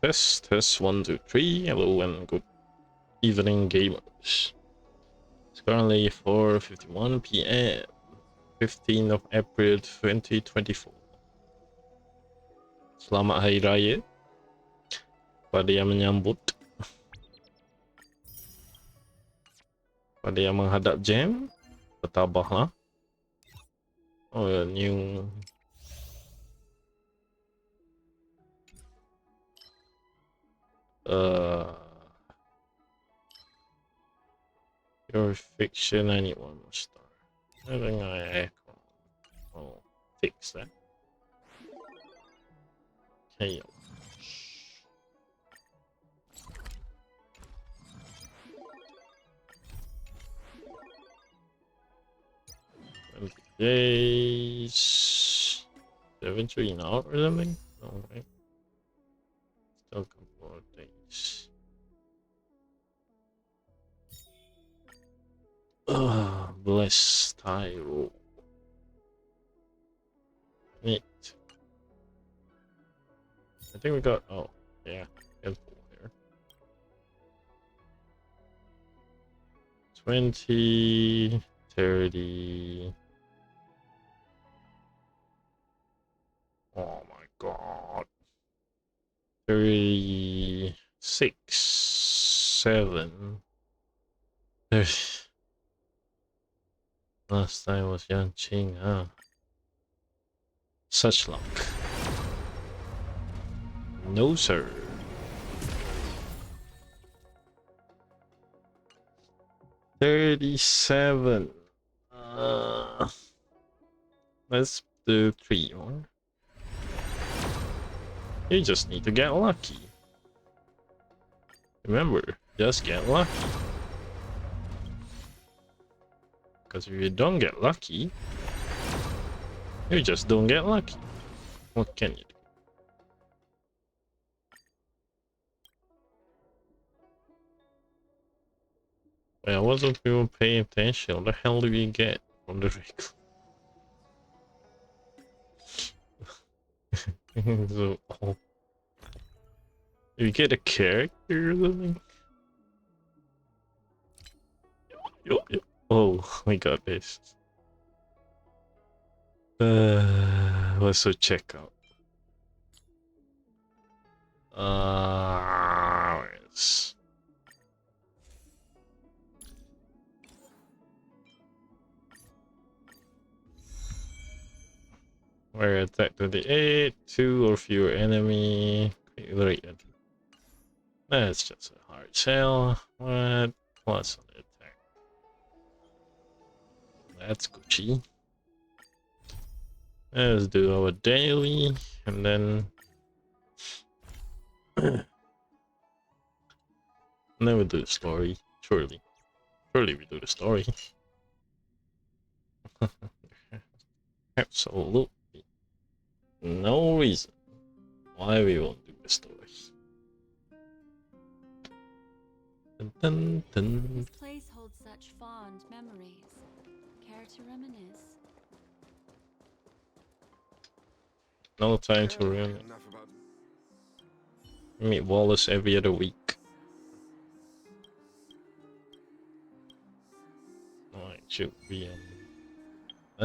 Test 1, 2, 3. Hello and good evening, gamers. It's currently 4:51 p.m. 15th of April 2024. Selamat Hari Raya pada yang menyambut, pada yang menghadap jam, bertabahlah. Oh, a new your fiction. I need one more star. I think I'll fix that. Hey. Days 7 now or something? No, right? Still a couple of days. Bless Tyro. Neat. I think we got, oh, yeah, handful here. 20, 30. Oh my god. 36, 7. Last time was Yanqing, huh? Such luck. No, sir. $37. Let's do 3 more. You just need to get lucky. Remember, just get lucky. Because if you don't get lucky, you just don't get lucky. What can you do? Well, I wasn't even paying attention. What the hell do we get from the regular? So, oh. You get a character or something? Oh, we got this. Let's go check out. Where's... Where attack to the 8, 2 or fewer enemy. That's just a hard sell. What? Plus on the attack. That's Gucci. Let's do our daily and then and then we'll do the story. Surely we do the story. Absolutely no reason why we won't do the story. Dun, dun, dun. This place holds such fond memories. Care to reminisce? No time to ruin it. Meet Wallace every other week. Oh, it should be on.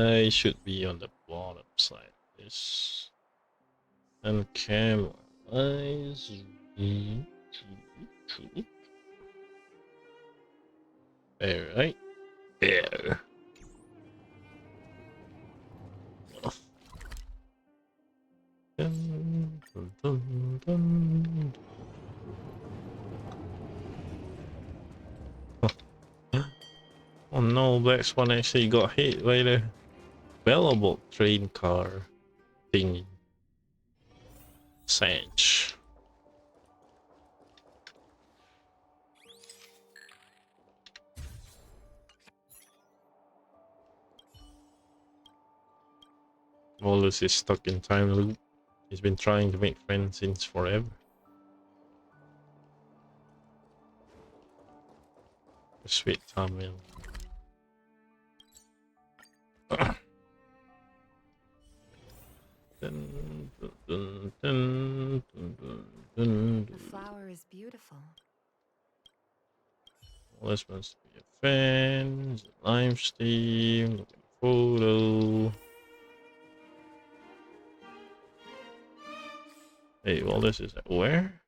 I should be on the bottom side of this. And camera eyes. There, right? There. Dun, dun, dun, dun. Oh no, Black Swan actually got hit by the valuable train car thingy. Sage. Wallace is stuck in time loop. He's been trying to make friends since forever. Sweet Tamil. Dun, dun, dun, dun, dun, dun, This must be a fan. Live stream. Looking photo. Hey, well, this is at where?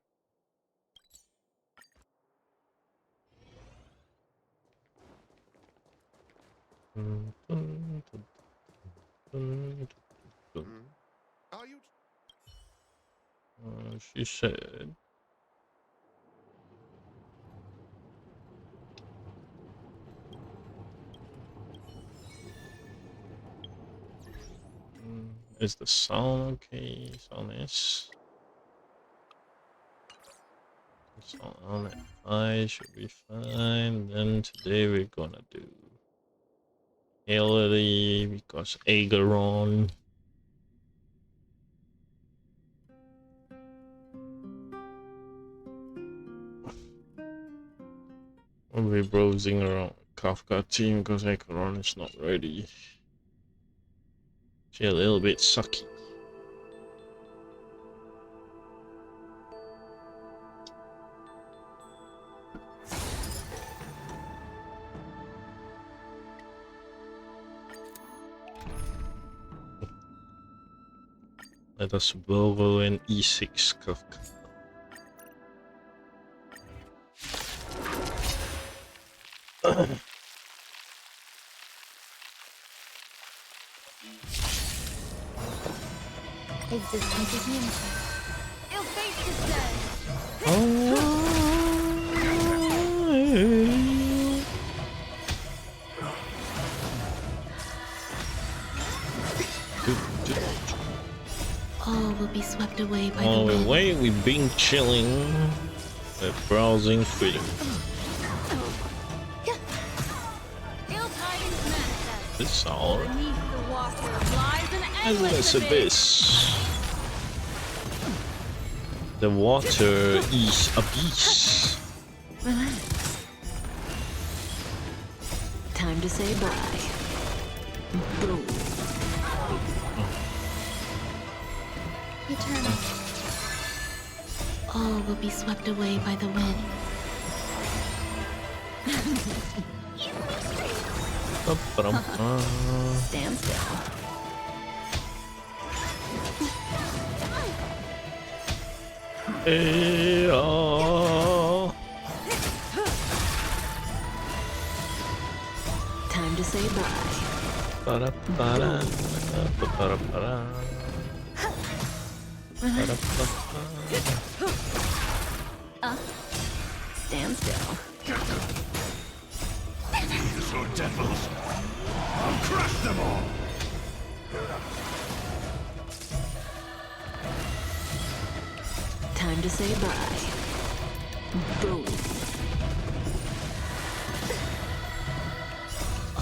Are you? She said. Is the sound okay? Sound is. Sound on at 5 should be fine. Then today we're gonna do Hillary because Ageron. I'll be browsing around Kafka team because Ageron is not ready. She's a little bit sucky. Let us borrow an E6 Kafka. Existence is unity. Ill fate is dead. All will be swept away by On the the wind. way, we've been chilling, browsing Twitter. Ill tidings manifest. This hour, Beneath the water lies an endless endless abyss. The water is abyss. Relax. Time to say bye. Boom. Eternal. All will be swept away by the wind. Stand still. Hey, oh. Time to say bye. Ba-da-ba-da, ba-da-ba-da. Stand still. These are devils. I'll crush them all. Time to say bye. Boom.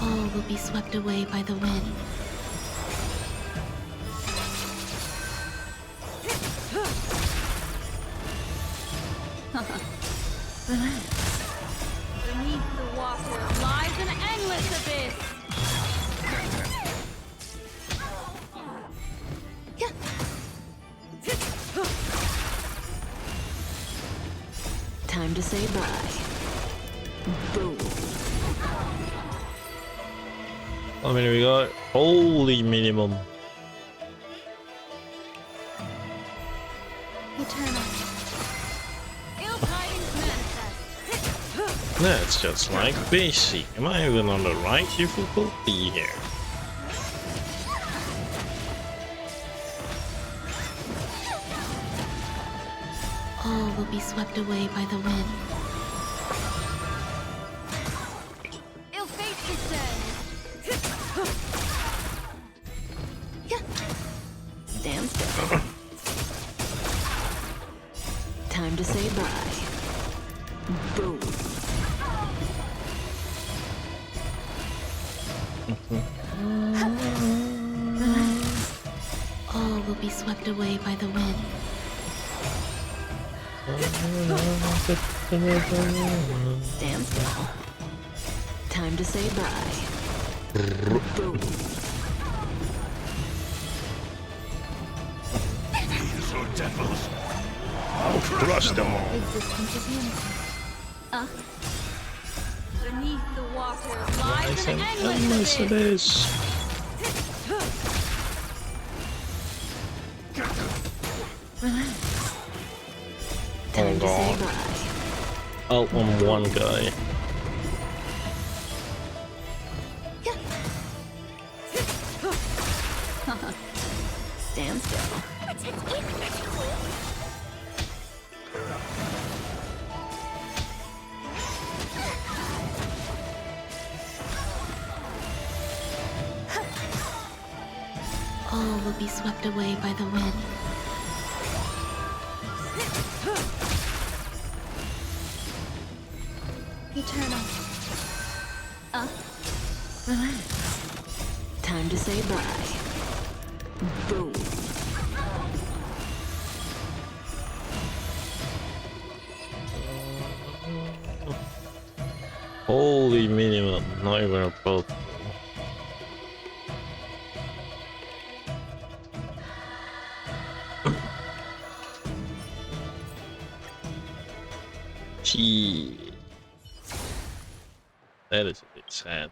All will be swept away by the wind. Relax. Beneath the water lies an endless abyss. Time to say bye. Boom. How many we got? Holy minimum. Eternal. Ill tidings manifest. That's just like basic. Am I even on the right difficulty here? All will be swept away by the wind. Ill fate is dead. Stand still. Time to say bye. Boom. Relax. All will be swept away by the wind. Stand still. Time to say bye. Boom. These are devils. I'll crush them all. Existence is unity. Beneath the waters lies Nice an and endless endless it abyss. is. Oh god. Out on one guy. Stand still. All will be swept away by the wind. Eternal. Relax. Time to say bye. Boom. Holy minimum, not even a boat. Gee, that is a bit sad.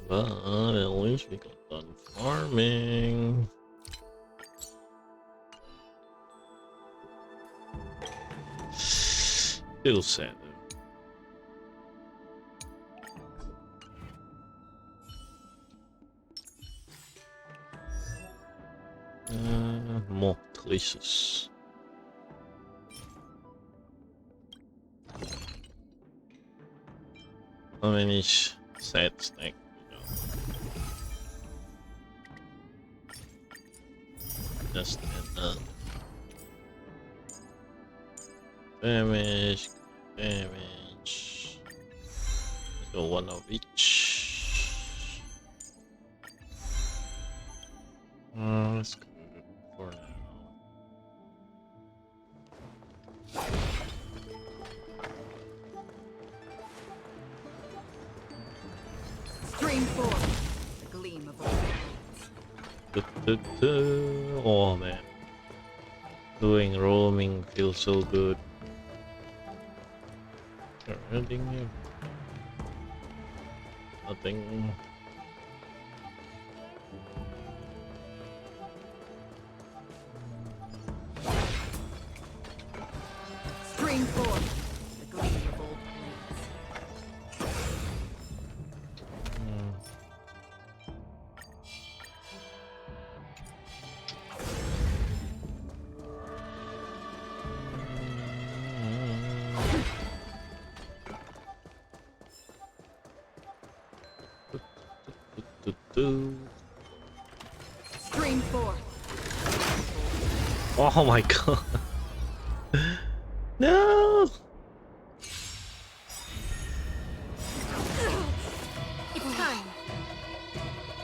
But at least we got done farming. Still sad though. More places. How many sad snake? Just enough. Damage, damage. Let's go one of each. That's good for now. Stream forth. The gleam of Oh man, doing roaming feels so good. Anything here? Nothing. Stream forth. The gleam of old Stream forth. Oh my god. No! It's time.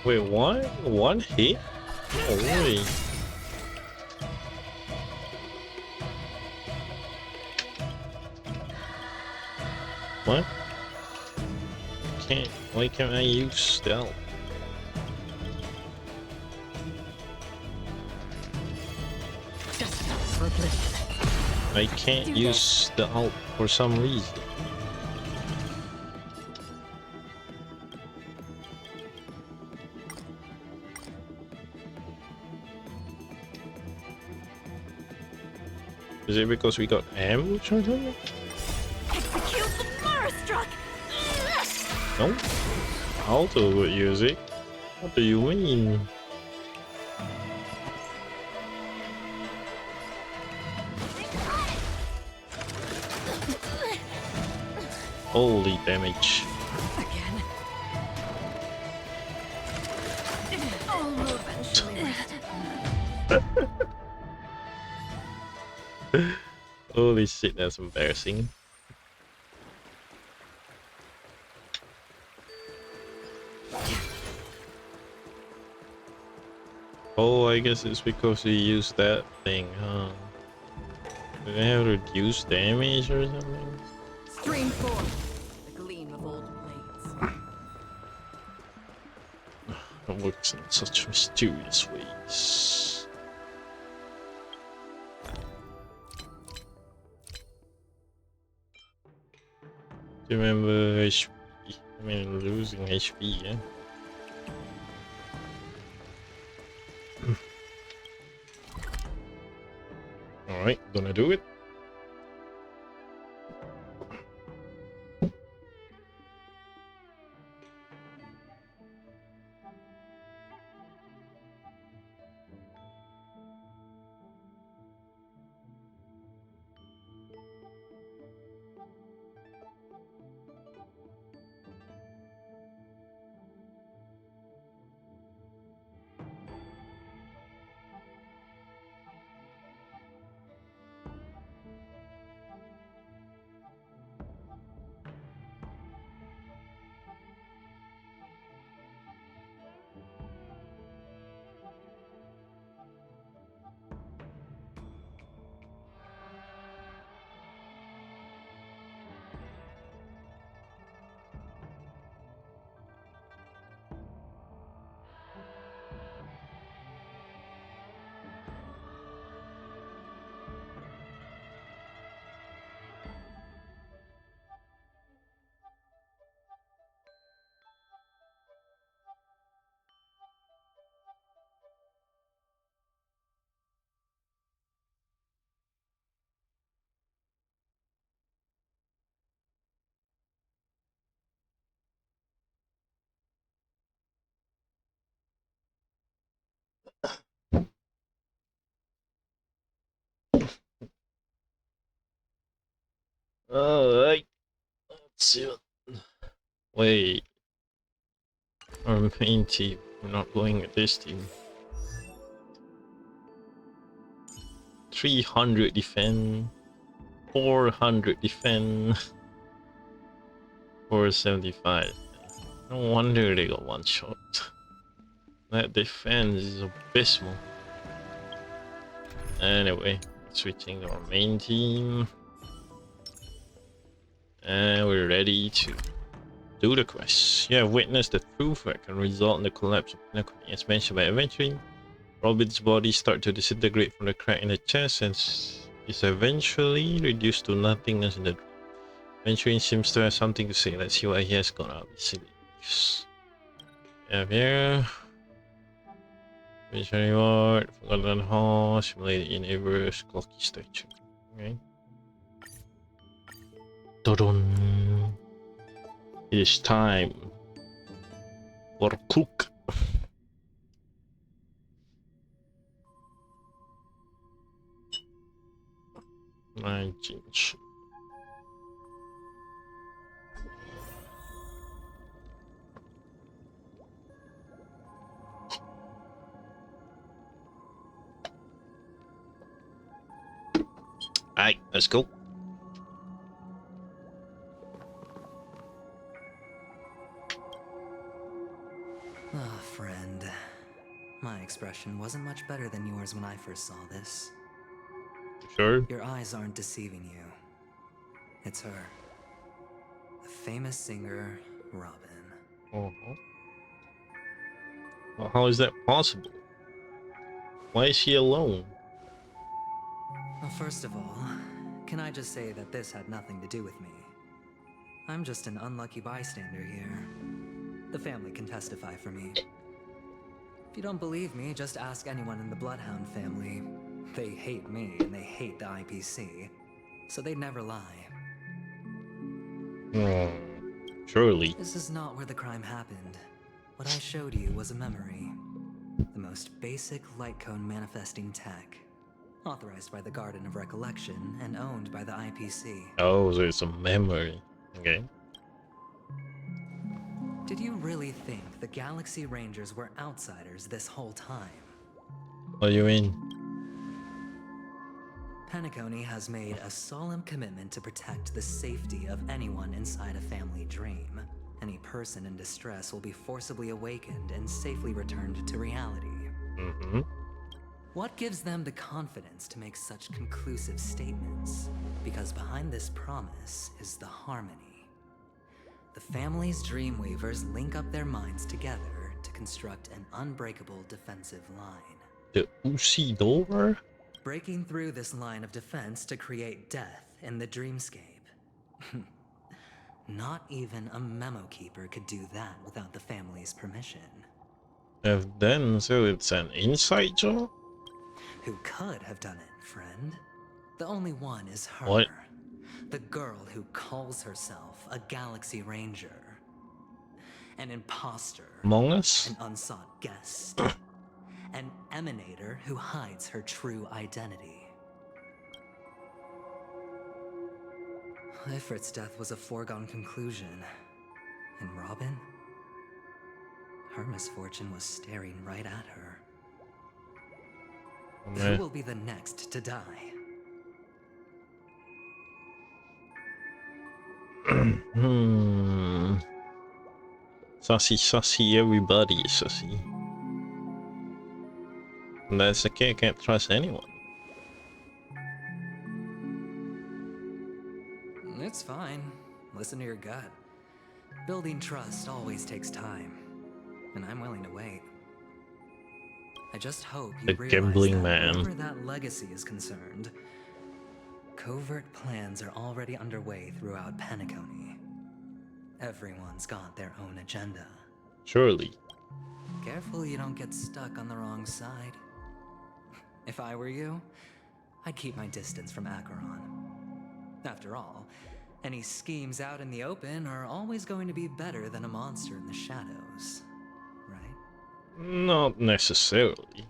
Wait, what? One hit? No way. What? Why can't I use stealth? Just for bliss. I can't use the alt for some reason. Is it because we got ambush or something? Execute the Marastruck! No? Auto would use it. What do you mean? Holy damage. Again. All will eventually rest. Holy shit, that's embarrassing. Oh, I guess it's because we used that thing, huh? Do they have reduced damage or something? Stream forth. The gleam of old blades. It works in such mysterious ways. Remember HP. I mean, losing HP, yeah. Alright, gonna do it. Alright, let's see what... Wait, our main team. We're not playing with this team. 300 defend, 400 defend, 475. No wonder they got one shot. That defense is abysmal. Anyway, switching to our main team. And we're ready to do the quest. You have witnessed the truth that can result in the collapse of Pinnacle. As mentioned by Adventuring, Robin's body starts to disintegrate from the crack in the chest and is eventually reduced to nothingness in the dream. Adventuring seems to have something to say. Let's see what he has gone out. Silly. Here. Mission reward, Forgotten Hall, simulated universe, clocky statue. Okay. Dun. It is time for cook. Change. Alright, let's go. Ah, friend. My expression wasn't much better than yours when I first saw this. Sure. Your eyes aren't deceiving you. It's her. The famous singer, Robin. Uh-huh. Well, how is that possible? Why is she alone? Well, first of all, can I just say that this had nothing to do with me? I'm just an unlucky bystander here. The family can testify for me. If you don't believe me, just ask anyone in the Bloodhound family. They hate me and they hate the IPC, so they'd never lie. Surely. This is not where the crime happened. What I showed you was a memory. The most basic light cone manifesting tech. Authorized by the Garden of Recollection and owned by the IPC. Oh, so it's a memory. Okay. Did you really think the Galaxy Rangers were outsiders this whole time? What do you mean? Penacony has made a solemn commitment to protect the safety of anyone inside a family dream. Any person in distress will be forcibly awakened and safely returned to reality. Mm-hmm. What gives them the confidence to make such conclusive statements? Because behind this promise is the harmony. The family's Dreamweavers link up their minds together to construct an unbreakable defensive line. The Uzi door? Breaking through this line of defense to create death in the dreamscape. Not even a memo keeper could do that without the family's permission. Then, so it's an inside job? Who could have done it, friend? The only one is her. What? The girl who calls herself a Galaxy Ranger. An imposter. Among Us? An unsought guest. An emanator who hides her true identity. Ifrit's death was a foregone conclusion. And Robin? Her misfortune was staring right at her. Who will be the next to die? Sussy, everybody is sussy. And that's okay, I can't trust anyone. It's fine. Listen to your gut. Building trust always takes time. And I'm willing to wait. I just hope you The realize gambling that man. wherever that legacy is concerned, covert plans are already underway throughout Penacony. Everyone's got their own agenda. Surely. Careful you don't get stuck on the wrong side. If I were you, I'd keep my distance from Acheron. After all, any schemes out in the open are always going to be better than a monster in the shadows, right? Not necessarily.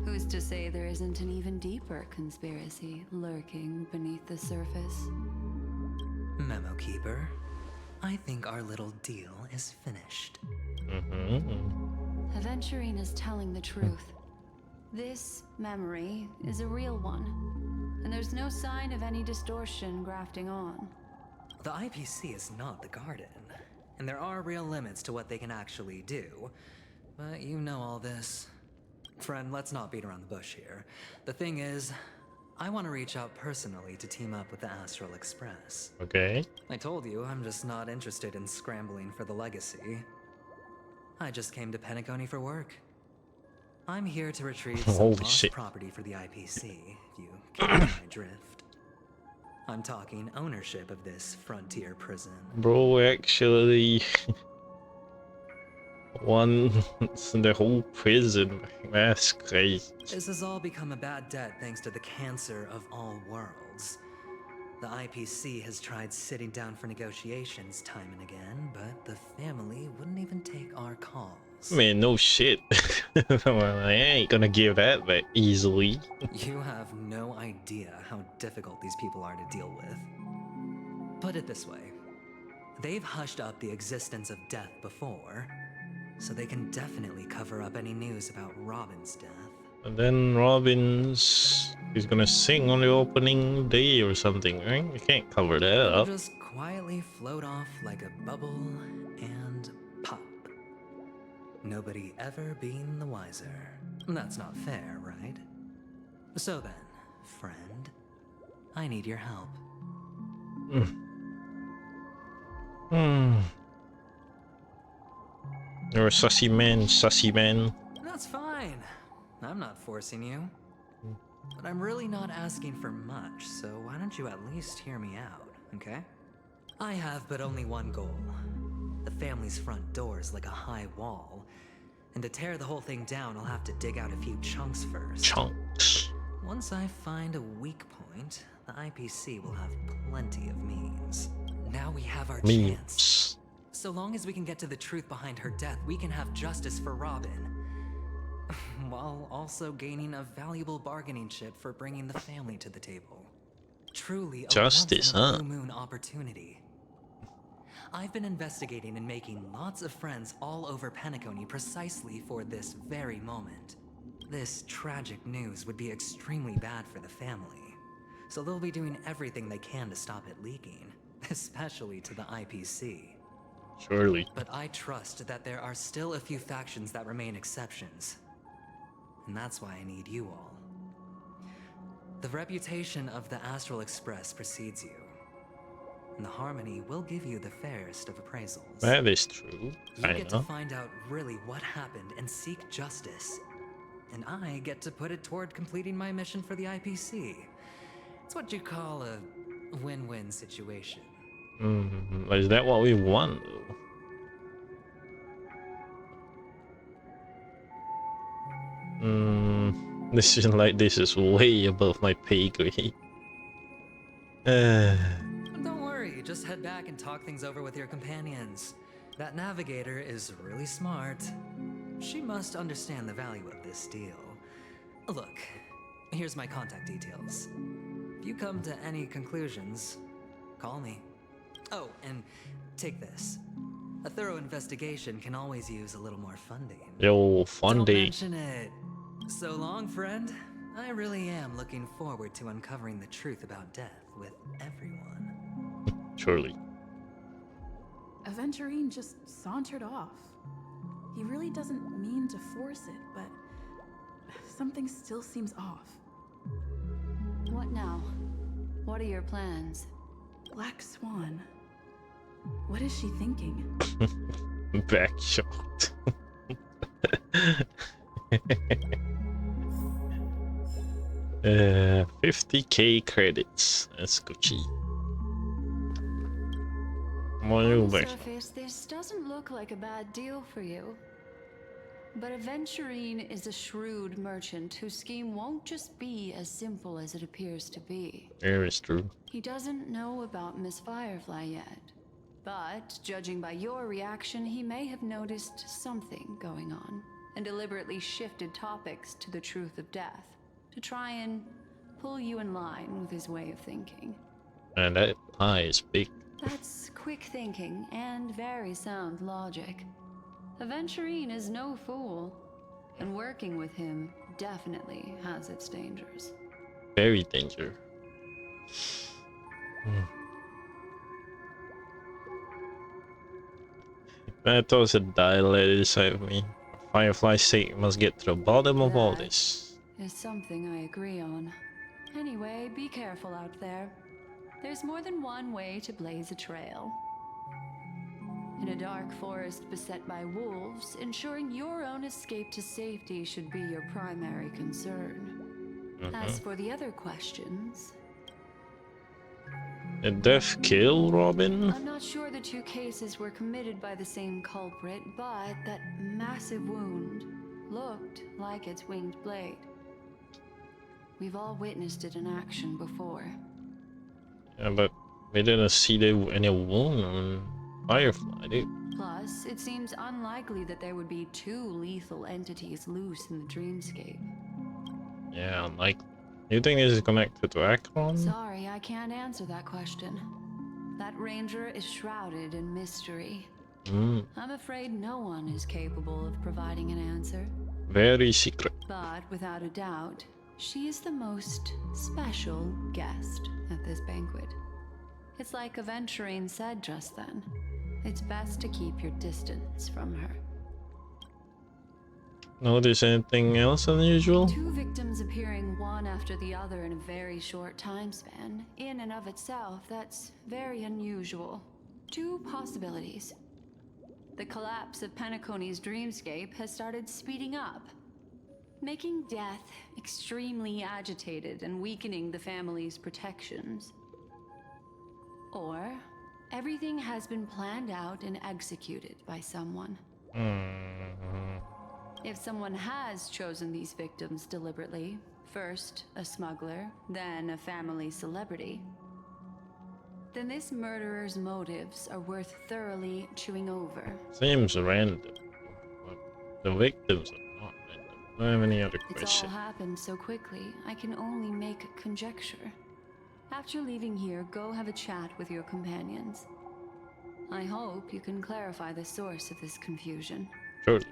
Who's to say there isn't an even deeper conspiracy lurking beneath the surface? Memo Keeper, I think our little deal is finished. Aventurine is telling the truth. This memory is a real one, and there's no sign of any distortion grafting on. The IPC is not the Garden, and there are real limits to what they can actually do. But you know all this. Friend, let's not beat around the bush here. The thing is, I want to reach out personally to team up with the Astral Express. Okay. I told you I'm just not interested in scrambling for the legacy. I just came to Penacony for work. I'm here to retrieve some Holy lost shit. property for the IPC, if you catch my drift. I'm talking ownership of this frontier prison. Bro, actually... wants the whole prison. That's crazy. This has all become a bad debt thanks to the cancer of all worlds. The IPC has tried sitting down for negotiations time and again, but the family wouldn't even take our calls. Man, no shit. Well, I ain't gonna give that easily. You have no idea how difficult these people are to deal with. Put it this way. They've hushed up the existence of death before, so they can definitely cover up any news about Robin's death. And then he's gonna sing on the opening day or something, right? We can't cover that They'll up. just quietly float off like a bubble and pop. Nobody ever being the wiser. That's not fair, right? So then, friend, I need your help. You're a sussy man. That's fine. I'm not forcing you. But I'm really not asking for much, so why don't you at least hear me out, okay? I have but only one goal. The family's front door is like a high wall, and to tear the whole thing down, I'll have to dig out a few chunks first. Chunks. Once I find a weak point, the IPC will have plenty of means. Now we have our chance. Memes. So long as we can get to the truth behind her death, we can have justice for Robin. While also gaining a valuable bargaining chip for bringing the family to the table. Truly a Justice, once in a huh? blue moon opportunity. I've been investigating and making lots of friends all over Penacony precisely for this very moment. This tragic news would be extremely bad for the family, so they'll be doing everything they can to stop it leaking, especially to the IPC. Surely. But I trust that there are still a few factions that remain exceptions. And that's why I need you all. The reputation of the Astral Express precedes you. And the Harmony will give you the fairest of appraisals. That is true. You I get to know. find out really what happened and seek justice. And I get to put it toward completing my mission for the IPC. It's what you call a win-win situation. Is that what we want? This is like this is way above my pay grade. Don't worry, just head back and talk things over with your companions. That navigator is really smart. She must understand the value of this deal. Look, here's my contact details. If you come to any conclusions, call me. Oh, and take this. A thorough investigation can always use a little more funding. Yo, Don't funding. mention it. So long, friend. I really am looking forward to uncovering the truth about death with everyone. Surely. Aventurine just sauntered off. He really doesn't mean to force it, but something still seems off. What now? What are your plans? Black Swan. What is she thinking? Back shot. 50k credits. That's Gucci. On the surface, this doesn't look like a bad deal for you. But Aventurine is a shrewd merchant whose scheme won't just be as simple as it appears to be. Very true. He doesn't know about Miss Firefly yet. But, judging by your reaction, he may have noticed something going on and deliberately shifted topics to the truth of death to try and pull you in line with his way of thinking. And that pie is big. That's quick thinking and very sound logic. Aventurine is no fool, and working with him definitely has its dangers. Very danger. That was a dilated inside of me. Firefly's sake must get to the bottom of all this. Is something I agree on. Anyway, be careful out there. There's more than one way to blaze a trail. In a dark forest beset by wolves, ensuring your own escape to safety should be your primary concern. As for the other questions... Did death kill Robin? I'm not sure the two cases were committed by the same culprit, but that massive wound looked like its winged blade. We've all witnessed it in action before. Yeah, but we didn't see any wound on Firefly, dude. Plus, it seems unlikely that there would be two lethal entities loose in the dreamscape. Yeah, unlikely. You think this is connected to Akron? Sorry, I can't answer that question. That ranger is shrouded in mystery. I'm afraid no one is capable of providing an answer. Very secret. But without a doubt, she is the most special guest at this banquet. It's like Aventurine said just then. It's best to keep your distance from her. Notice anything else unusual? Two victims appearing one after the other in a very short time span. In and of itself, that's very unusual. Two possibilities. The collapse of Penacony's dreamscape has started speeding up, making death extremely agitated and weakening the family's protections. Or everything has been planned out and executed by someone. If someone has chosen these victims deliberately, first a smuggler, then a family celebrity, then this murderer's motives are worth thoroughly chewing over. Seems random. But the victims are not random. I don't have any other It's question. all happened so quickly, I can only make conjecture. After leaving here, go have a chat with your companions. I hope you can clarify the source of this confusion. Surely.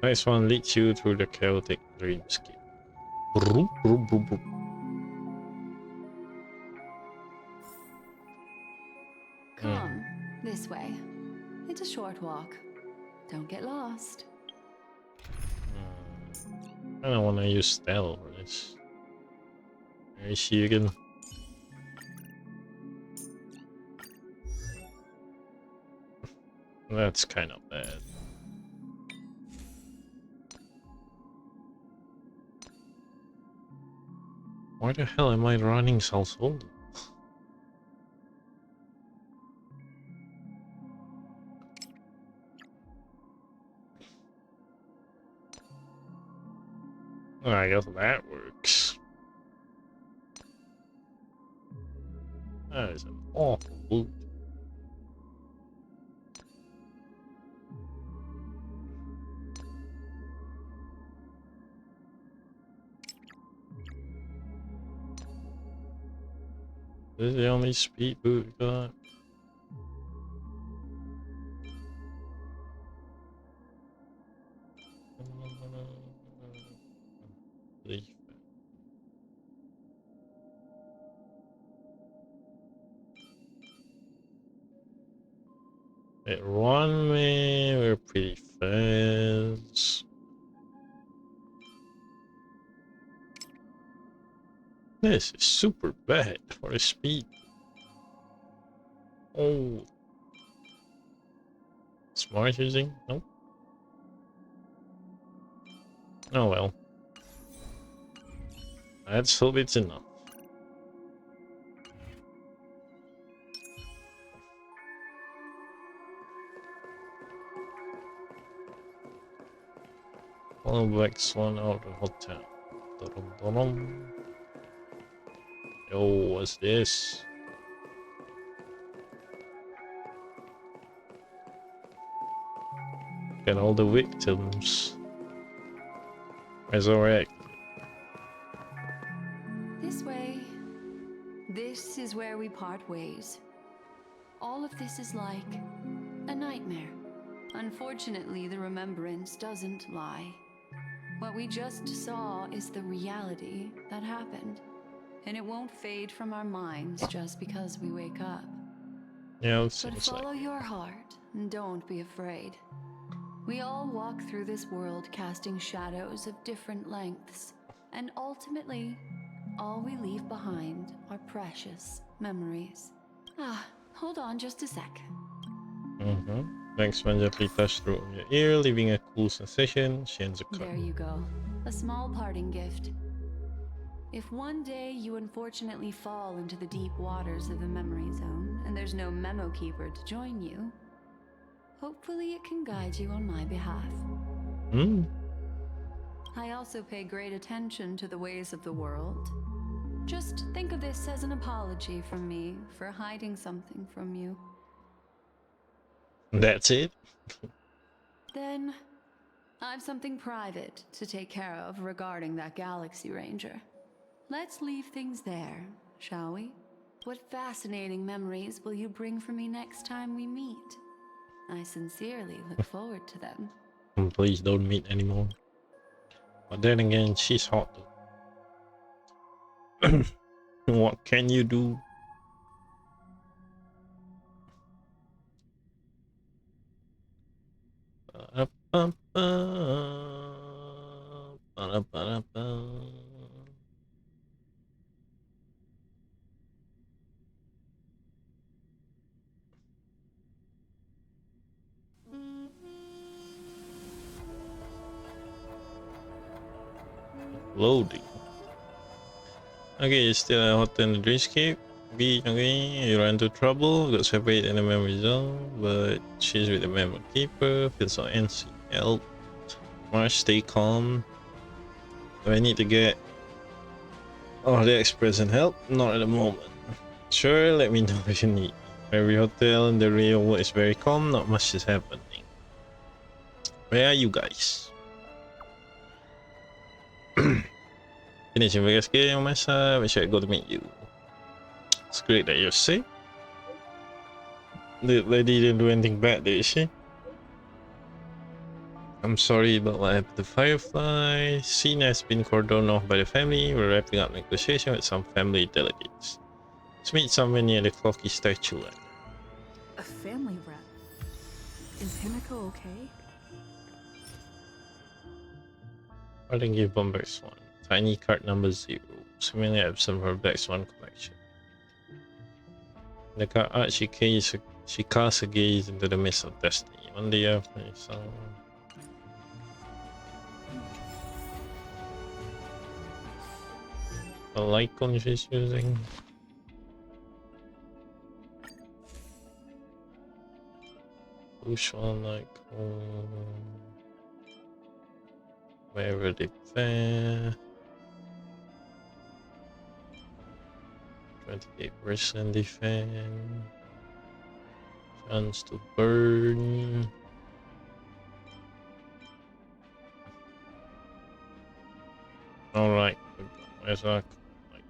Nice one leads you through the chaotic dreamscape. Broop, broop, broop, broop. Come, this way. It's a short walk. Don't get lost. I don't want to use stealth for this. There is she again. That's kind of bad. Why the hell am I running so slow? Well, I guess that works. That is an awful boot. This is the only speed boot we got. Leaf. It run me, we're pretty fast. This is super bad for the speed. Oh. Smart using? Nope. Oh well. Let's hope it's enough. Follow Black Swan out of the hotel. Dum-dum-dum. Yo, what's this? Get all the victims. Resurrect. This way. This is where we part ways. All of this is like a nightmare. Unfortunately, the remembrance doesn't lie. What we just saw is the reality that happened. And it won't fade from our minds just because we wake up. Yeah, it But seems follow like. your heart and don't be afraid. We all walk through this world casting shadows of different lengths. And ultimately, all we leave behind are precious memories. Hold on just a sec. Thanks, man. Gently touched through your ear, leaving a cool sensation. She ends a cut. There you go. A small parting gift. If one day you unfortunately fall into the deep waters of the memory zone and there's no memo keeper to join you, hopefully it can guide you on my behalf. I also pay great attention to the ways of the world. Just think of this as an apology from me for hiding something from you. That's it? Then, I've something private to take care of regarding that Galaxy Ranger. Let's leave things there, shall we? What fascinating memories will you bring for me next time we meet? I sincerely look forward to them. Please don't meet anymore. But then again, she's hot though. What can you do? Loading. Okay, you're still hot in the dreamscape. Beach, okay, you ran into trouble, got separated in the memory zone, but she's with the memory keeper, feels so antsy. Help. Marsh, stay calm. Do I need to get all the express and help? Not at the moment. Sure, let me know if you need. Every hotel in the real world is very calm, not much is happening. Where are you guys? Finish investigating on my side, wish I got to meet you. It's great that you're safe. The lady didn't do anything bad, did she? I'm sorry about what happened to Firefly. Scene has been cordoned off by the family. We're wrapping up negotiation with some family delegates. Let's meet somewhere near the clocky statue. A family rep. Is Himiko okay? I didn't give one Black Swan. Tiny card number 0. Seemingly absent from Black Swan collection. In the card art, she casts a gaze into the mist of destiny. One day after a Lycon she's using. Push one Lycon. Wherever they fair. 28% defense. Chance to burn. Alright, where's our like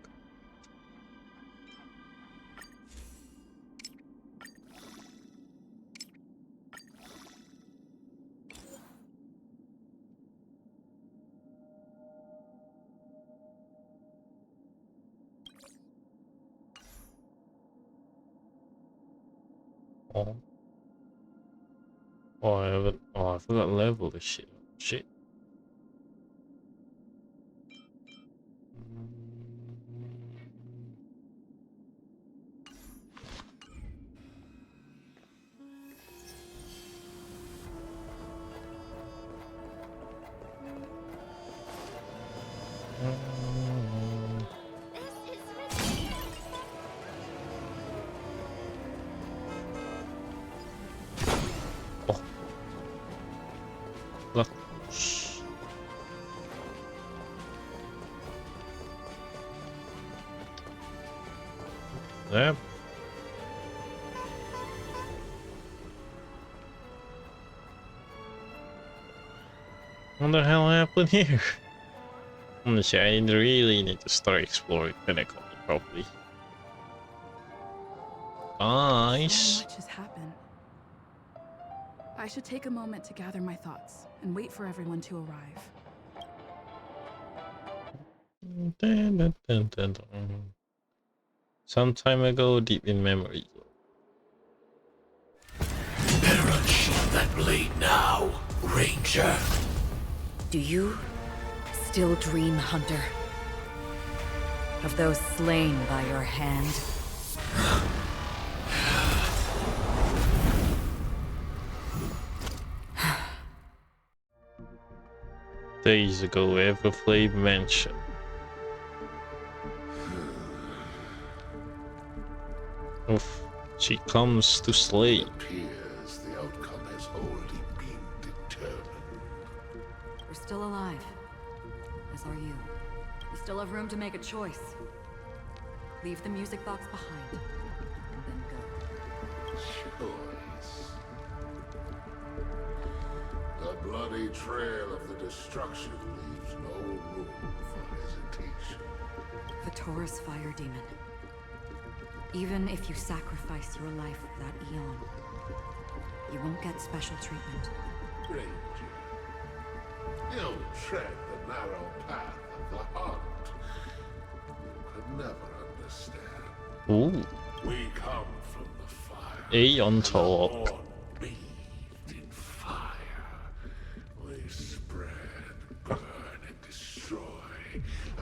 oh. Oh, I haven't. Oh, I forgot to level this shit. Shit. Oh, look. There. What the hell happened here? Honestly, I really need to start exploring Pinnacle properly. So Guys. much has happened. I should take a moment to gather my thoughts and wait for everyone to arrive. Dun, dun, dun, dun, dun. Some time ago, deep in memory. Better unsheath that blade now, Ranger. Do you still dream, Hunter? Of those slain by your hand? Days ago, Everflame mentioned. Oof, she comes to slay. It appears the outcome has already been determined. We're still alive. As are you. We still have room to make a choice. Leave the music box behind, and then go. Choice. The bloody trail of the destruction leaves no room for hesitation. Vatora's fire demon. Even if you sacrifice your life for that eon, you won't get special treatment. Ranger, you tread the narrow path of the hunt. You could never understand. Ooh, We come from the fire. A on and the top. Lord bathed in fire. We spread, burn, and destroy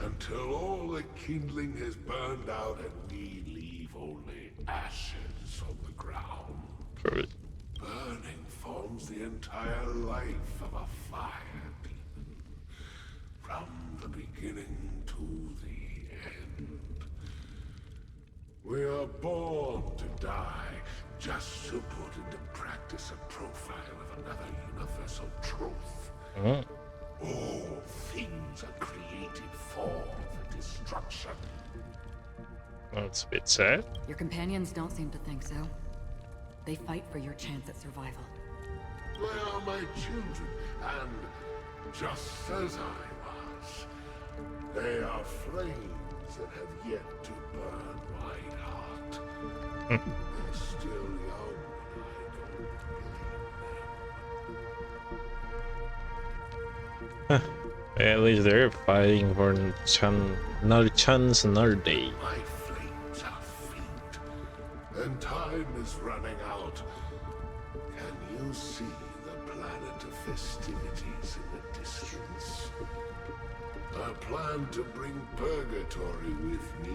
until all the kindling has burned out and we leave only ashes on the ground. Correct. Burning forms the entire life of a fire demon, from the beginning to the end. We are born to die just to put into practice a profile of another universal truth. Mm. All things are created for the destruction. That's a bit sad. Your companions don't seem to think so. They fight for your chance at survival. They are my children, and just as I was, they are flames that have yet to burn my heart. They're still young, and I don't believe them. At least they're fighting for another chance, another day. My flames are faint, and time is running out. Can you see the planet of festivities in the distance? I plan to bring purgatory with me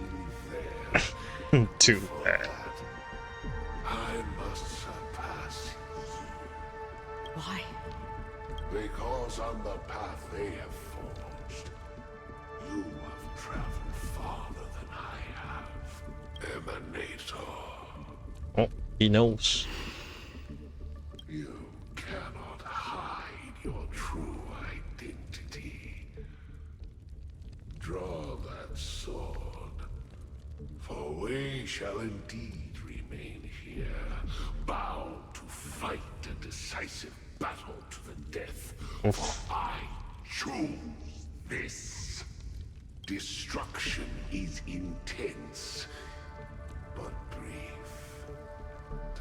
there. Too For bad. that, I must surpass you. Why? Because on the path they have forged, you have traveled farther than I have. Emanator. Oh, he knows. You cannot hide your true identity. shall indeed remain here, bound to fight a decisive battle to the death. For I choose this. Destruction is intense, but brief.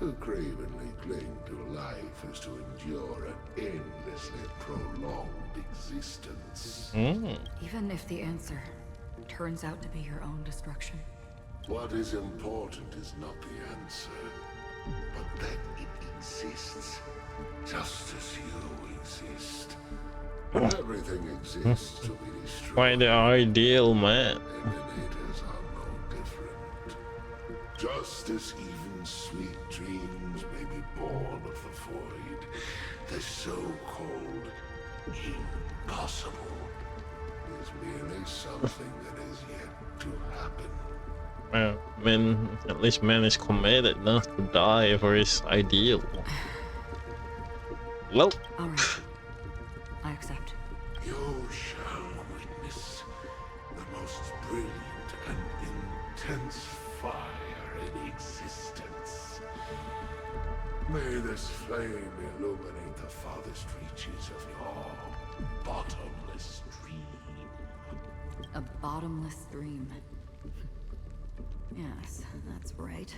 To cravenly cling to life is to endure an endlessly prolonged existence. Even if the answer turns out to be your own destruction. What is important is not the answer, but that it exists, just as you exist. Everything exists to be destroyed. Quite the ideal man. Emanators are no different. Just as even sweet dreams may be born of the void, the so-called impossible is merely something that is yet to happen. Well, at least man is committed not to die for his ideal. Well, All right. I accept. You shall witness the most brilliant and intense fire in existence. May this flame illuminate the farthest reaches of your bottomless dream. A bottomless dream. Yes, that's right.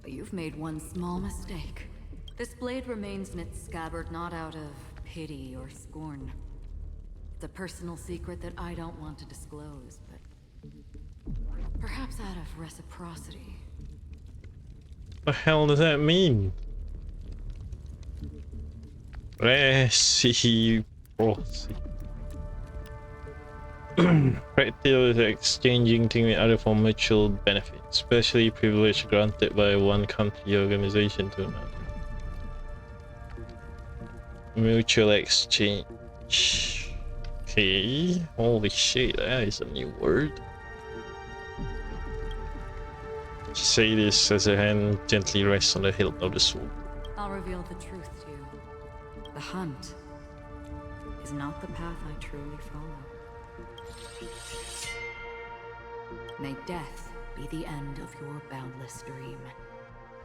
But you've made one small mistake. This blade remains in its scabbard not out of pity or scorn. It's a personal secret that I don't want to disclose, but perhaps out of reciprocity. the hell does that mean? Reciprocity. Practice exchanging things with other for mutual benefit, especially privilege granted by one country organization to another. Mutual exchange. Okay, holy shit, that is a new word. Say this as a hand gently rests on the hilt of the sword. I'll reveal the truth to you. The hunt is not the path I truly follow. May death be the end of your boundless dream,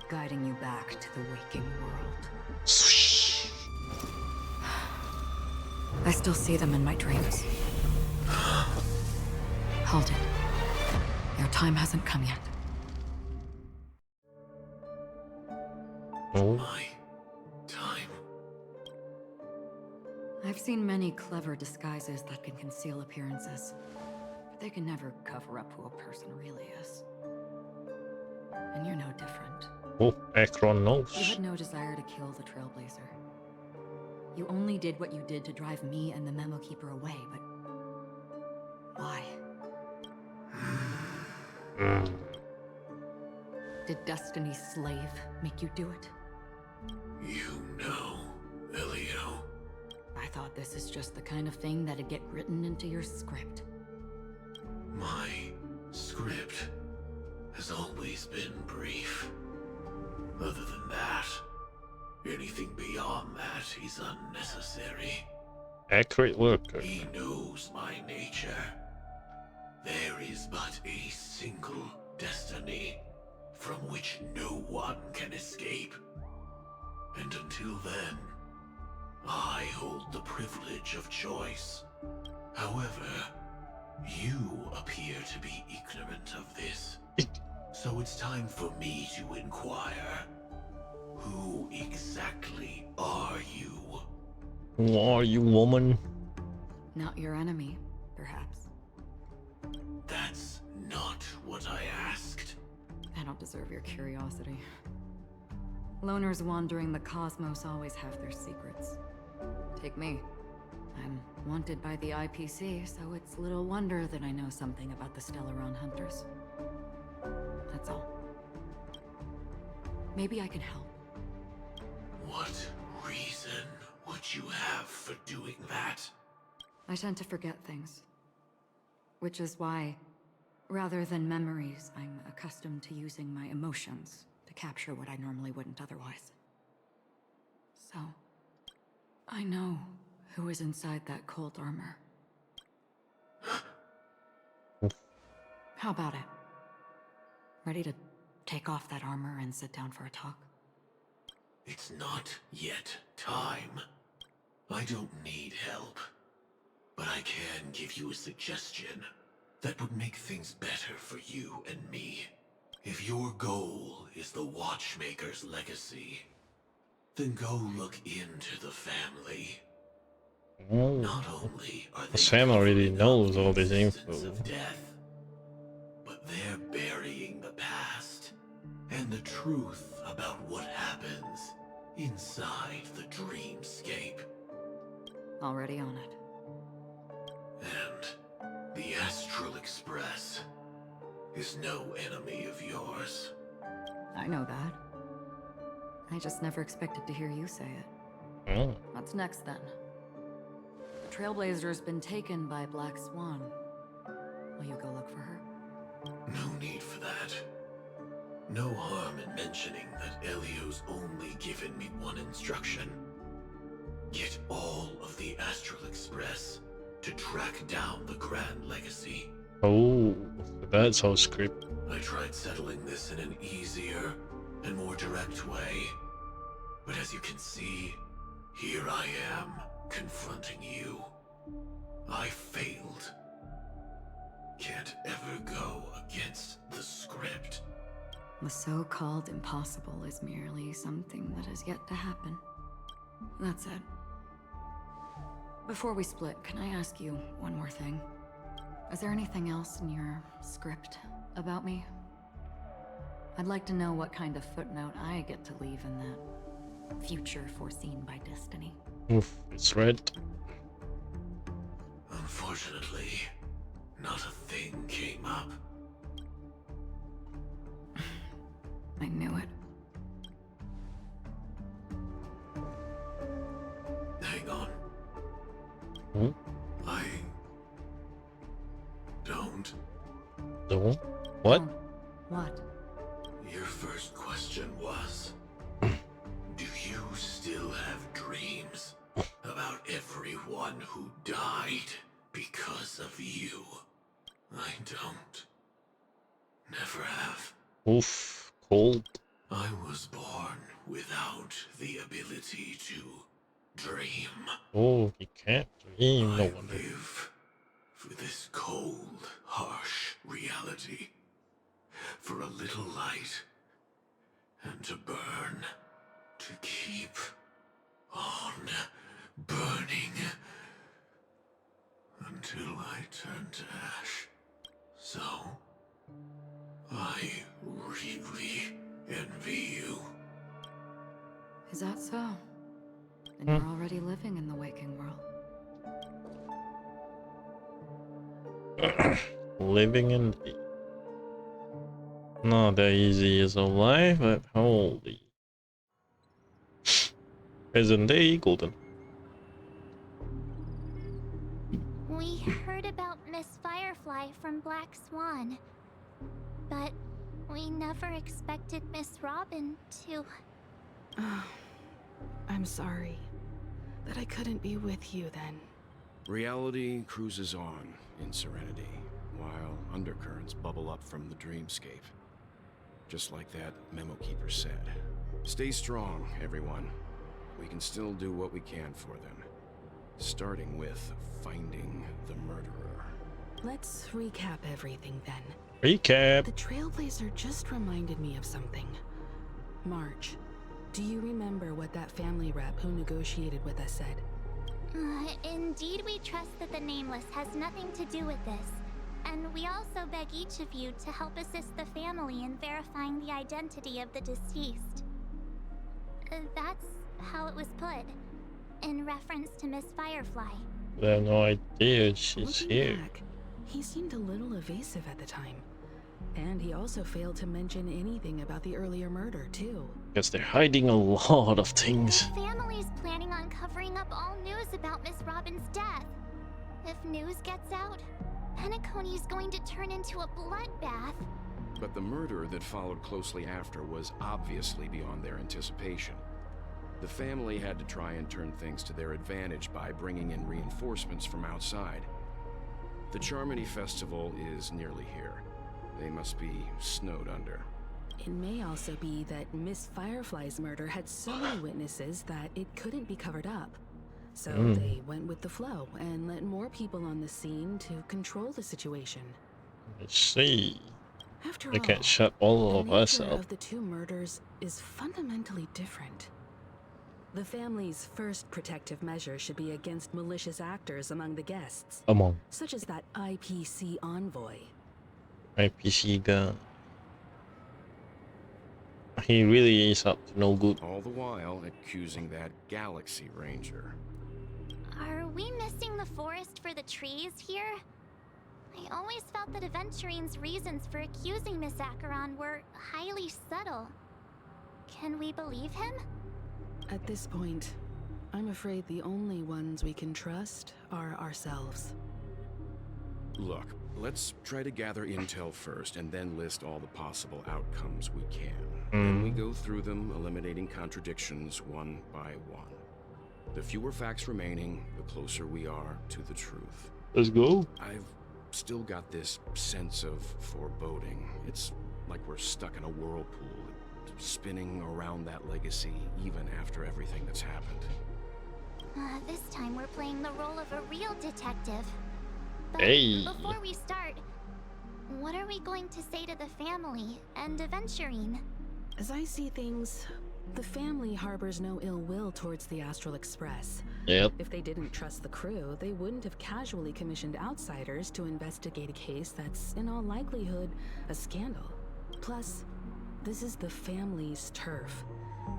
guiding you back to the waking world. Swish. I still see them in my dreams. Hold it. Your time hasn't come yet. Oh. My time. I've seen many clever disguises that can conceal appearances, but they can never cover up who a person really is. And you're no different. Oh, Akron You knows. had no desire to kill the Trailblazer. You only did what you did to drive me and the Memo Keeper away, but why? Did Destiny's slave make you do it? You know, Elio. I thought this is just the kind of thing that'd get written into your script. My script has always been brief. Other than that, anything beyond that is unnecessary. Accurate worker. He knows my nature. There is but a single destiny from which no one can escape. And until then, I hold the privilege of choice. However, you appear to be ignorant of this. So it's time for me to inquire. Who exactly are you? Who are you, woman? Not your enemy, perhaps. That's not what I asked. I don't deserve your curiosity. Loners wandering the cosmos always have their secrets. Take me. I'm wanted by the IPC, so it's little wonder that I know something about the Stellaron Hunters. That's all. Maybe I can help. What reason would you have for doing that? I tend to forget things. Which is why, rather than memories, I'm accustomed to using my emotions to capture what I normally wouldn't otherwise. So, I know who is inside that cold armor. How about it? Ready to take off that armor and sit down for a talk? It's not yet time. I don't need help. But I can give you a suggestion that would make things better for you and me. If your goal is the Watchmaker's legacy, then go look into the family. Oh, Not only are the they Sam already covering up knows the all this existence info. of death, but they're burying the past and the truth about what happens inside the dreamscape. Already on it. And the Astral Express is no enemy of yours. I know that. I just never expected to hear you say it. Oh, What's next then? The Trailblazer's been taken by Black Swan. Will you go look for her? No need for that. No harm in mentioning that Elio's only given me one instruction. Get all of the Astral Express to track down the Grand Legacy. oh, that's how script. I tried settling this in an easier and more direct way. But as you can see, here I am, confronting you. I failed. Can't ever go against the script. The so-called impossible is merely something that has yet to happen. That's it. Before we split, can I ask you one more thing? Is there anything else in your script about me? I'd like to know what kind of footnote I get to leave in that future foreseen by destiny. Oof, it's red. Unfortunately, not a thing came up. I knew it. Hang on. Hmm? I don't. Don't? What? Oh, what? Your first question was, do you still have dreams about everyone who died because of you? I don't. Never have. Oof, cold. I was born without the ability to dream. Oh, he can't dream, no I wonder. live for this cold, harsh reality. For a little light. And to burn. To keep on burning. Until I turn to ash. So, I really envy you. Is that so? And you're already living in the waking world. Living in the... Not that easy as a life, but holy. Present day golden. We heard about Miss Firefly from Black Swan, but we never expected Miss Robin to... I'm sorry that I couldn't be with you then. Reality cruises on in serenity, while undercurrents bubble up from the dreamscape. Just like that memo keeper said. Stay strong, everyone. We can still do what we can for them. Starting with finding the murderer. Let's recap everything then. Recap. The Trailblazer just reminded me of something. March, do you remember what that family rep who negotiated with us said? Indeed, we trust that the Nameless has nothing to do with this. And we also beg each of you to help assist the family in verifying the identity of the deceased. That's how it was put, in reference to Miss Firefly. I have no idea she's Looking here. back, he seemed a little evasive at the time. And he also failed to mention anything about the earlier murder, too. Because they're hiding a lot of things. The family's planning on covering up all news about Miss Robin's death. If news gets out, Penacony's going to turn into a bloodbath. But the murder that followed closely after was obviously beyond their anticipation. The family had to try and turn things to their advantage by bringing in reinforcements from outside. The Charmony Festival is nearly here. They must be snowed under. It may also be that Miss Firefly's murder had so many witnesses that it couldn't be covered up. So they went with the flow and let more people on the scene to control the situation. I see. After They all, can't shut all the of us nature up. of the two murders is fundamentally different. The family's first protective measure should be against malicious actors among the guests, Among such as that IPC envoy. IPC gun. He really is up to no good. All the while accusing that Galaxy Ranger. Are we missing the forest for the trees here? I always felt that Aventurine's reasons for accusing Miss Acheron were highly subtle. Can we believe him? At this point, I'm afraid the only ones we can trust are ourselves. Look, let's try to gather intel first and then list all the possible outcomes we can. Then we go through them, eliminating contradictions one by one. The fewer facts remaining, the closer we are to the truth. Let's go. I've still got this sense of foreboding. It's like we're stuck in a whirlpool, spinning around that legacy even after everything that's happened. This time we're playing the role of a real detective. But Hey. before we start, what are we going to say to the family and Aventurine? As I see things, the family harbors no ill will towards the Astral Express. Yep. If they didn't trust the crew, they wouldn't have casually commissioned outsiders to investigate a case that's, in all likelihood, a scandal. Plus, this is the family's turf.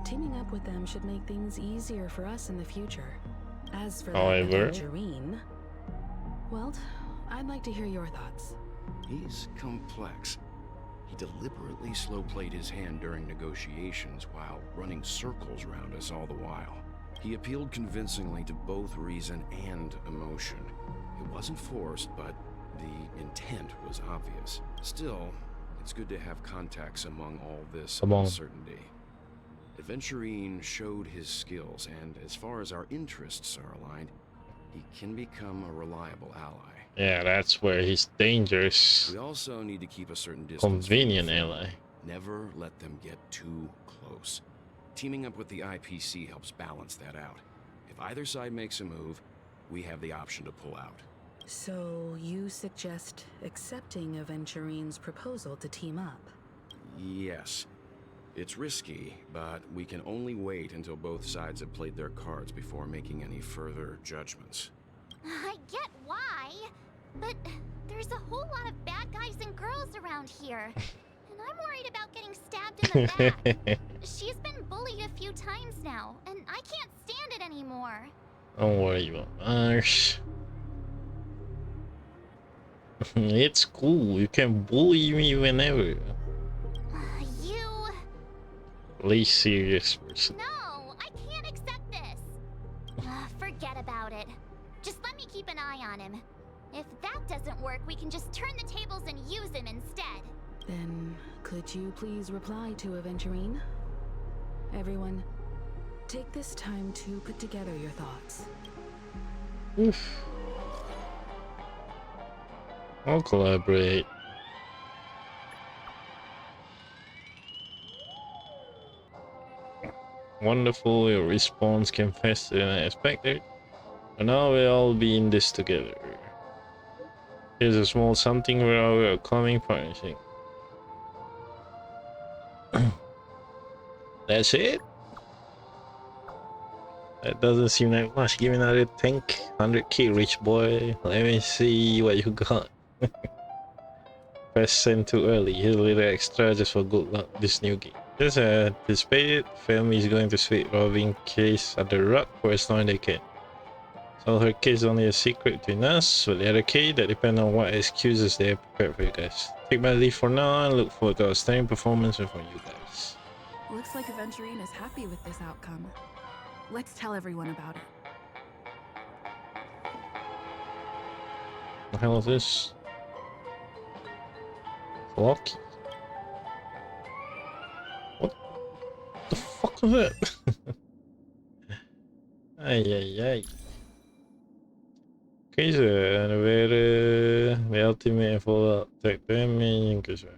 Teaming up with them should make things easier for us in the future. As for the However, Aventurine, well, I'd like to hear your thoughts. He's complex. He deliberately slow-played his hand during negotiations while running circles around us all the while. He appealed convincingly to both reason and emotion. It wasn't forced, but the intent was obvious. Still, it's good to have contacts among all this uncertainty. Aventurine showed his skills, and as far as our interests are aligned, he can become a reliable ally. Yeah, that's where he's dangerous. We also need to keep a certain distance. Convenient ally. Never let them get too close. Teaming up with the IPC helps balance that out. If either side makes a move, we have the option to pull out. So, you suggest accepting Aventurine's proposal to team up? Yes. It's risky, but we can only wait until both sides have played their cards before making any further judgments. I get why, but there's a whole lot of bad guys and girls around here. And I'm worried about getting stabbed in the back. She's been bullied a few times now, and I can't stand it anymore. Don't worry about Marsh. It's cool. You can bully me whenever. You... Really serious person. No, I can't accept this. Forget about it. Just let me keep an eye on him. If that doesn't work, we can just turn the tables and use him instead. Then, could you please reply to Aventurine? Everyone, take this time to put together your thoughts. Oof. I'll collaborate. Wonderful, your response came faster than I expected. And now we'll all be in this together. Here's a small something for our upcoming partnership. That's it? That doesn't seem like much. Give me another tank. 100k rich boy. Let me see what you got. Press send too early. Here's a little extra just for good luck this new game. Just anticipated, family is going to sweep robbing case at the rug for as long as they can. So her case is only a secret between us, but the other case that depend on what excuses they have prepared for you guys. Take my leave for now and look forward to outstanding performance from you guys. Looks like Aventurine is happy with this outcome. Let's tell everyone about it. The hell is this? Lucky. What the fuck is that? Ay ay ay. Keizer, where the ultimate full attack damage Keizer.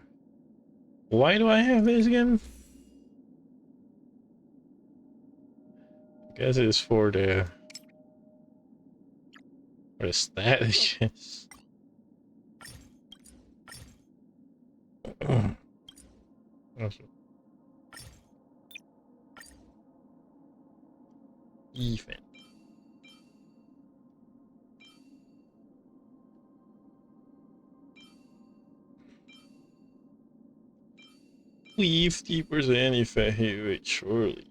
Why do I have this again? I guess it's for the status. Awesome. Even. Leave 50% if I hit it, surely.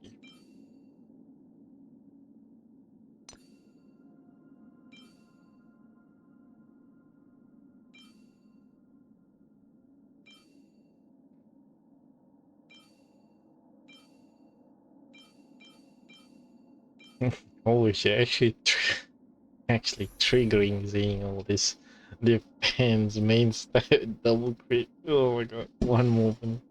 Holy shit, actually triggering seeing all this defense main stat double crit. Oh my god, one movement.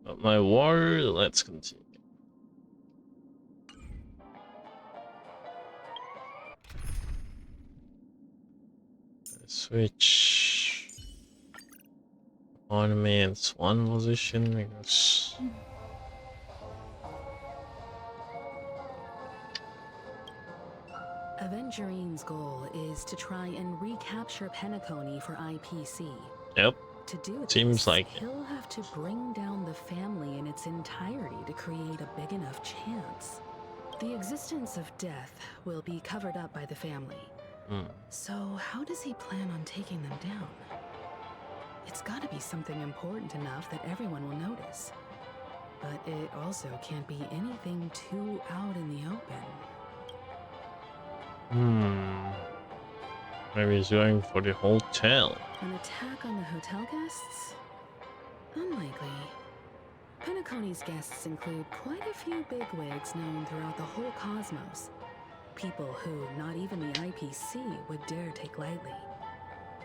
But my war, let's continue. Switch ornaments one position because Avengerine's goal is to try and recapture Penacony for IPC. yep, To do seems this, like he'll have to bring down the family in its entirety to create a big enough chance. The existence of death will be covered up by the family. So how does he plan on taking them down? It's gotta be something important enough that everyone will notice. But it also can't be anything too out in the open. Maybe he's going for the hotel. An attack on the hotel guests? Unlikely. Penacony's guests include quite a few bigwigs known throughout the whole cosmos. People who not even the IPC would dare take lightly.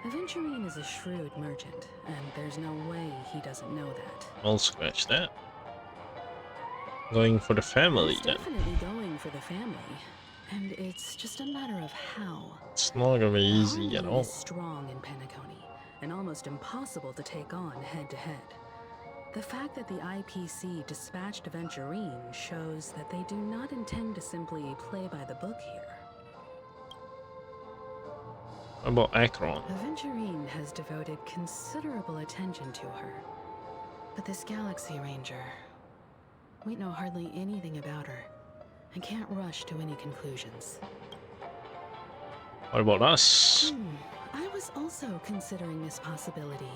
Aventurine is a shrewd merchant, and there's no way he doesn't know that. I'll scratch that. Going for the family He's then. definitely going for the family. And it's just a matter of how. It's not gonna be easy at The all. is strong in Penacony, and almost impossible to take on head-to-head. The fact that the IPC dispatched Aventurine shows that they do not intend to simply play by the book here. What about Akron? Aventurine has devoted considerable attention to her. But this Galaxy Ranger, we know hardly anything about her and can't rush to any conclusions. What about us? I was also considering this possibility,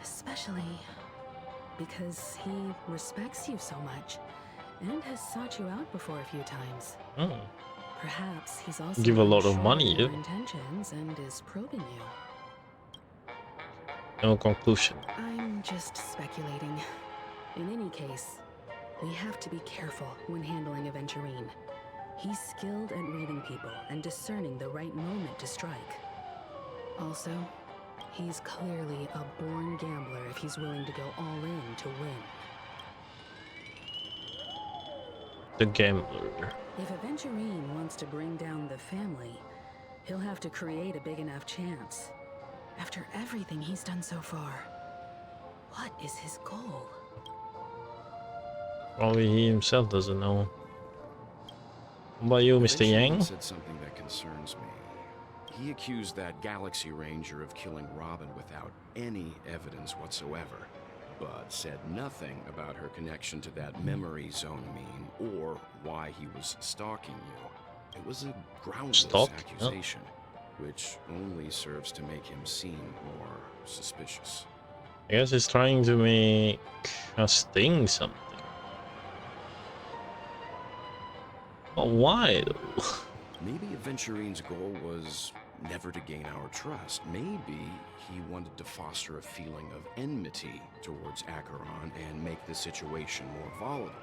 especially because he respects you so much and has sought you out before a few times. Oh. Perhaps he's also Give a lot of unsure money, your yeah. intentions and is probing you. No conclusion. I'm just speculating. In any case, we have to be careful when handling Aventurine. He's skilled at reading people and discerning the right moment to strike. Also, he's clearly a born gambler if he's willing to go all in to win. The gambler. If Aventurine wants to bring down the family, he'll have to create a big enough chance. After everything he's done so far, what is his goal? Probably he himself doesn't know. What about you, Mr. Eventually, Yang? he said something that concerns me. He accused that Galaxy Ranger of killing Robin without any evidence whatsoever, but said nothing about her connection to that memory zone meme or why he was stalking you. It was a groundless accusation, which only serves to make him seem more suspicious. I guess he's trying to make us think something. But why though? Maybe Aventurine's goal was never to gain our trust. Maybe he wanted to foster a feeling of enmity towards Acheron and make the situation more volatile.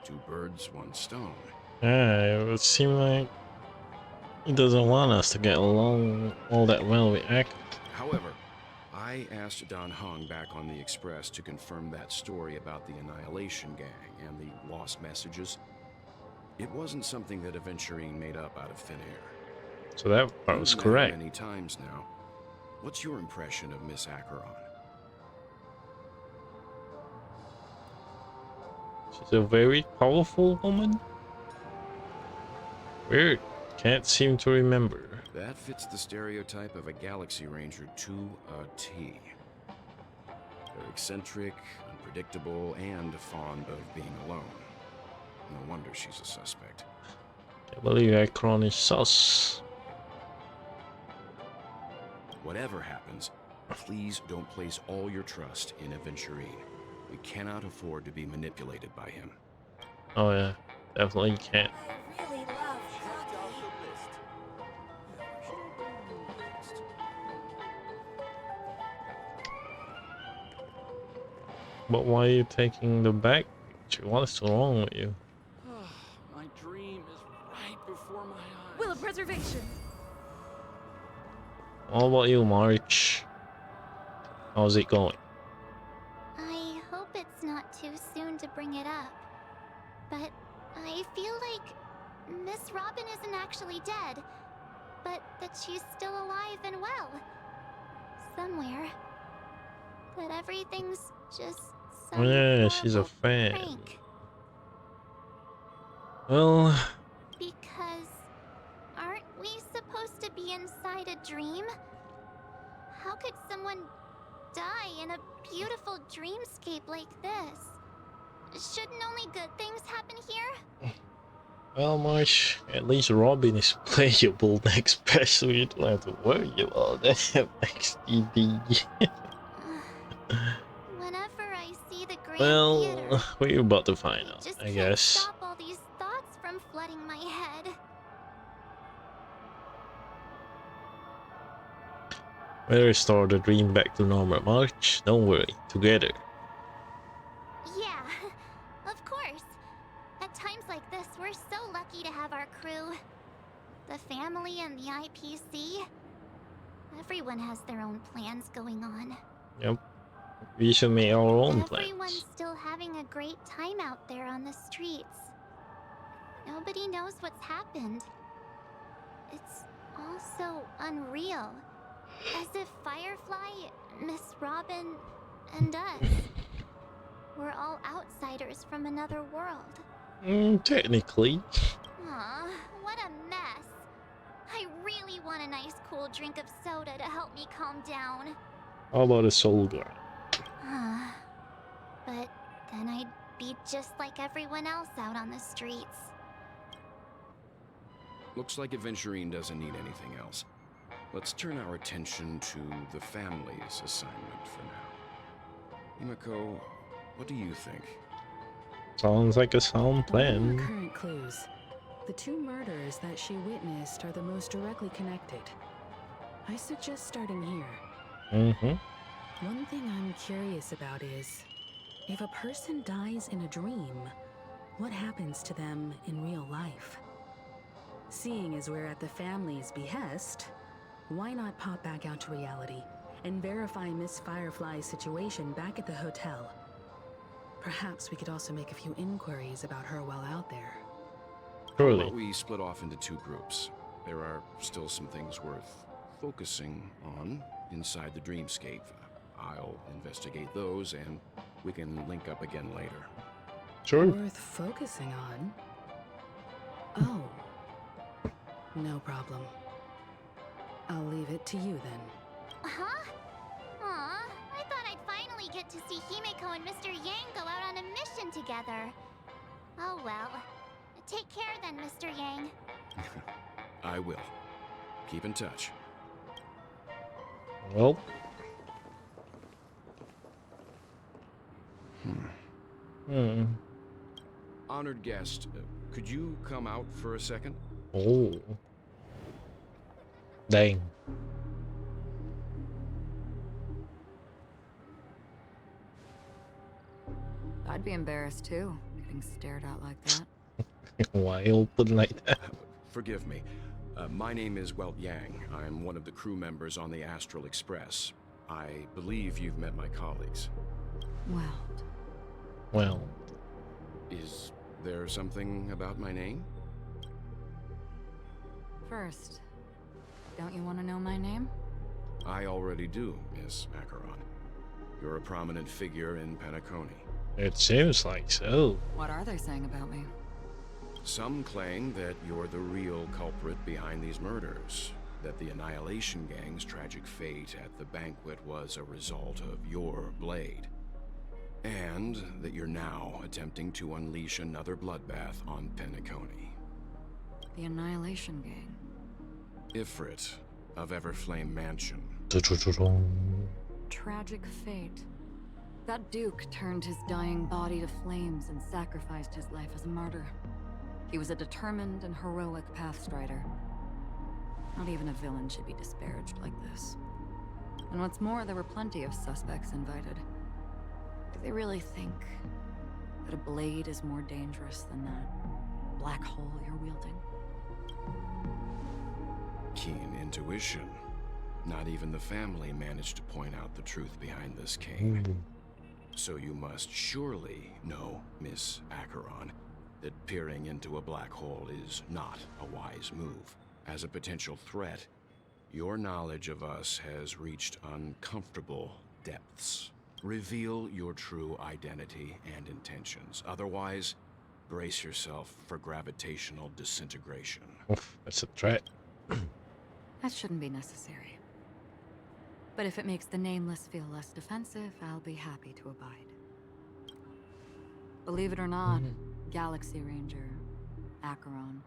Two birds, one stone. Yeah, it would seem like he doesn't want us to get along all that well with Acheron. However, I asked Don Hung back on the Express to confirm that story about the Annihilation Gang and the lost messages. It wasn't something that Aventurine made up out of thin air. So that part was correct. Many times now. What's your impression of Miss Acheron? She's a very powerful woman. Weird. Can't seem to remember. That fits the stereotype of a Galaxy Ranger to a T. They're eccentric, unpredictable, and fond of being alone. No wonder she's a suspect. I believe Akron is sus. Whatever happens, please don't place all your trust in Aventurine. We cannot afford to be manipulated by him. Oh yeah, definitely can't. But why are you taking the back? What's wrong with you? My dream is right before my eyes. Will of preservation. What about you, March? How's it going? I hope it's not too soon to bring it up, but I feel like Miss Robin isn't actually dead, but that she's still alive and well. Somewhere. But everything's just Oh yeah, she's a fan. prank. Well, Because aren't we supposed to be inside a dream? How could someone die in a beautiful dreamscape like this? Shouldn't only good things happen here? well, March. At least Robin is playable next patch, so you don't have to worry about that XDD. Whenever I see the Grand Well, Theater, we're about to find I out, just I can't guess. stop all these thoughts from flooding my head. We'll restore the dream back to normal, March. Don't worry, together. Yeah, of course. At times like this, we're so lucky to have our crew. The family and the IPC. Everyone has their own plans going on. Yep. We should make our own Everyone's plans. still having a great time out there on the streets. Nobody knows what's happened. It's all so unreal. As if Firefly, Miss Robin, and us were all outsiders from another world. Technically. Aw, what a mess. I really want want a nice cool drink of soda to help me calm down. How about a soul girl? But then I'd be just like everyone else out on the streets. Looks like Adventurine doesn't need anything else. Let's turn our attention to the family's assignment for now. Himiko, what do you think? Sounds like a sound What are our plan. current clues? The two murders that she witnessed are the most directly connected. I suggest starting here. Mm-hmm. One thing I'm curious about is, if a person dies in a dream, what happens to them in real life? Seeing as we're at the family's behest, why not pop back out to reality and verify Miss Firefly's situation back at the hotel? Perhaps we could also make a few inquiries about her while out there. How Surely. about we split off into two groups? There are still some things worth focusing on inside the dreamscape. I'll investigate those, and we can link up again later. Sure. Worth focusing on? Oh. No problem. I'll leave it to you then. Huh? Aw, I thought I'd finally get to see Himiko and Mr. Yang go out on a mission together. Oh well. Take care then, Mr. Yang. I will. Keep in touch. Well, Honored guest, could you come out for a second? oh. Dang. I'd be embarrassed too, getting stared at like that. Wild like that. Forgive me. My name is Welt Yang. I'm one of the crew members on the Astral Express. I believe you've met my colleagues. Well, Well, Is there something about my name? first, don't you want to know my name? I already do, Miss Acheron. You're a prominent figure in Penacony. it seems like so. What are they saying about me? Some claim that you're the real culprit behind these murders, that the Annihilation Gang's tragic fate at the banquet was a result of your blade, and that you're now attempting to unleash another bloodbath on Penacony. The Annihilation Gang. Ifrit of Everflame Mansion. Tragic fate. That Duke turned his dying body to flames and sacrificed his life as a martyr. He was a determined and heroic pathstrider. Not even a villain should be disparaged like this. And what's more, there were plenty of suspects invited. Do they really think that a blade is more dangerous than that black hole you're wielding? Keen intuition. Not even the family managed to point out the truth behind this king. So you must surely know, Miss Acheron, that peering into a black hole is not a wise move. As a potential threat, your knowledge of us has reached uncomfortable depths. Reveal your true identity and intentions. Otherwise, brace yourself for gravitational disintegration. Oof, that's a threat. That shouldn't be necessary. But if it makes the Nameless feel less defensive, I'll be happy to abide. Believe it or not, Galaxy Ranger, Acheron.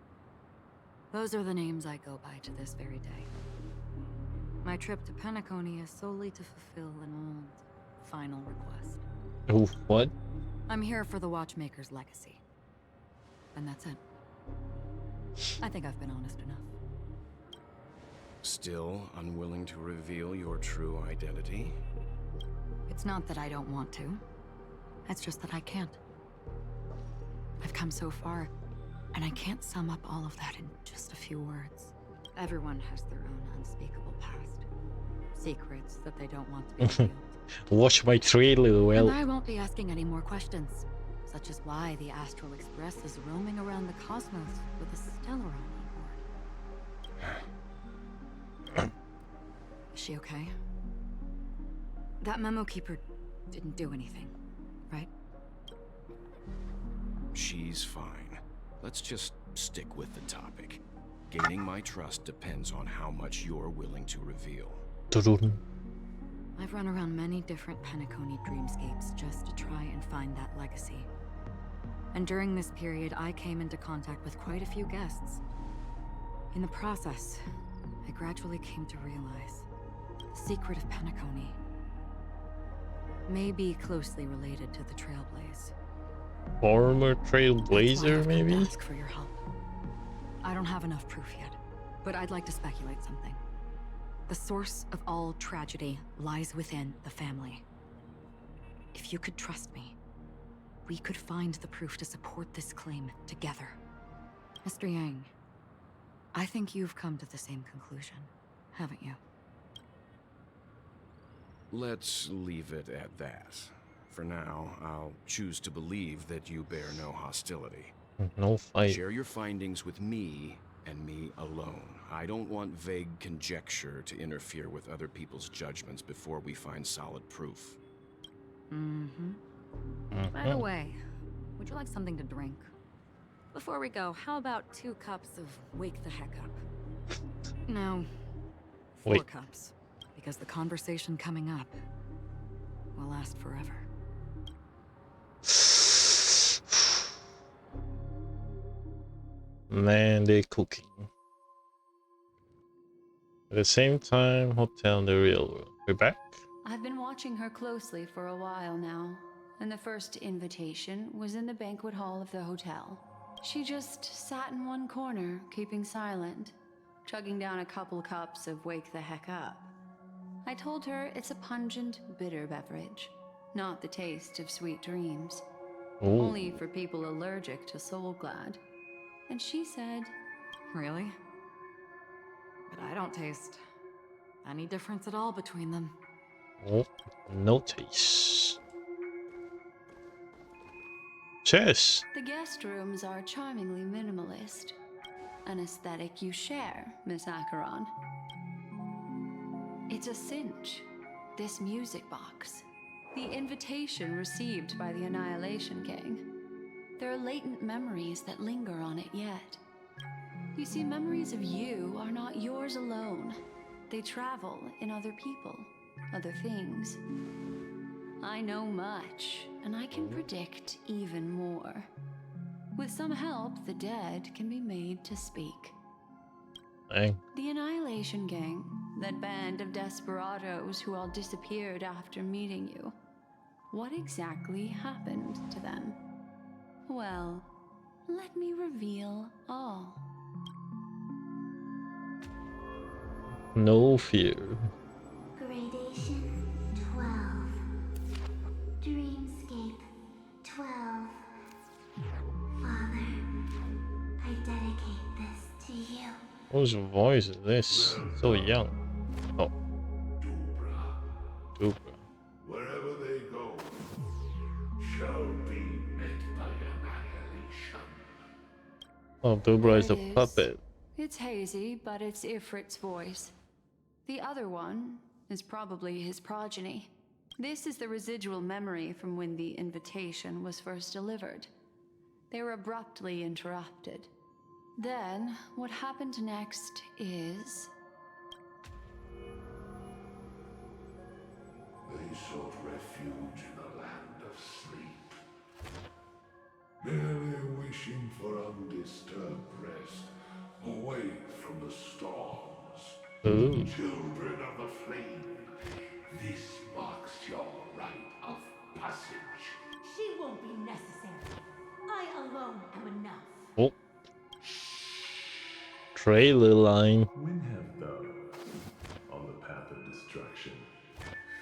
Those are the names I go by to this very day. My trip to Penacony is solely to fulfill an old, final request. Oh, what? I'm here for the Watchmaker's legacy. And that's it. I think I've been honest enough. Still unwilling to reveal your true identity? It's not that I don't want to. It's just that I can't. I've come so far, and I can't sum up all of that in just a few words. Everyone has their own unspeakable past. Secrets that they don't want to be revealed. Watch my trailer, well. And I won't be asking any more questions, such as why the Astral Express is roaming around the cosmos with a Stellaron on board. Is she okay? That memo keeper didn't do anything, right? She's fine. Let's just stick with the topic. Gaining my trust depends on how much you're willing to reveal. Dun. I've run around many different Penacony dreamscapes just to try and find that legacy. And during this period, I came into contact with quite a few guests. In the process, I gradually came to realize the secret of Penacony may be closely related to the Trailblaze. Former That's why trailblazer, I've come to maybe? ask for your help. I don't have enough proof yet, but I'd like to speculate something. The source of all tragedy lies within the family. If you could trust me, we could find the proof to support this claim together. Mr. Yang, I think you've come to the same conclusion, haven't you? Let's leave it at that. For now, I'll choose to believe that you bear no hostility. No fight. Share your findings with me and me alone. I don't want vague conjecture to interfere with other people's judgments before we find solid proof. By the way, would you like something to drink? Before we go, how about 2 cups of Wake the Heck Up? No, 4 Wait. cups. Because the conversation coming up will last forever. Man, they cooking. At the same time, hotel in the real world. We're back? I've been watching her closely for a while now, and the first invitation was in the banquet hall of the hotel. She just sat in one corner, keeping silent, chugging down a couple cups of Wake the Heck Up. I told her it's a pungent, bitter beverage, not the taste of sweet dreams. Ooh. Only for people allergic to Soul Glad. And she said, Really? But I don't taste any difference at all between them. Oh, no taste. Chess. the guest rooms are charmingly minimalist. An aesthetic you share, Miss Acheron. It's a cinch, this music box. The invitation received by the Annihilation Gang. There are latent memories that linger on it yet. You see, memories of you are not yours alone. They travel in other people, other things. I know much, and I can predict even more. With some help, the dead can be made to speak. Dang. The Annihilation Gang, that band of desperados who all disappeared after meeting you. What exactly happened to them? Well, let me reveal all. No fear. Gradation 12. Dreamscape 12. Father, I dedicate this to you. Whose voice is this? So young. Oh, Dubra, Dubra. wherever they go, shall be met by annihilation. Oh, Dubra is There a it is. puppet. It's hazy, but it's Ifrit's voice. The other one is probably his progeny. This is the residual memory from when the invitation was first delivered. They were abruptly interrupted. Then, what happened next is... They sought refuge in the land of sleep, merely wishing for undisturbed rest, away from the storms. Ooh. Children of the flame, this marks your rite of passage. She won't be necessary. I alone am enough. Oh. Trailer line. When have those on the path of destruction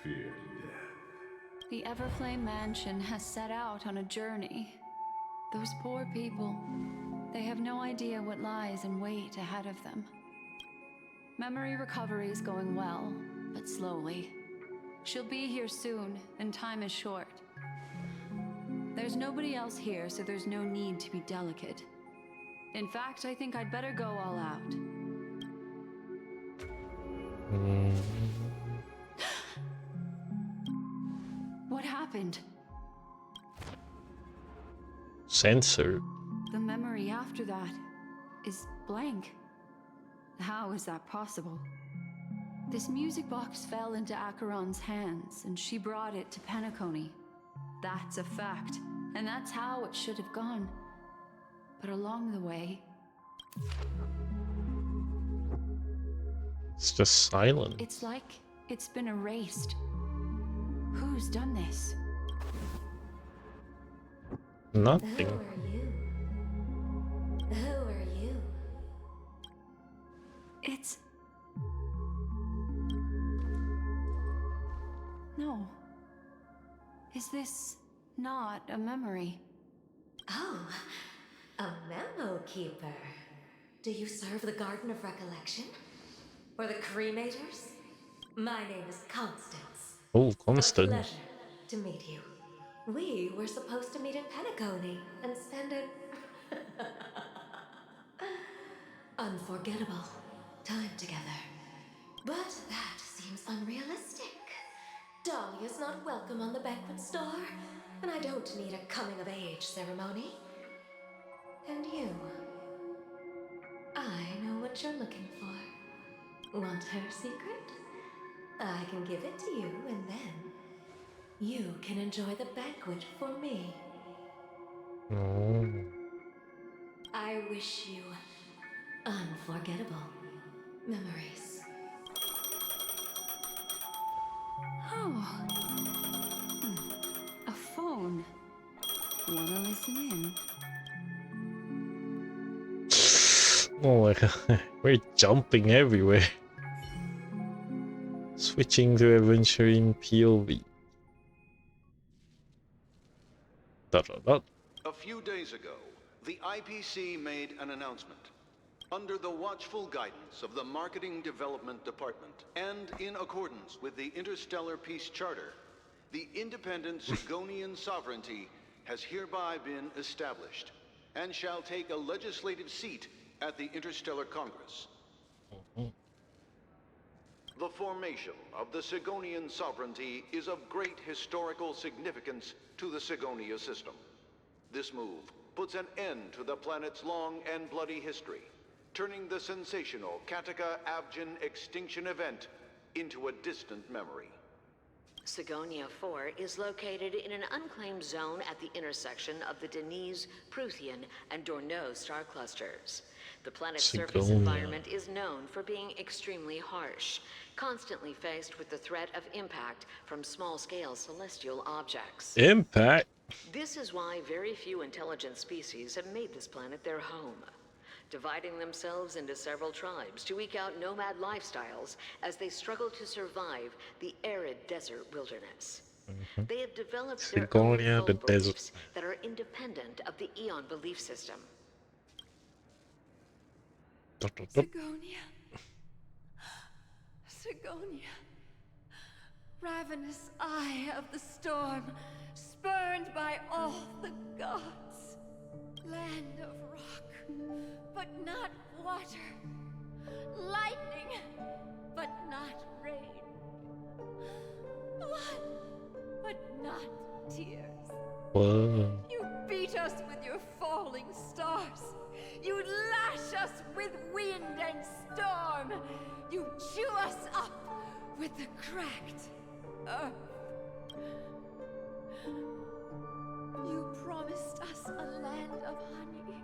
feared death? The Everflame Mansion has set out on a journey. Those poor people, they have no idea what lies in wait ahead of them. Memory recovery is going well, but slowly. She'll be here soon, and time is short. There's nobody else here, so there's no need to be delicate. In fact, I think I'd better go all out. What happened? Censored. The memory after that is blank. How is that possible? This music box fell into Acheron's hands, and she brought it to Penacony. That's a fact, and that's how it should have gone. But along the way... It's just silent. It's like it's been erased. Who's done this? Nothing. Who are you? Who are you? It's... No. Is this not a memory? Oh, a memo keeper. Do you serve the Garden of Recollection? Or the Cremators? My name is Constance. Oh, A Constance. pleasure to meet you. We were supposed to meet in Penacony and spend an unforgettable time together. But that seems unrealistic. Dahlia's not welcome on the banquet store, and I don't need a coming-of-age ceremony. And you? I know what you're looking for. Want her secret? I can give it to you, and then you can enjoy the banquet for me. Oh. I wish you unforgettable memories. Oh. A phone. Wanna listen in? Oh my god, we're jumping everywhere. Switching to adventure in POV. Dot dot dot. A few days ago, the IPC made an announcement. Under the watchful guidance of the Marketing Development Department, and in accordance with the Interstellar Peace Charter, the independent Sigonian sovereignty has hereby been established, and shall take a legislative seat at the Interstellar Congress. The formation of the Sigonian sovereignty is of great historical significance to the Sigonia system. This move puts an end to the planet's long and bloody history, turning the sensational Kataka-Abjin extinction event into a distant memory. Sigonia 4 is located in an unclaimed zone at the intersection of the Denise, Prothean, and Dorneau star clusters. The planet's surface environment is known for being extremely harsh, constantly faced with the threat of impact from small-scale celestial objects. Impact? This is why very few intelligent species have made this planet their home, dividing themselves into several tribes to eke out nomad lifestyles as they struggle to survive the arid desert wilderness. They have developed their own cult beliefs that are independent of the Eon belief system. Sigonia. Sigonia. Ravenous eye of the storm, spurned by all the gods. Land of rock, but not water. Lightning, but not rain. Blood, but not tears. Whoa. You beat us with your falling stars. You lash us with wind and storm. You chew us up with the cracked earth. You promised us a land of honey,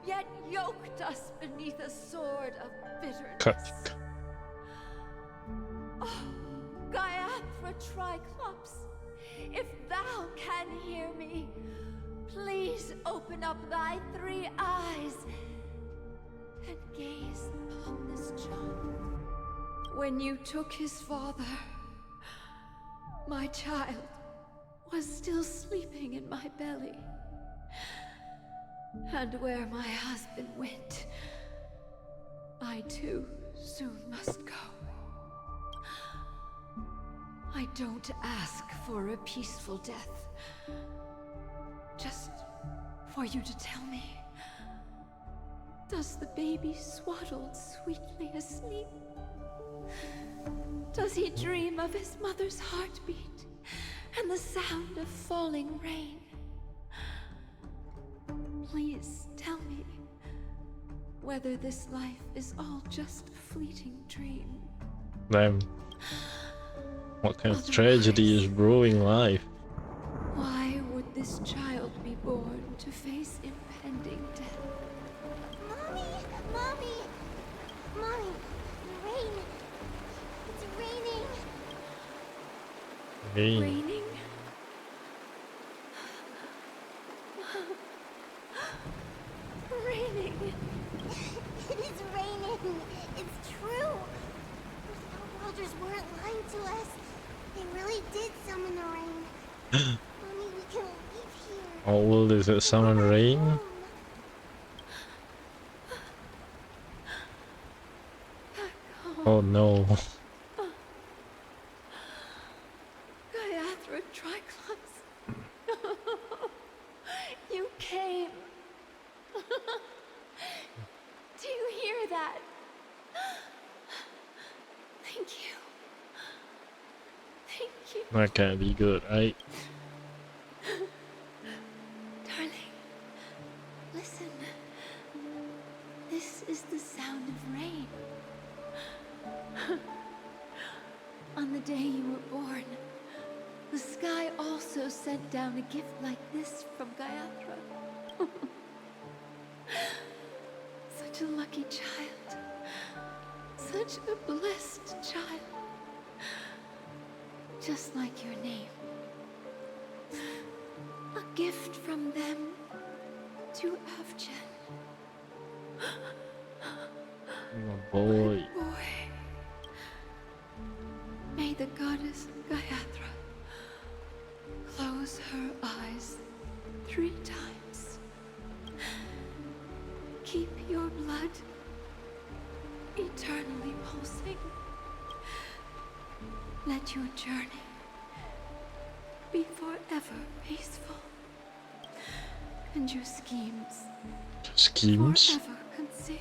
yet yoked us beneath a sword of bitterness. Oh, Gaiathra Triclops, if thou can hear me, please open up thy 3 eyes and gaze upon this child. When you took his father, my child was still sleeping in my belly. And where my husband went, I too soon must go. I don't ask for a peaceful death. Just for you to tell me, does the baby swaddled sweetly asleep? Does he dream of his mother's heartbeat and the sound of falling rain? Please tell me, whether this life is all just a fleeting dream. Damn. What kind of tragedy is brewing life? Why would this child be born to face impending death? Mommy! Mommy! Mommy! Rain! It's raining! Raining? Raining! It is raining! It's true! Those outworlders weren't lying to us. They really did summon the rain. Mommy, we can leave here. How old is it? Summon rain? Oh no. Gaiathra Triclops. You came. Do you hear that? Thank you. Thank you. That can't be good, right? Darling, listen. This is the sound of rain. On the day you were born, the sky also sent down a gift like this from Gaiathra. Such a lucky child. Such a blessed child. Just like your name. A gift from them to Avgen. Oh boy. Boy. May the goddess Gaiathra close her eyes 3 times. Keep your blood eternally pulsing. Let your journey be forever peaceful. And your schemes forever concealed.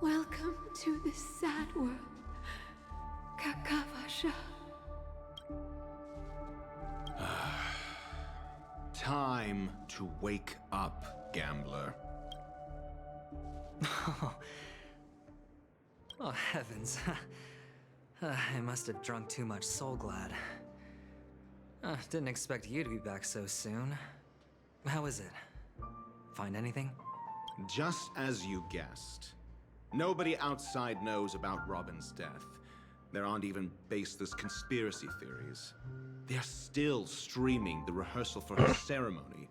Welcome to this sad world, Kakavasha. Time to wake up, gambler. Oh, heavens. I must have drunk too much Soul Glad. Didn't expect you to be back so soon. How is it? Find anything? Just as you guessed. Nobody outside knows about Robin's death. There aren't even baseless conspiracy theories. They're still streaming the rehearsal for her ceremony,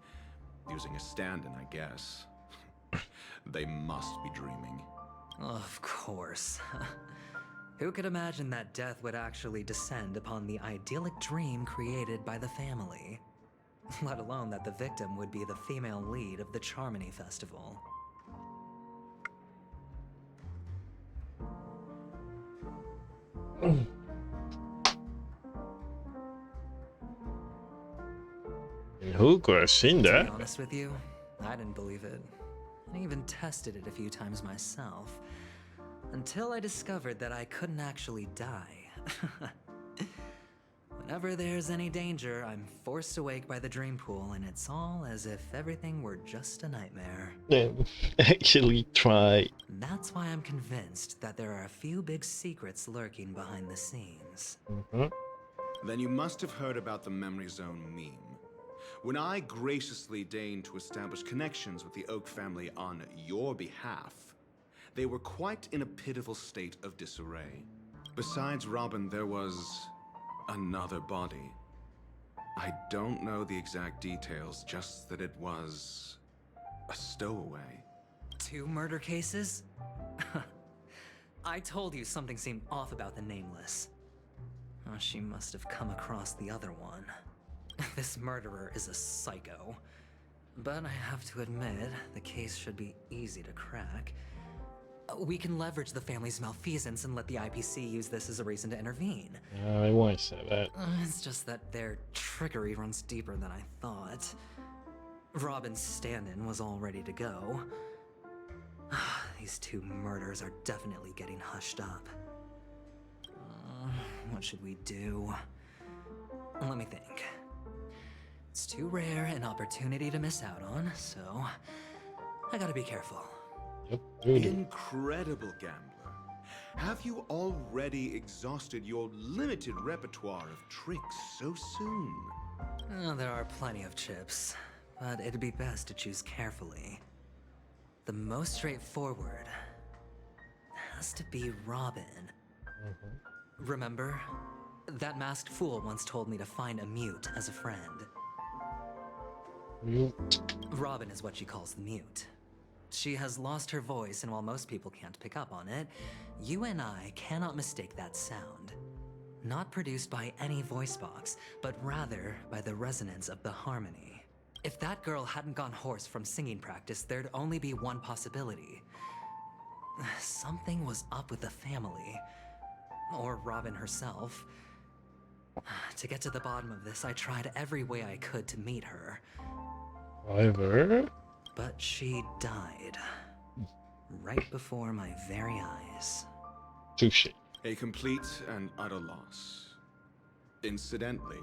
using a stand-in, I guess. They must be dreaming. Of course. Who could imagine that death would actually descend upon the idyllic dream created by the family? Let alone that the victim would be the female lead of the Charmony Festival. Who could have seen To that? be honest with you, I didn't believe it. I even tested it a few times myself. Until I discovered that I couldn't actually die. Whenever there's any danger, I'm forced awake by the dream pool, and it's all as if everything were just a nightmare. Actually try. That's why I'm convinced that there are a few big secrets lurking behind the scenes. Then you must have heard about the Memory Zone meme. When I graciously deigned to establish connections with the Oak family on your behalf, they were quite in a pitiful state of disarray. Besides Robin, there was another body. I don't know the exact details, just that it was a stowaway. 2 murder cases? I told you something seemed off about the Nameless. Oh, she must have come across the other one. This murderer is a psycho. But I have to admit, the case should be easy to crack. We can leverage the family's malfeasance and let the IPC use this as a reason to intervene. I won't say that. It's just that their trickery runs deeper than I thought. Robin's stand-in was all ready to go. These 2 murders are definitely getting hushed up. What should we do? Let me think. It's too rare an opportunity to miss out on, so I gotta be careful. Yep, really. Incredible gambler. Have you already exhausted your limited repertoire of tricks so soon? Oh, there are plenty of chips, but it'd be best to choose carefully. The most straightforward has to be Robin. Remember? That masked fool once told me to find a mute as a friend. Mute. Robin is what she calls the mute. She has lost her voice, and while most people can't pick up on it, you and I cannot mistake that sound. Not produced by any voice box, but rather by the resonance of the harmony. If that girl hadn't gone hoarse from singing practice, there'd only be one possibility. Something was up with the family. Or Robin herself. To get to the bottom of this, I tried every way I could to meet her. However, but she died. Right before my very eyes. touche. A complete and utter loss. Incidentally,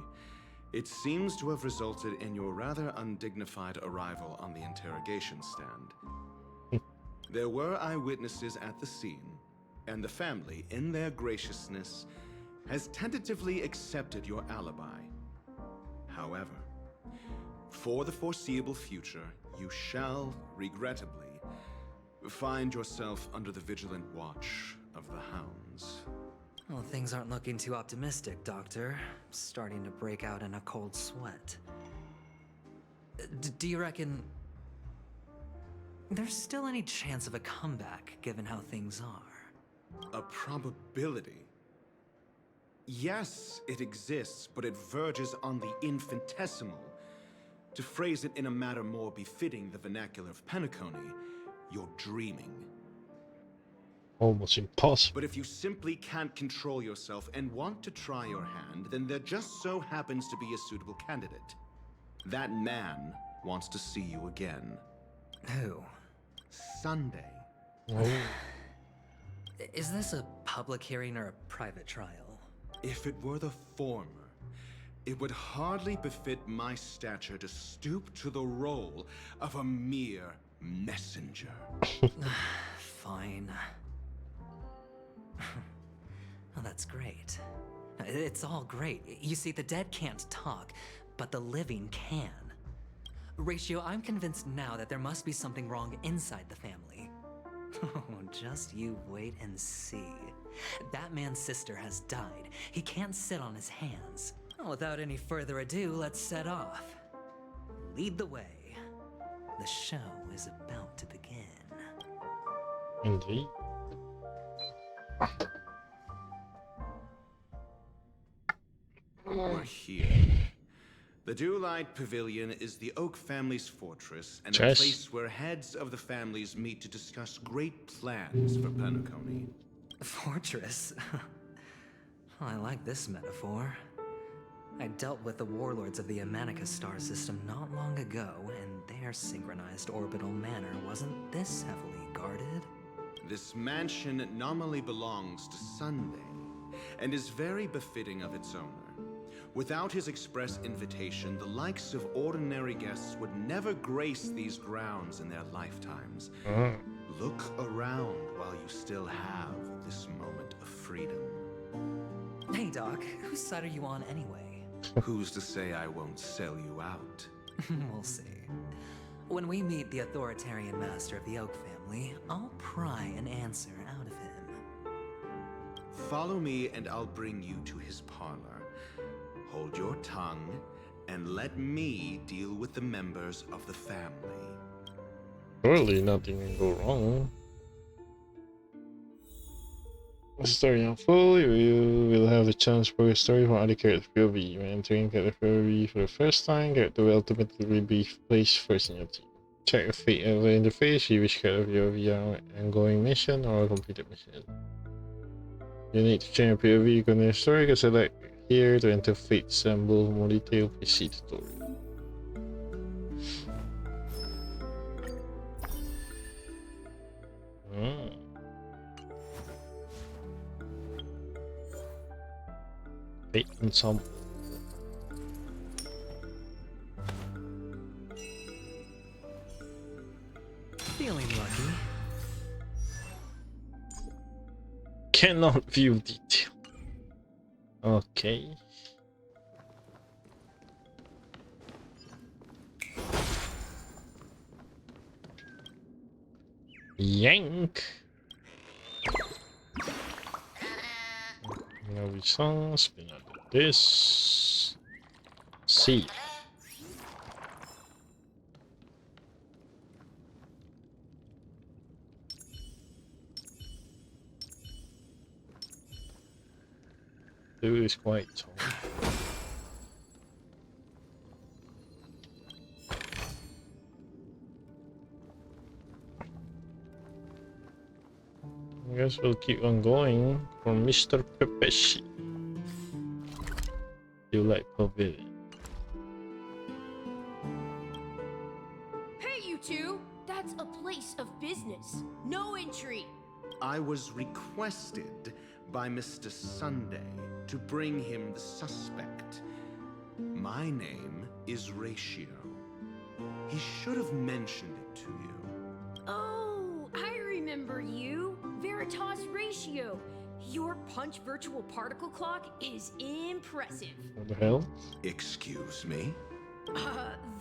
it seems to have resulted in your rather undignified arrival on the interrogation stand. There were eyewitnesses at the scene, and the family, in their graciousness, has tentatively accepted your alibi. However, for the foreseeable future, you shall, regrettably, find yourself under the vigilant watch of the hounds. Well, things aren't looking too optimistic, Doctor. I'm starting to break out in a cold sweat. Do you reckon there's still any chance of a comeback, given how things are? A probability? Yes, it exists, but it verges on the infinitesimal. To phrase it in a manner more befitting the vernacular of Penacony, you're dreaming. Almost impossible. But if you simply can't control yourself and want to try your hand, then there just so happens to be a suitable candidate. That man wants to see you again. Who? Sunday. Oh. Is this a public hearing or a private trial? If it were the former, it would hardly befit my stature to stoop to the role of a mere messenger. Fine. Oh, that's great. It's all great. You see, the dead can't talk, but the living can. Ratio, I'm convinced now that there must be something wrong inside the family. Oh, just you wait and see. That man's sister has died. He can't sit on his hands. Well, without any further ado, let's set off. Lead the way. The show is about to begin. Indeed. We're here. The Dewlight Pavilion is the Oak family's fortress and a place where heads of the families meet to discuss great plans for Penacony. Fortress? I like this metaphor. I dealt with the warlords of the Amanicus star system not long ago, and their synchronized orbital manor wasn't this heavily guarded. This mansion nominally belongs to Sunday, and is very befitting of its owner. Without his express invitation, the likes of ordinary guests would never grace these grounds in their lifetimes. Look around while you still have this moment of freedom. Hey, Doc, whose side are you on anyway? Who's to say I won't sell you out? We'll see. When we meet the authoritarian master of the Oak family, I'll pry an answer out of him. Follow me and I'll bring you to his parlor. Hold your tongue and let me deal with the members of the family. Surely nothing can go wrong. Story unfold, you will have the chance for a story from other character POV. When entering character POV for the first time, character will ultimately be placed first in your team. Check the fate of the interface, see which character POV are an ongoing mission or a completed mission. You need to change your POV, continue story, you can select here to enter fate symbol. For more detail, please see tutorial. Fate ensemble. Cannot view detail. Okay. Yank. Now we saw spin under this. See. Dude is quite tall. I guess we'll keep on going for Mr. Pepeshi. You like Pavilion? Hey, you two! That's a place of business. No entry. I was requested by Mr. Sunday to bring him the suspect. My name is Ratio. He should have mentioned it to you. Oh, I remember you. Veritas Ratio. Your punch virtual particle clock is impressive. What the hell? Excuse me?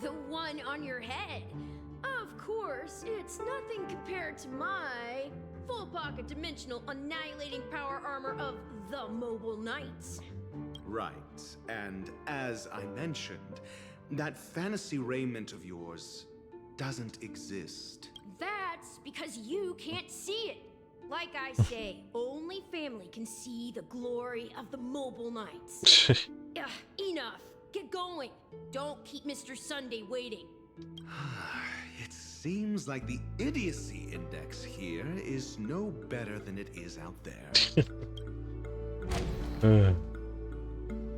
The one on your head. Of course, it's nothing compared to my full pocket dimensional annihilating power armor of the Mobile Knights. Right, and as I mentioned, that fantasy raiment of yours doesn't exist. That's because you can't see it. Like I say, only family can see the glory of the Mobile Knights. Enough. Get going. Don't keep Mr. Sunday waiting. It seems like the idiocy index here is no better than it is out there.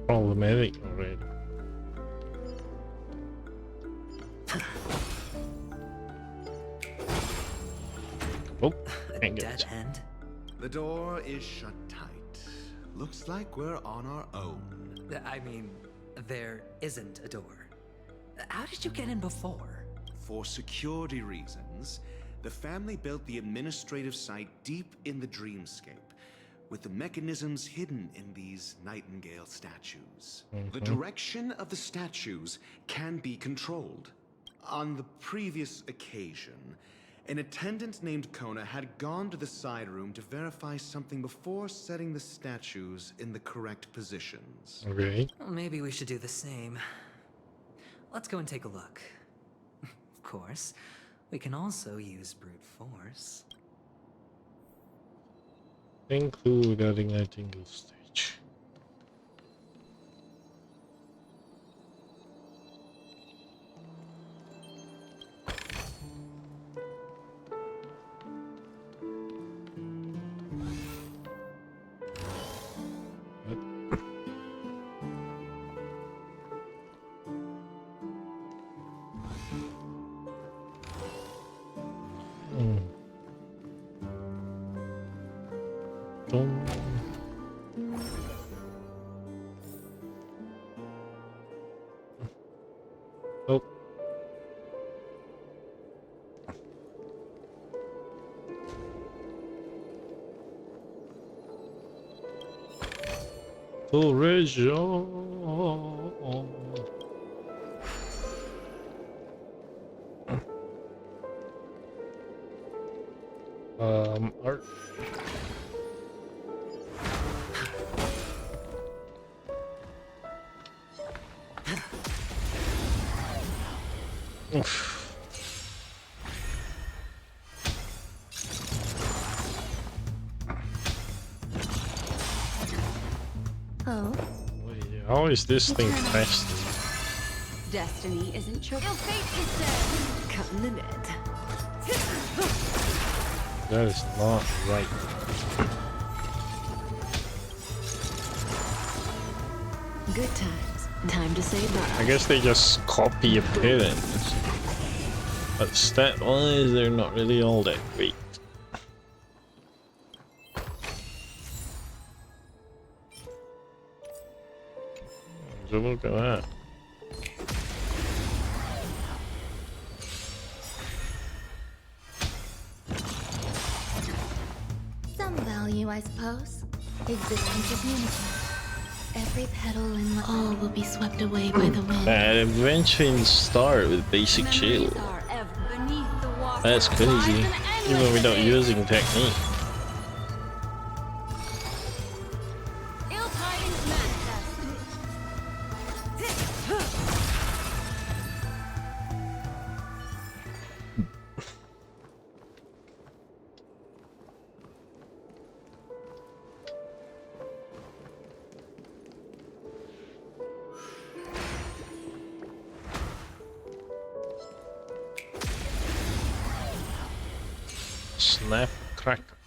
Problematic already. Oh, can't get Dead end? The door is shut tight. Looks like we're on our own. I mean, there isn't a door. How did you get in before? For security reasons, the family built the administrative site deep in the dreamscape, with the mechanisms hidden in these Nightingale statues. The direction of the statues can be controlled. On the previous occasion, an attendant named Kona had gone to the side room to verify something before setting the statues in the correct positions. Okay. Well, maybe we should do the same. Let's go and take a look. Of course, we can also use brute force. Include adding Nightingale stage. Oh. Full region. Art. Oh. How is this thing fast? Destiny isn't your fate is said. cutting the net. That is not right. Good times. Time to say bye. I guess they just copy appearance. But stat-wise, they're not really all that great. So look at that. value, I suppose. Existence is unity. Every petal in the all will be swept away by the wind. Adventuring start with basic shield. That's crazy, even without using technique. Snap cracker.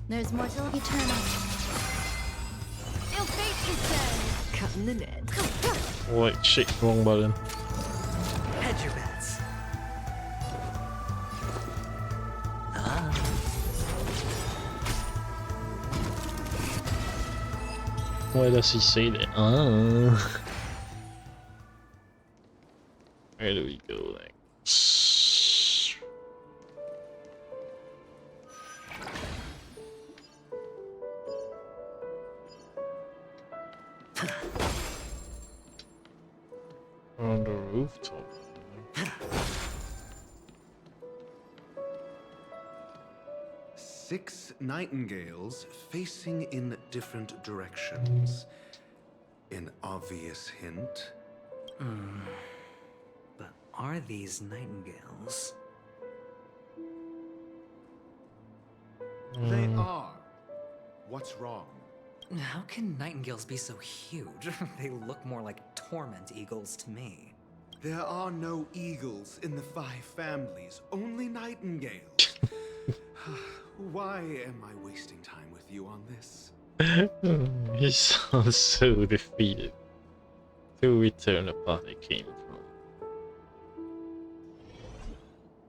There's more till eternal. Ill fate is dead. Cutting the net. Wait, shit, wrong button. Hedge your bets. Why does he say that? Where do we go next? On the rooftop. 6 nightingales facing in different directions. An obvious hint. But are these nightingales? They are. What's wrong? How can nightingales be so huge? They look more like torment eagles to me. There are no eagles in the 5 families, only nightingales. Why am I wasting time with you on this? He sounds so defeated. To return the path they came from.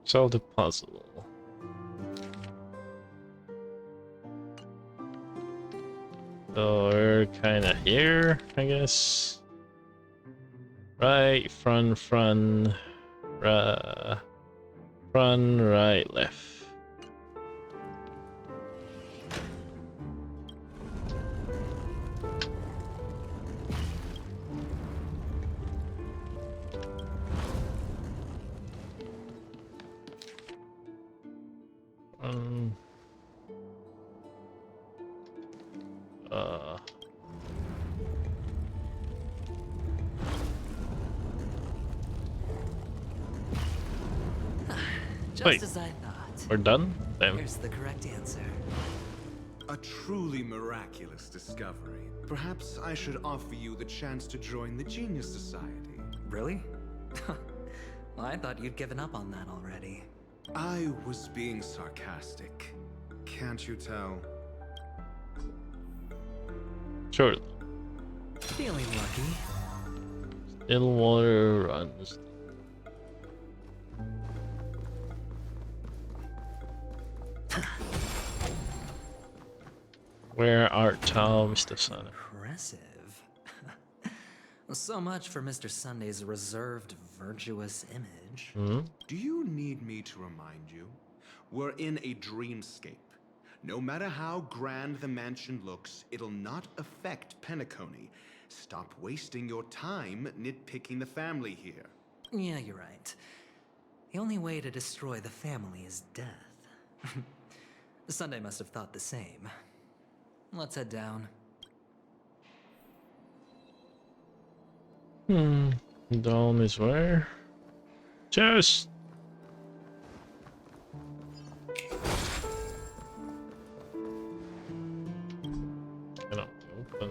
Solve the puzzle. So we're kinda here, I guess. Right, front, right, left. Just Wait, as I thought. we're done? Damn. Here's the correct answer. A truly miraculous discovery. Perhaps I should offer you the chance to join the Genius Society. Really? Well, I thought you'd given up on that already. I was being sarcastic. Can't you tell? Sure. Feeling lucky. Still water runs. Where art thou, Mr. Sun? Impressive. So much for Mr. Sunday's reserved, virtuous image. Do you need me to remind you? We're in a dreamscape. No matter how grand the mansion looks, it'll not affect Penacony. Stop wasting your time nitpicking the family here. Yeah, you're right. The only way to destroy the family is death. Sunday must have thought the same. Let's head down. Down is where? Cheers! Cannot open.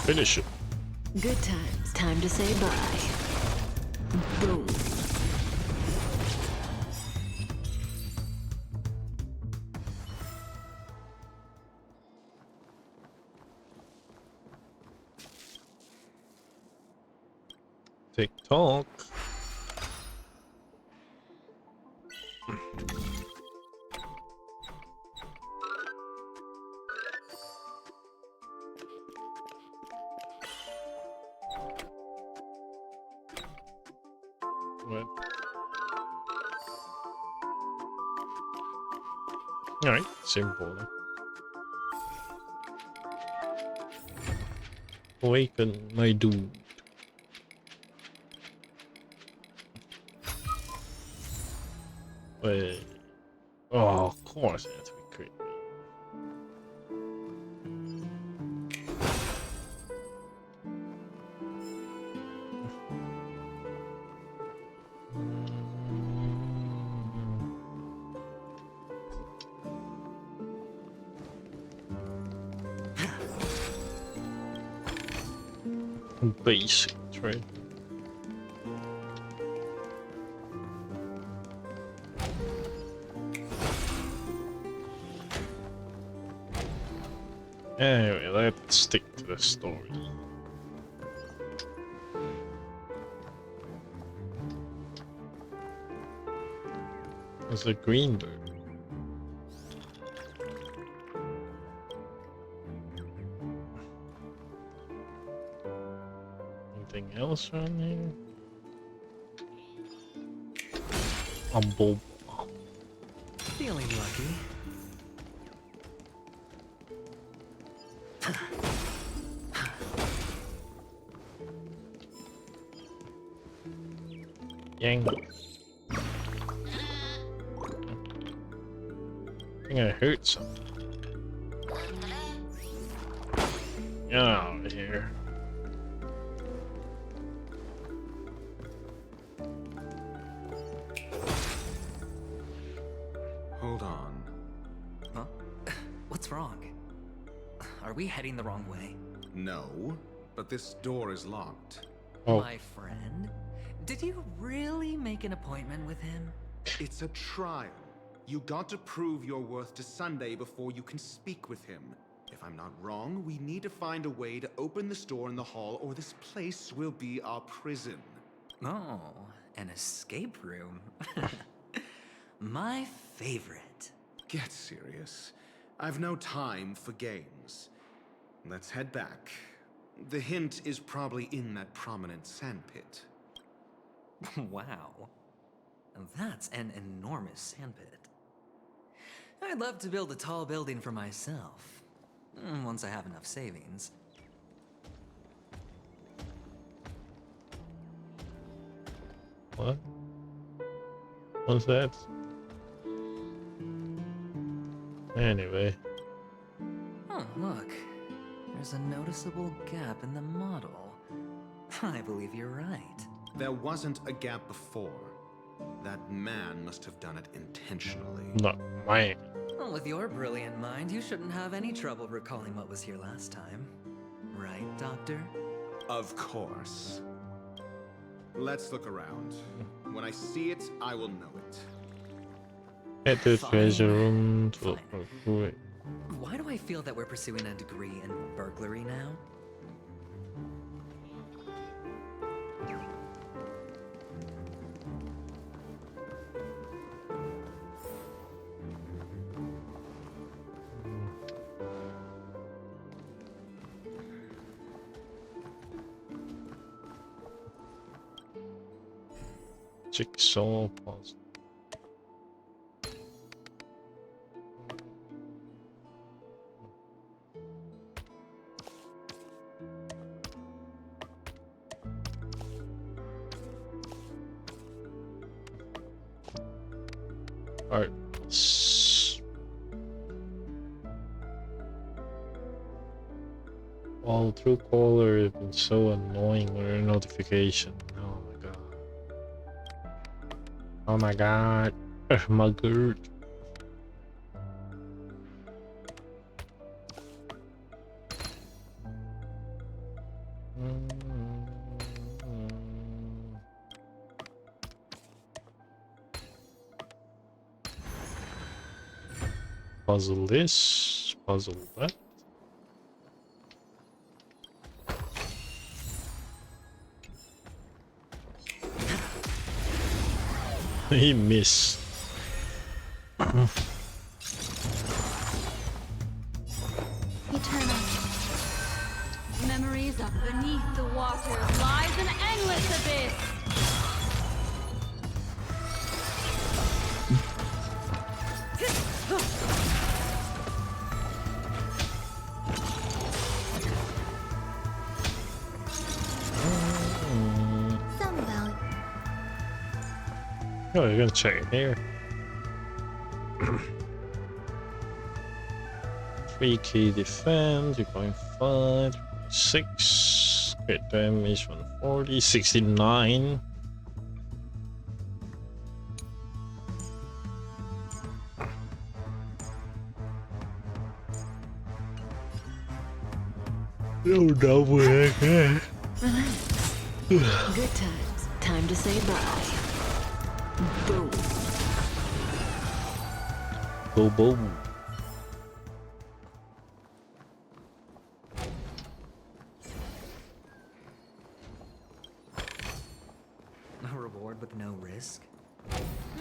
Finish it. Good times. Time to say bye. Boom. TikTok. What? Alright, simple. Awaken, my dude. Wait. Oh, of course it has to be creepy. Basic, right? Anyway, let's stick to the story. There's a green bird. Anything else around here? A bulb. Feeling lucky. Yang. I think I heard something. Get out of here. Hold on. Huh? What's wrong? Are we heading the wrong way? No, but this door is locked. Oh. My friend? Did you really make an appointment with him? It's a trial. You got to prove your worth to Sunday before you can speak with him. If I'm not wrong, we need to find a way to open this door in the hall, or this place will be our prison. Oh, an escape room. My favorite. Get serious. I've no time for games. Let's head back. The hint is probably in that prominent sandpit. Wow. That's an enormous sandpit. I'd love to build a tall building for myself. Once I have enough savings. What? What's that? Anyway. Oh, look. There's a noticeable gap in the model. I believe you're right. There wasn't a gap before. That man must have done it intentionally. Not mine. Well, with your brilliant mind, you shouldn't have any trouble recalling what was here last time. Right, Doctor? Of course. Let's look around. When I see it, I will know it. At the treasure room to Fine. Why do I feel that we're pursuing a degree in burglary now? jigsaw puzzle. Alright. All Truecaller has been so annoying with her notification. Oh my god. Oh my god. Oh my god. Puzzle this, puzzle that. He missed. Eternal. Memories of beneath the water lies an endless abyss. Oh, you're gonna check it here. 3k defense, you're going 5, 6. Crit damage 140, 69. No double again. Relax. Good times. Time to say bye. Boom. Boom, boom. A reward with no risk?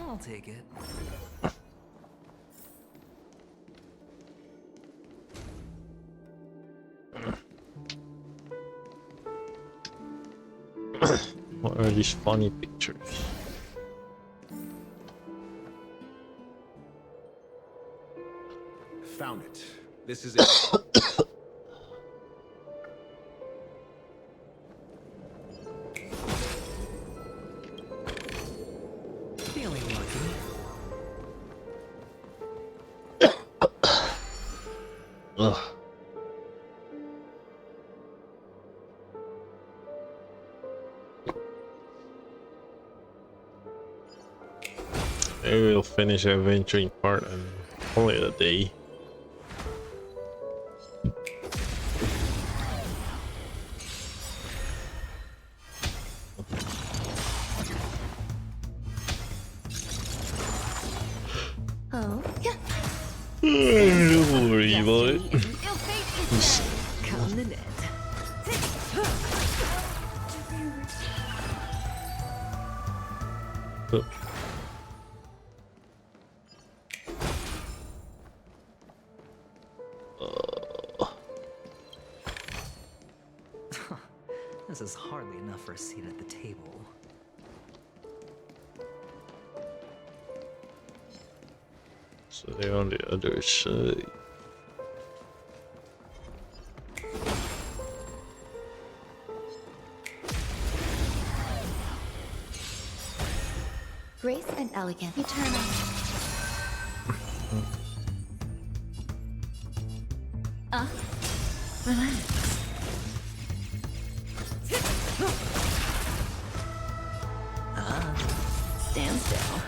I'll take it. What are these funny pictures? Found it. This is it. Feeling lucky. Ugh. Maybe we'll finish the adventuring part and call it a day. Oh, yeah. Don't worry about it. Cut in the net. Oh. This is hardly enough for a seat at the table. So they're on the other side. Grace and elegant. Eternal. Relax. Stand still.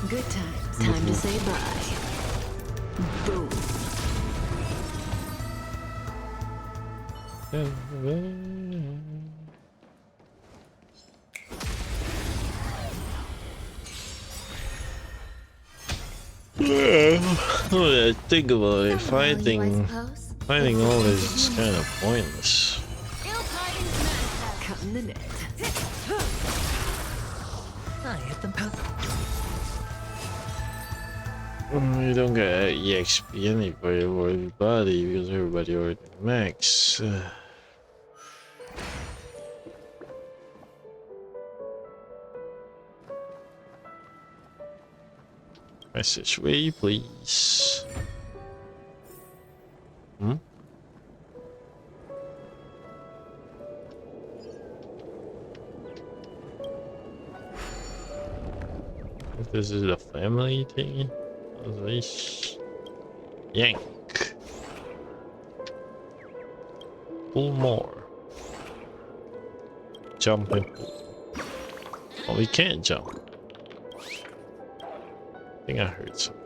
Good times. Time to say bye. Boom. I think about it, fighting all is kind of pointless. Cut in the net. I hit them. You don't get EXP anybody or everybody because everybody already max. Message way, please. Hmm? If this is a family thing, this yank. Pull more. Jump and pull. Oh, we can't jump. I think I heard something.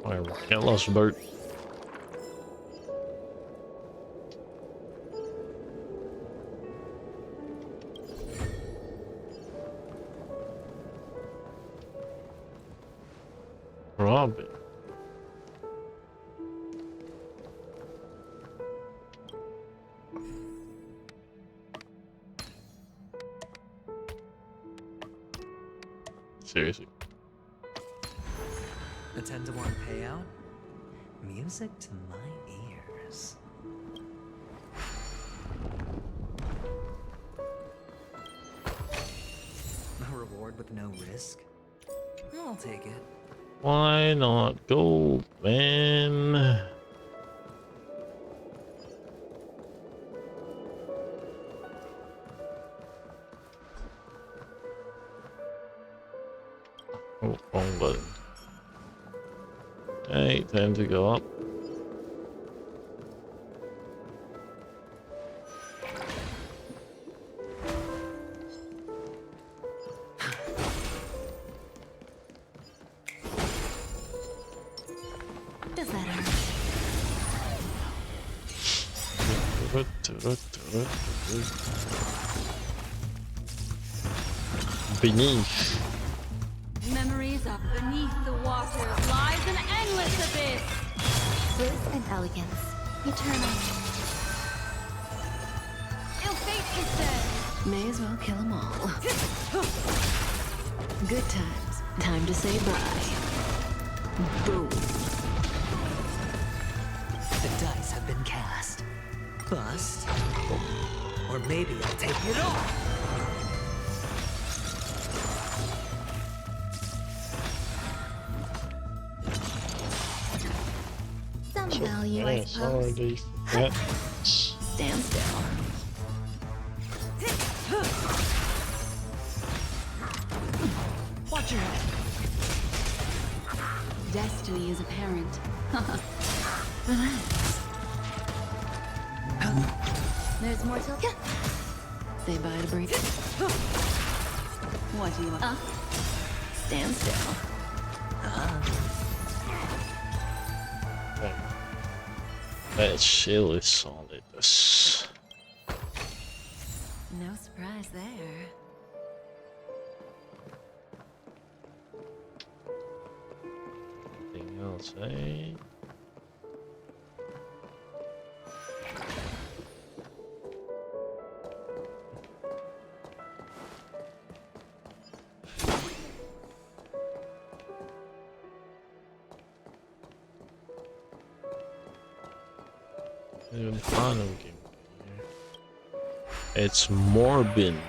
Whatever. Get lost, Bert. Robin. Seriously. A 10-to-1 payout? Music to my ears. A reward with no risk? I'll take it. Why not gold, man? Oh, wrong button. Okay, time to go up. Does that hurt? Beneath. Memories of beneath the waters lies an endless abyss. Bliss and elegance. Eternal. Ill fate is said. May as well kill them all. Good times. Time to say bye. Boom. The dice have been cast. Bust. Or maybe I'll take it all. Some value, I suppose. Stand still. Watch your head. Destiny is apparent. Relax. There's more to it. Say bye to break. What do you want? Stand still. That shield is solid. No surprise there. Anything else, eh? Even fun of game. It's more bins.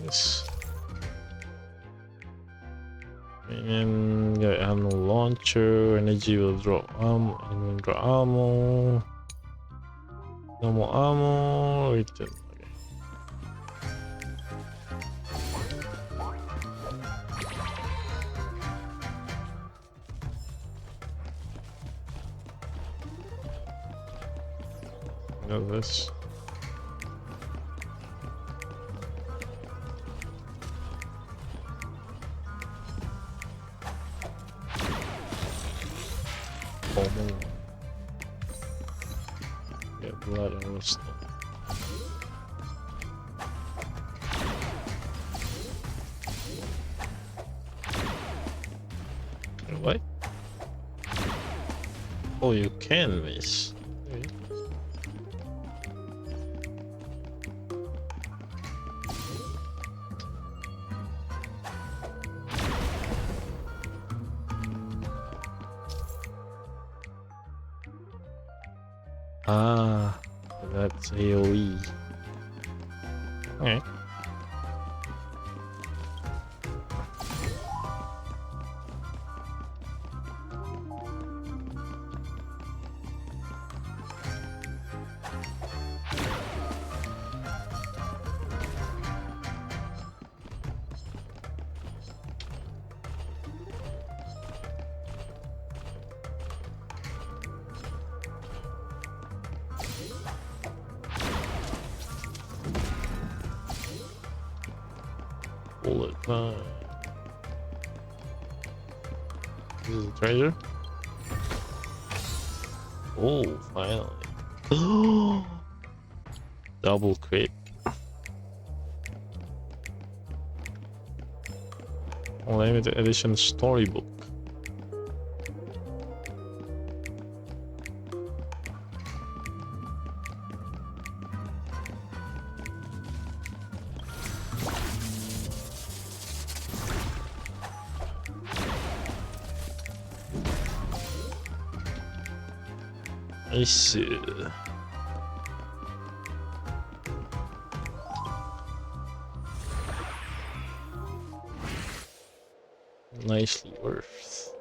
This. And got ammo launcher, energy will drop enemy will drop ammo. No more ammo, return. Okay. Got this. Get blood and stuff. What? Oh, you can miss. Okay. Ah, that's AoE. Okay. Bullet time. This is a treasure. Oh, finally. Double crit. Limited edition storybook. Nice. Nicely worth.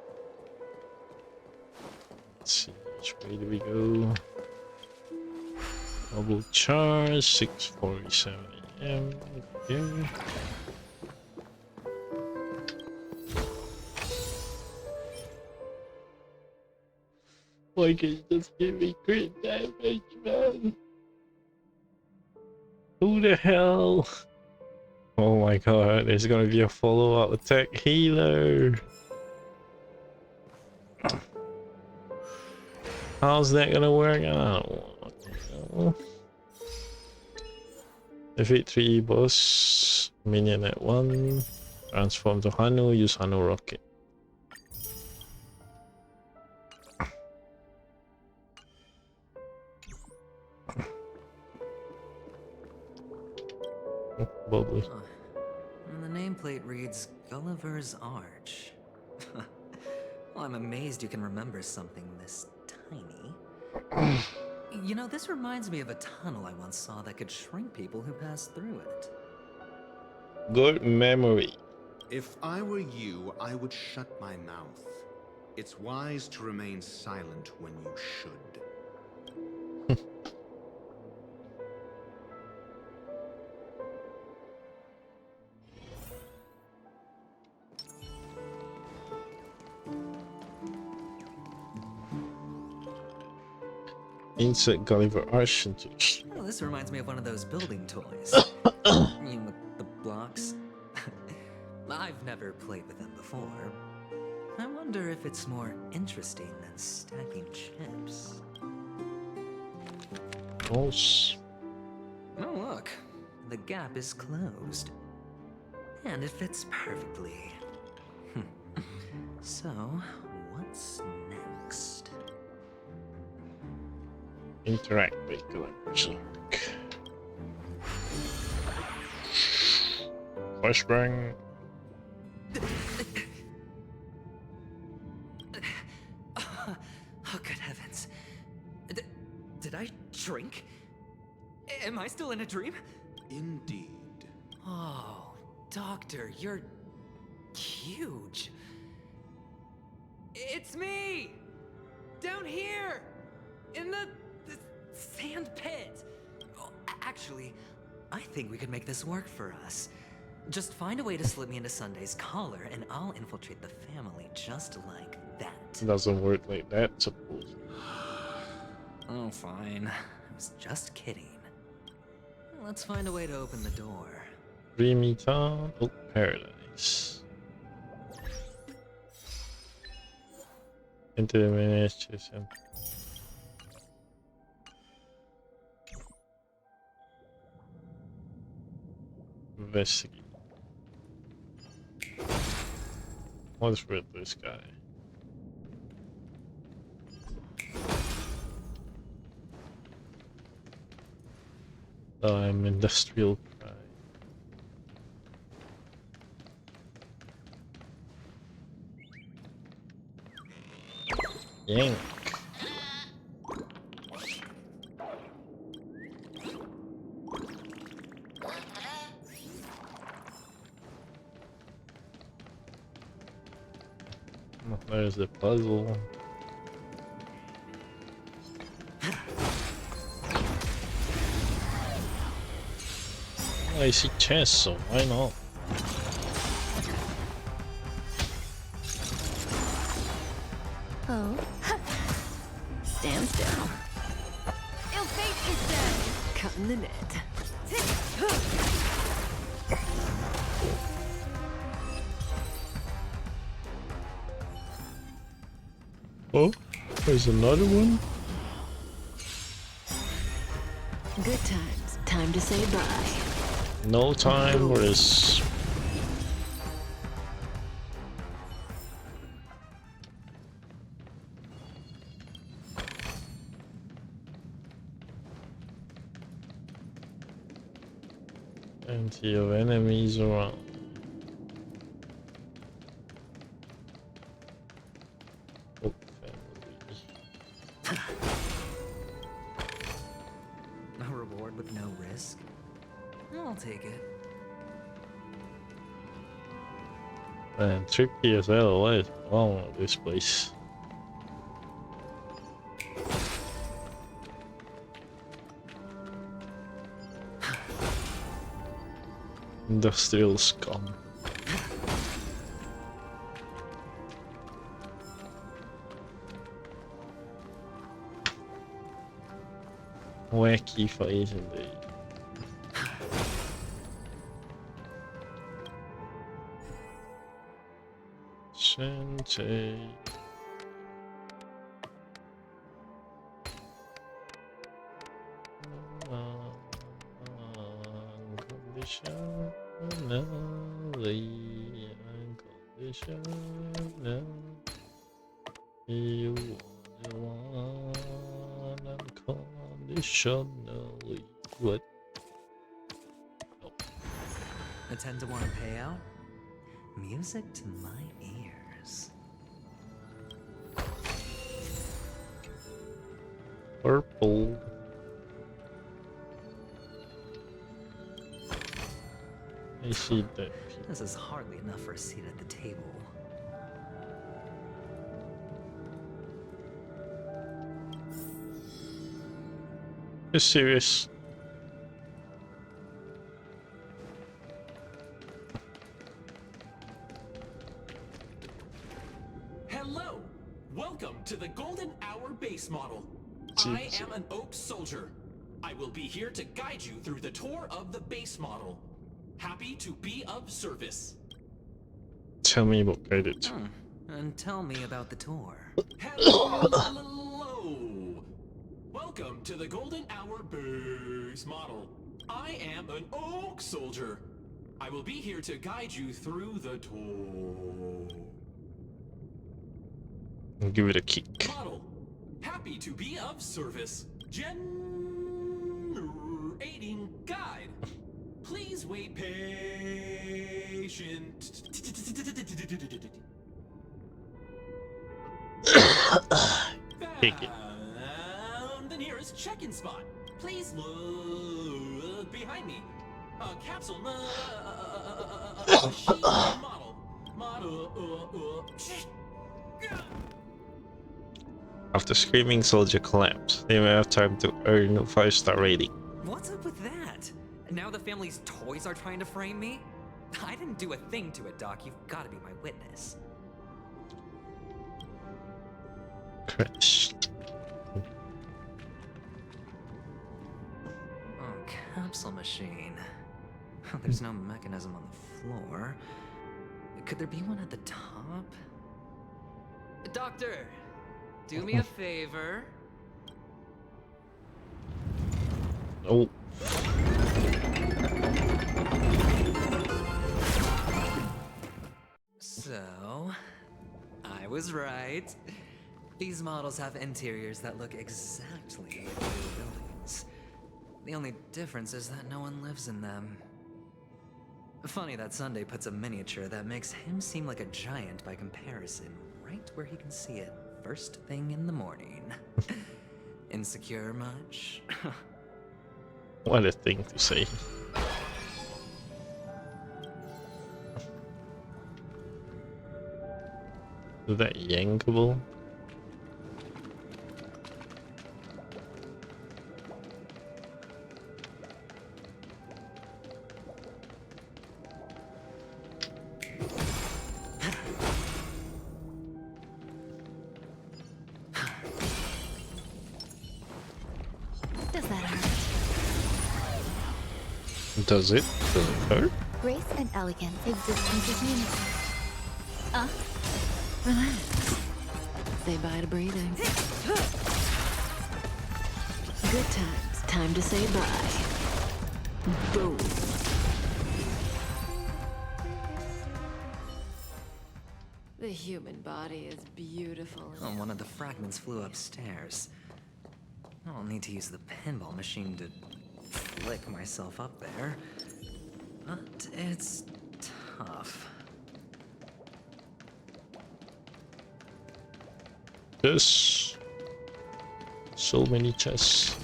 Let's see, which way do we go? Double charge, 6:47 AM. Okay. Why can't you just give me crit damage, man? Who the hell? Oh my god, there's gonna be a follow-up attack healer. How's that gonna work? I don't know. Defeat 3 boss, minion at 1, transform to Hanu, use Hanu rocket. Bubbly. And the nameplate reads Gulliver's Arch. Well, I'm amazed you can remember something this tiny. You know, this reminds me of a tunnel I once saw that could shrink people who passed through it. Good memory. If I were you, I would shut my mouth. It's wise to remain silent when you should. Insert Gulliver Arch into. Oh, this reminds me of one of those building toys. You know, with the blocks. I've never played with them before. I wonder if it's more interesting than stacking chips. Oh, look. The gap is closed. And it fits perfectly. So, what's next? Interact with Gulliver's Arch. Flashbang. Oh, good heavens. Did I shrink? Am I still in a dream? Indeed. Oh, Doctor, you're huge. It's me! Down here! In the sand pit! Oh, actually, I think we could make this work for us. Just find a way to slip me into Sunday's collar, and I'll infiltrate the family just like that. Doesn't work like that, suppose. Oh, fine. I was just kidding. Let's find a way to open the door. Dreamy Town, oh, Paradise. Into the miniature center. Investigate. What's with this guy? I'm industrial pride. Yank. There's the puzzle. I see chests, so why not? Oh. Stand still. Ill fate is dead. Cutting the net. Oh, there's another one. Good times. Time to say bye. No time for this. Plenty of enemies around. Oh, family. reward with no risk. I'll take it. Man, trippy as hell. What is wrong with this place? Industrial scum. Wacky fight indeed. Sente. Unconditionally, unconditionally, you are the one unconditionally. What? Oh. I tend to want to pay out. Music to my ears. Purple. I see that. This is hardly enough for a seat at the table. You're serious? Hello! Welcome to the Golden Hour base model. I am an Oak Soldier. I will be here to guide you through the tour of the base model. Happy to be of service. Tell me what guided. And tell me about the tour. Hello! Welcome to the Golden Hour base model. I am an Oak Soldier. I will be here to guide you through the tour. Give it a kick. Model. Happy to be of service. Generating guide. Please wait patient. Take it. Found the nearest check-in spot. Please look behind me. Capsule machine model. After screaming soldier collapse, they may have time to earn a 5-star rating. What's up with that? Now the family's toys are trying to frame me? I didn't do a thing to it, Doc. You've got to be my witness. Crashed. Oh, capsule machine. There's no mechanism on the floor. Could there be one at the top? Doctor, do me a favor. Oh. So, I was right. These models have interiors that look exactly like real buildings. The only difference is that no one lives in them. Funny that Sunday puts a miniature that makes him seem like a giant by comparison, right where he can see it first thing in the morning. Insecure much? What a thing to say. Is that yankable? Does that hurt? Does it? Does it hurt? Grace and elegance existence is meaningful. Relax. Say bye to breathing. Good times. Time to say bye. Boom. The human body is beautiful. Oh, one of the fragments flew upstairs. I'll need to use the pinball machine to flick myself up there. But it's tough. Yes. So many chests.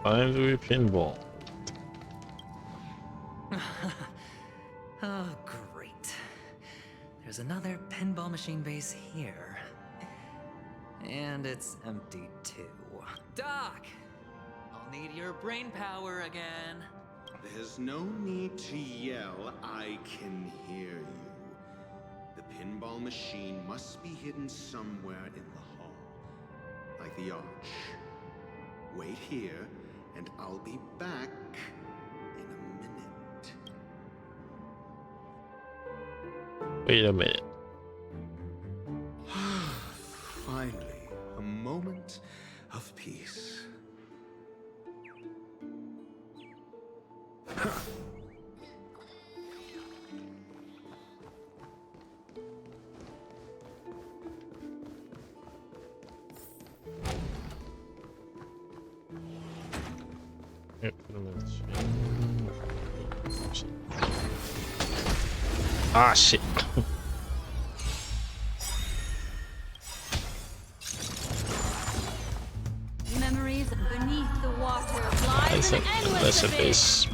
Time to be pinball. Oh, great. There's another pinball machine base here. And it's empty too. Doc! I'll need your brain power again. There's no need to yell, I can hear you. The pinball machine must be hidden somewhere in the hall. Like the arch. Wait here, and I'll be back in a minute. Wait a minute. Finally, a moment of peace. Ah, shit. Memories beneath the water lies an endless abyss.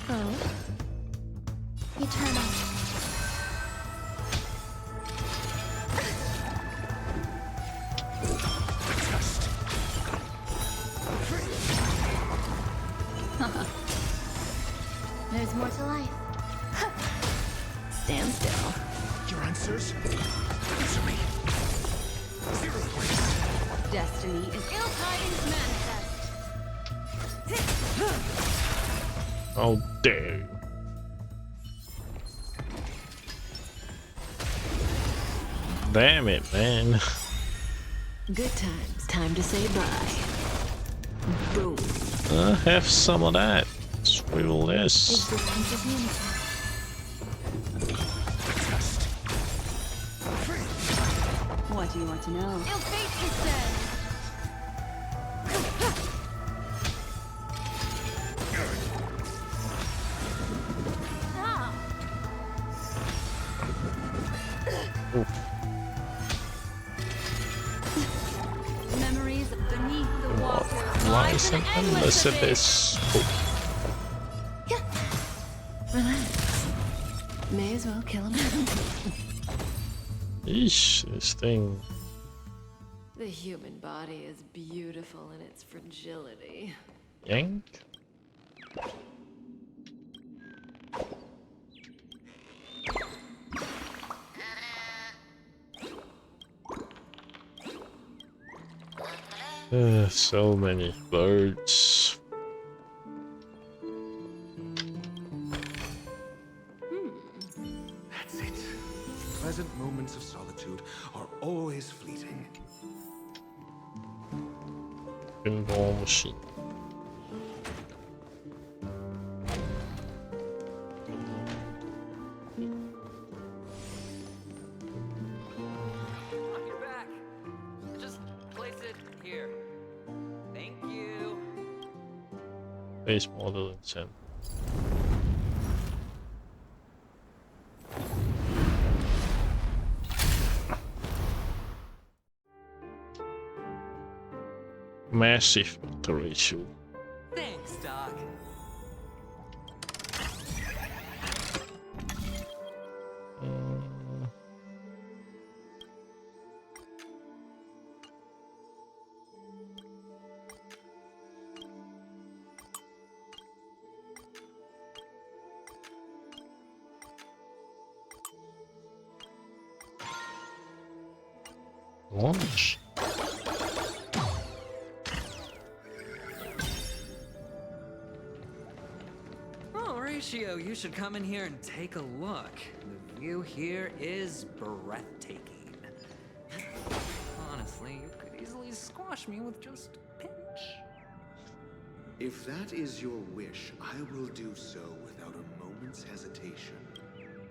Oh. Eternal. There's more to life. Stand still. Your answers? Answer me. Zero place. Destiny is ill tidings manifest. Oh, dang. Damn it, man. Good times. Time to say bye. Boom. Have some of that. Swivel this. Existence is limited. What do you want to know? Ill fate is said. Memories beneath the water lies an endless abyss. Relax. May as well kill him. Eesh, this thing. The human body is beautiful in its fragility. Yank. So many birds. That's it. Pleasant moments of solitude are always fleeting. Pinball machine. You're back. Just place it here. Thank you. Base model and send. Massive alteration. Thanks, Doc. Launch. Oh, Ratio, you should come in here and take a look. The view here is breathtaking. Honestly, you could easily squash me with just a pinch. If that is your wish, I will do so without a moment's hesitation.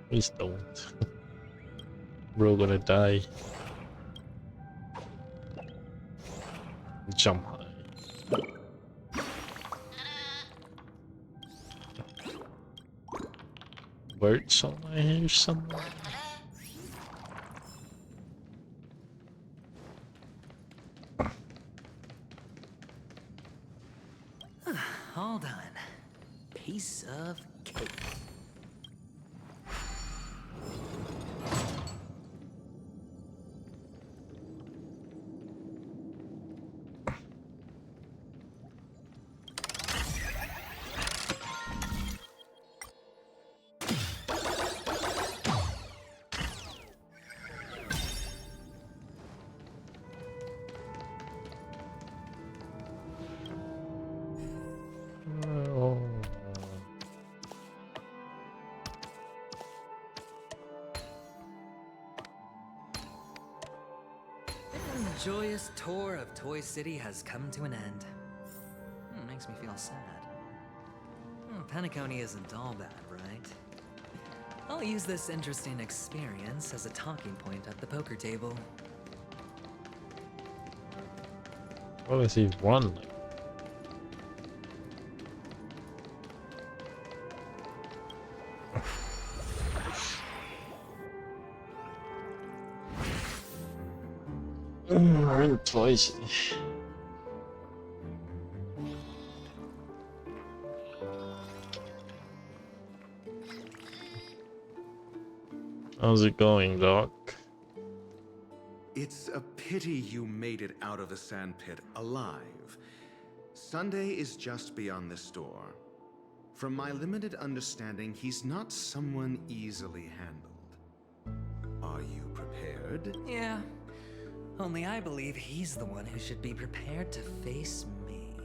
Please don't. We're all gonna die. Jump high. Birds on my hair somewhere. all done. Piece of cake. The joyous tour of Toy City has come to an end. Makes me feel sad. Penacony isn't all bad, right? I'll use this interesting experience as a talking point at the poker table. Well, let's see one. Twice. How's it going, Doc? It's a pity you made it out of the sandpit alive. Sunday is just beyond this door. From my limited understanding, he's not someone easily handled. Are you prepared? Yeah. Only I believe he's the one who should be prepared to face me.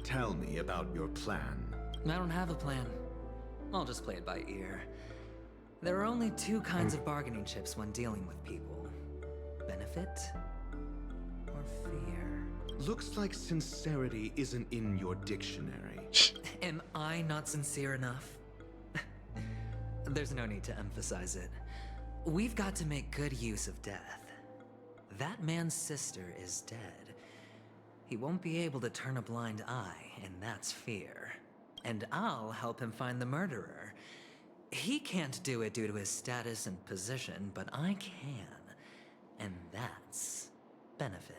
Tell me about your plan. I don't have a plan. I'll just play it by ear. There are only two kinds of bargaining chips when dealing with people. Benefit or fear. Looks like sincerity isn't in your dictionary. Am I not sincere enough? There's no need to emphasize it. We've got to make good use of death. That man's sister is dead. He won't be able to turn a blind eye, and that's fear. And I'll help him find the murderer. He can't do it due to his status and position, but I can. And that's benefit.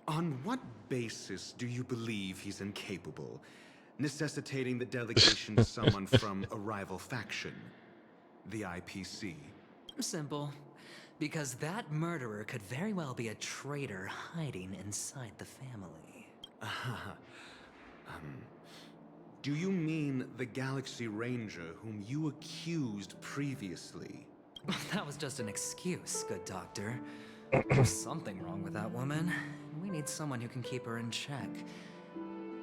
On what basis do you believe he's incapable, necessitating the delegation to someone from a rival faction? The IPC? Simple. Because that murderer could very well be a traitor hiding inside the family. Do you mean the Galaxy Ranger whom you accused previously? That was just an excuse, good doctor. There's something wrong with that woman. We need someone who can keep her in check.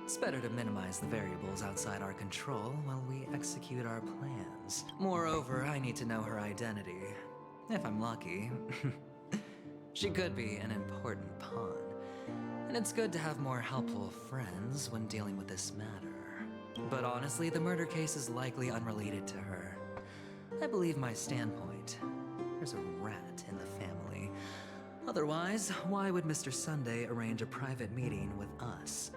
It's better to minimize the variables outside our control while we execute our plans. Moreover, I need to know her identity. If I'm lucky. She could be an important pawn. And it's good to have more helpful friends when dealing with this matter. But honestly, the murder case is likely unrelated to her. I believe my standpoint. There's a rat in the family. Otherwise, why would Mr. Sunday arrange a private meeting with us?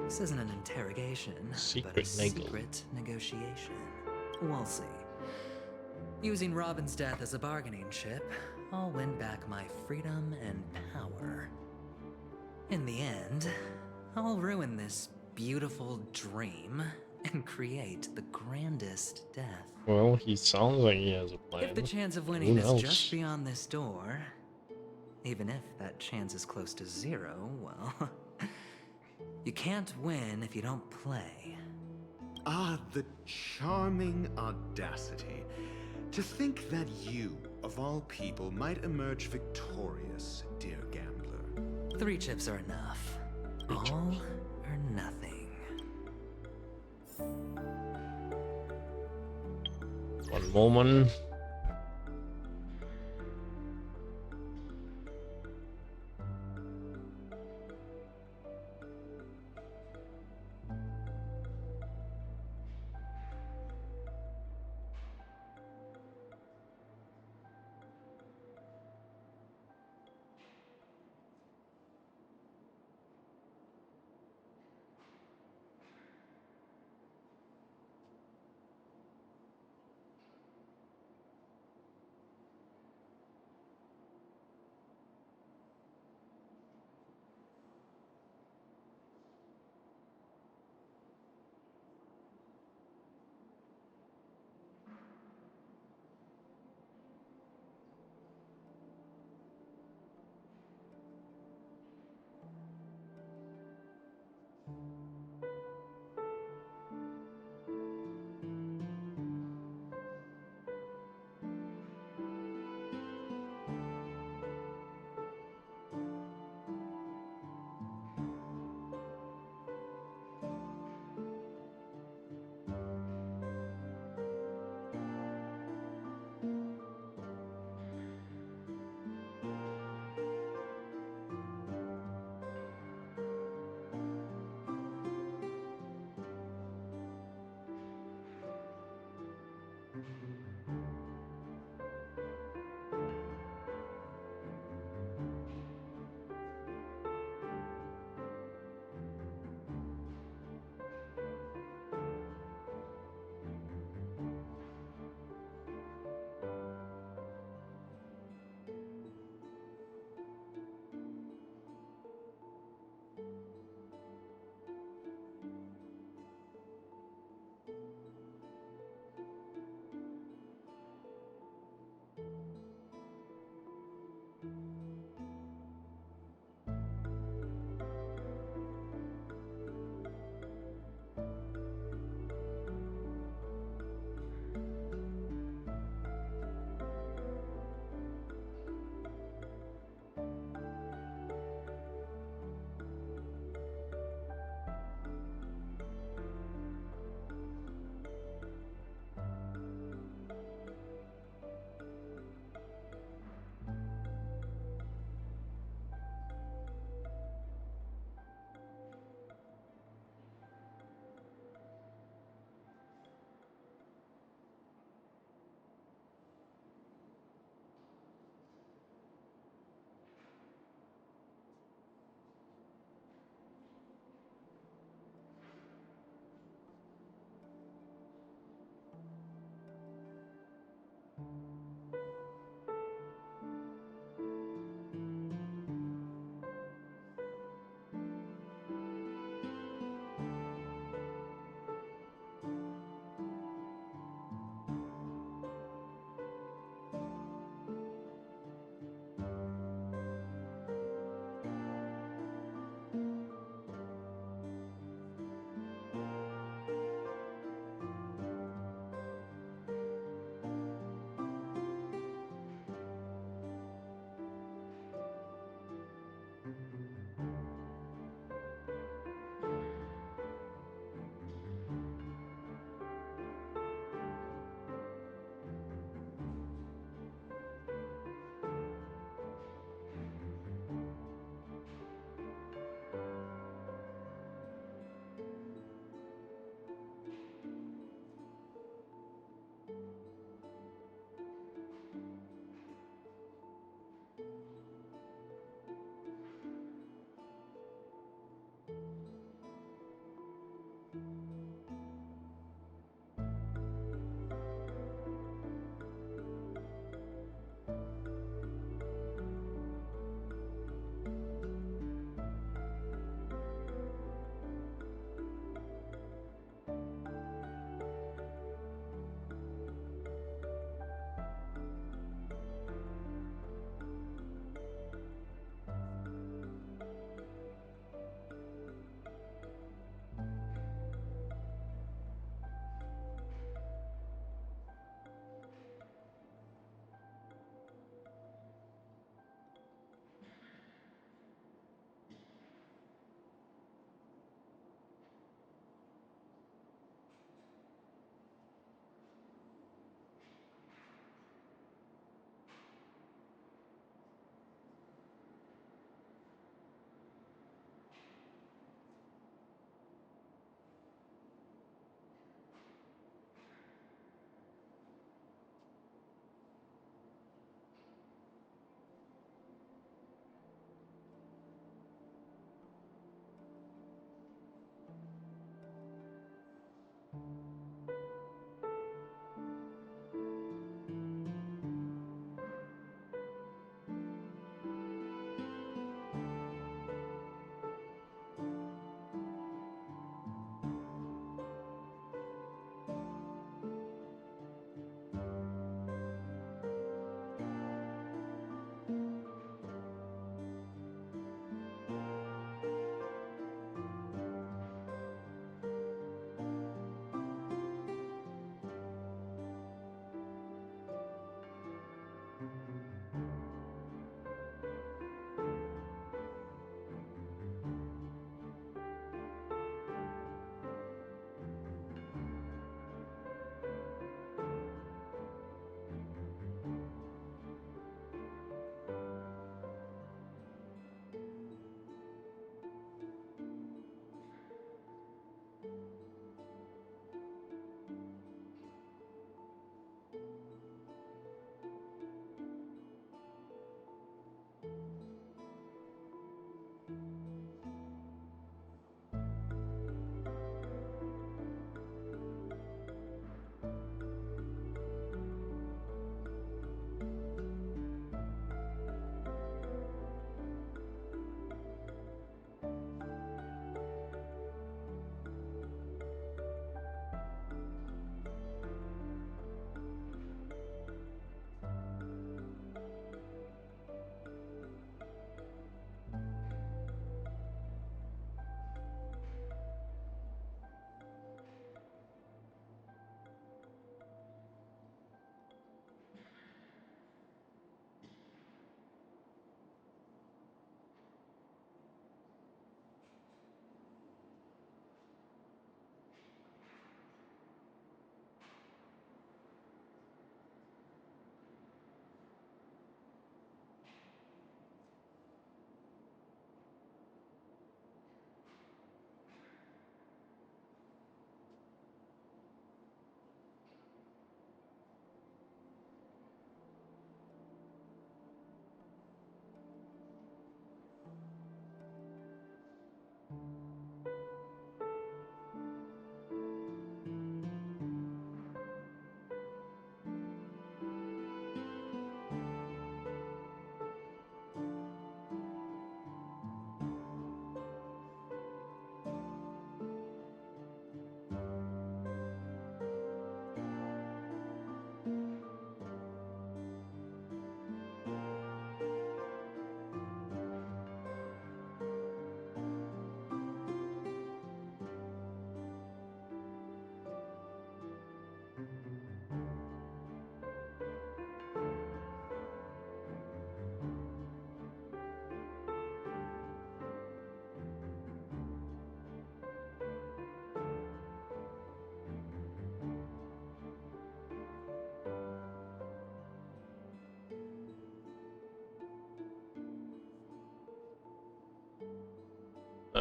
This isn't an interrogation, but a secret negotiation. We'll see. Using Robin's death as a bargaining chip, I'll win back my freedom and power. In the end, I'll ruin this beautiful dream and create the grandest death. Well, he sounds like he has a plan. If the chance of winning is just beyond this door, even if that chance is close to zero, well, you can't win if you don't play. Ah, the charming audacity. To think that you, of all people, might emerge victorious, dear gambler. 3 chips are enough. All or nothing. One moment.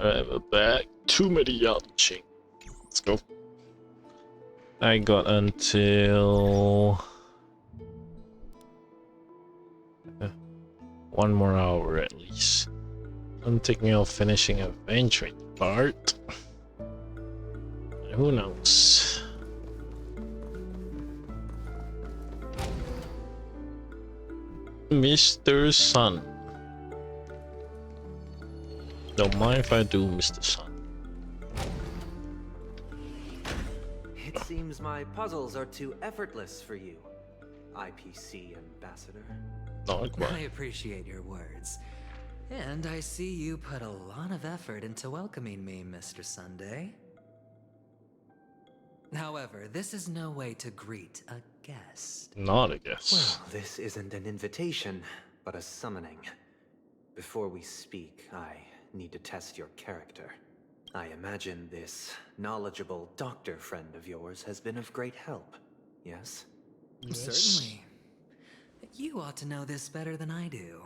Alright, we're back. Too many yachtching. Let's go. I got until 1 more hour at least. I'm thinking of finishing a venturing part. Who knows? Mr. Sun. Don't mind if I do, Mr. Sun. It seems my puzzles are too effortless for you, IPC Ambassador. Not quite. I appreciate your words. And I see you put a lot of effort into welcoming me, Mr. Sunday. However, this is no way to greet a guest. Not a guest. Well, this isn't an invitation, but a summoning. Before we speak, I need to test your character. I imagine this knowledgeable doctor friend of yours has been of great help, yes? Certainly. You ought to know this better than I do.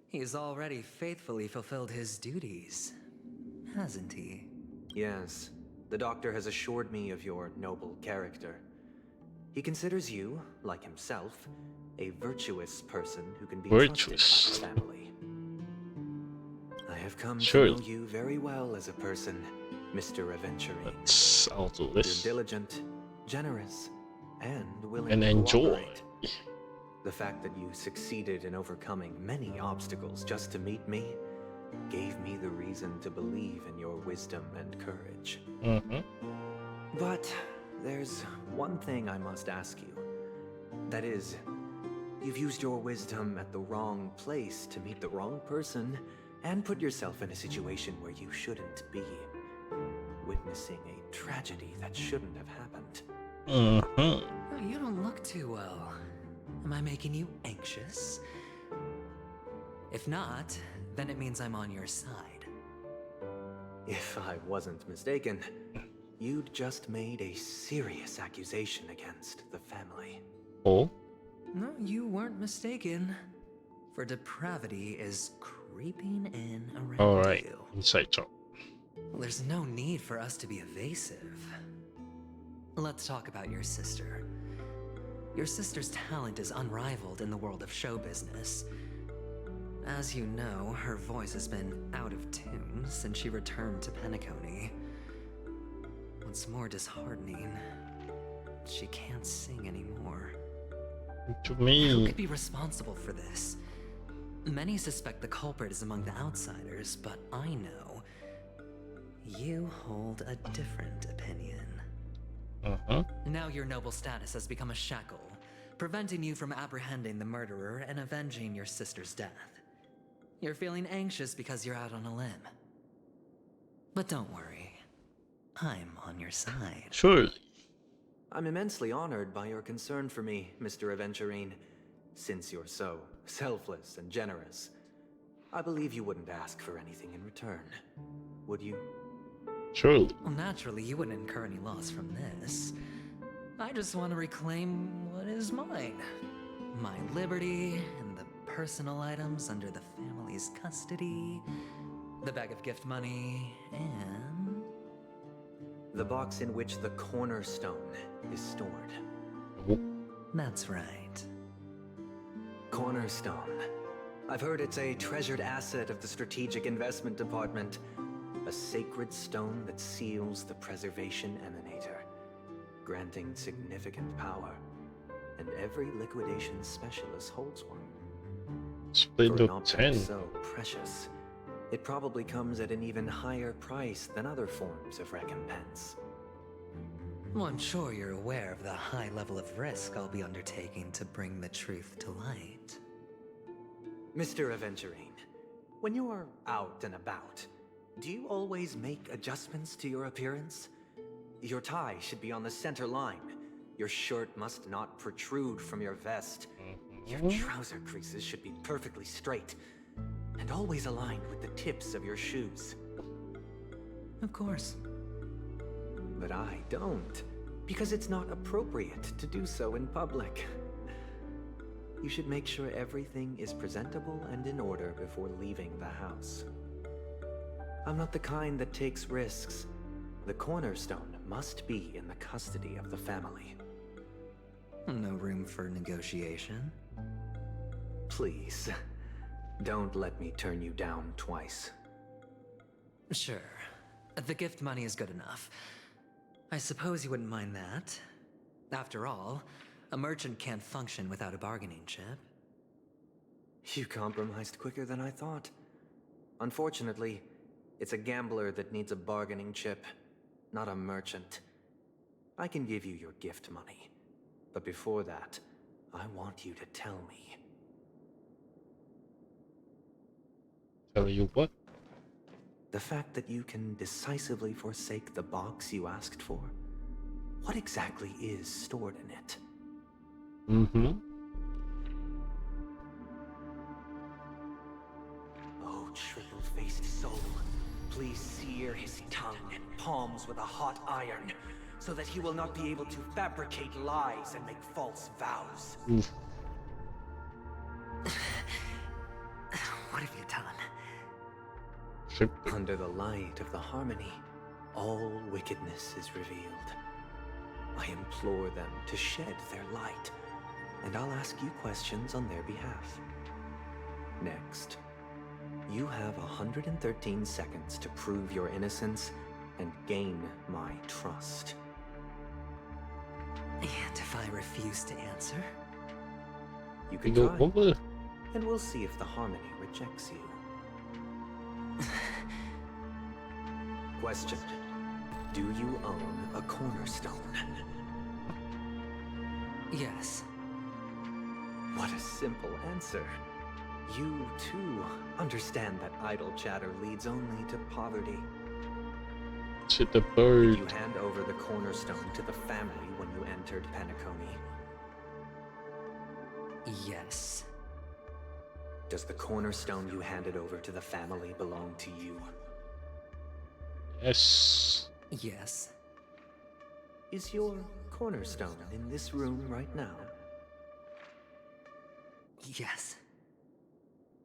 He's already faithfully fulfilled his duties, hasn't he? Yes. The doctor has assured me of your noble character. He considers you, like himself, a virtuous person who can be trusted by the family. I have come to know you very well as a person, Mr. Aventurine. I'll do this. You're diligent, generous, and willing and to enjoy. Cooperate. The fact that you succeeded in overcoming many obstacles just to meet me gave me the reason to believe in your wisdom and courage. But there's one thing I must ask you. That is, you've used your wisdom at the wrong place to meet the wrong person and put yourself in a situation where you shouldn't be, witnessing a tragedy that shouldn't have happened. You don't look too well. Am I making you anxious? If not, then it means I'm on your side. If I wasn't mistaken, you'd just made a serious accusation against the family. Oh? No, you weren't mistaken. For depravity is creeping in around Alright, you. inside job. Well, there's no need for us to be evasive. Let's talk about your sister. Your sister's talent is unrivaled in the world of show business. As you know, her voice has been out of tune since she returned to Penacony. What's more disheartening, she can't sing anymore. To me, who could be responsible for this? Many suspect the culprit is among the outsiders, but I know you hold a different opinion. Now your noble status has become a shackle, preventing you from apprehending the murderer and avenging your sister's death. You're feeling anxious because you're out on a limb. But don't worry, I'm on your side. Surely. I'm immensely honored by your concern for me, Mr. Aventurine. Since you're so selfless and generous, I believe you wouldn't ask for anything in return, would you? Surely. Well, naturally, you wouldn't incur any loss from this. I just want to reclaim what is mine. My liberty and the personal items under the family's custody, the bag of gift money, and the box in which the cornerstone is stored. That's right. Cornerstone. I've heard it's a treasured asset of the Strategic Investment Department. A sacred stone that seals the Preservation Emanator, granting significant power. And every liquidation specialist holds one. Split For an up object 10. so precious, it probably comes at an even higher price than other forms of recompense. Well, I'm sure you're aware of the high level of risk I'll be undertaking to bring the truth to light. Mr. Aventurine, when you're out and about, do you always make adjustments to your appearance? Your tie should be on the center line. Your shirt must not protrude from your vest. Your trouser creases should be perfectly straight and always aligned with the tips of your shoes. Of course. But I don't, because it's not appropriate to do so in public. You should make sure everything is presentable and in order before leaving the house. I'm not the kind that takes risks. The cornerstone must be in the custody of the family. No room for negotiation? Please, don't let me turn you down twice. Sure. The gift money is good enough. I suppose you wouldn't mind that. After all, a merchant can't function without a bargaining chip. You compromised quicker than I thought. Unfortunately, it's a gambler that needs a bargaining chip, not a merchant. I can give you your gift money, but before that, I want you to tell me. Tell you what? The fact that you can decisively forsake the box you asked for? What exactly is stored in it? Oh, triple-faced soul, please sear his tongue and palms with a hot iron, so that he will not be able to fabricate lies and make false vows. What have you done? Under the light of the harmony, all wickedness is revealed. I implore them to shed their light, and I'll ask you questions on their behalf. Next, you have 113 seconds to prove your innocence and gain my trust. And if I refuse to answer? You can try, and we'll see if the harmony rejects you. Question. Do you own a cornerstone? Yes. What a simple answer. You, too, understand that idle chatter leads only to poverty. Shit, the bird. Did you hand over the cornerstone to the family when you entered Penacony? Yes. Does the cornerstone you handed over to the family belong to you? Yes. Yes. Is your cornerstone in this room right now? Yes.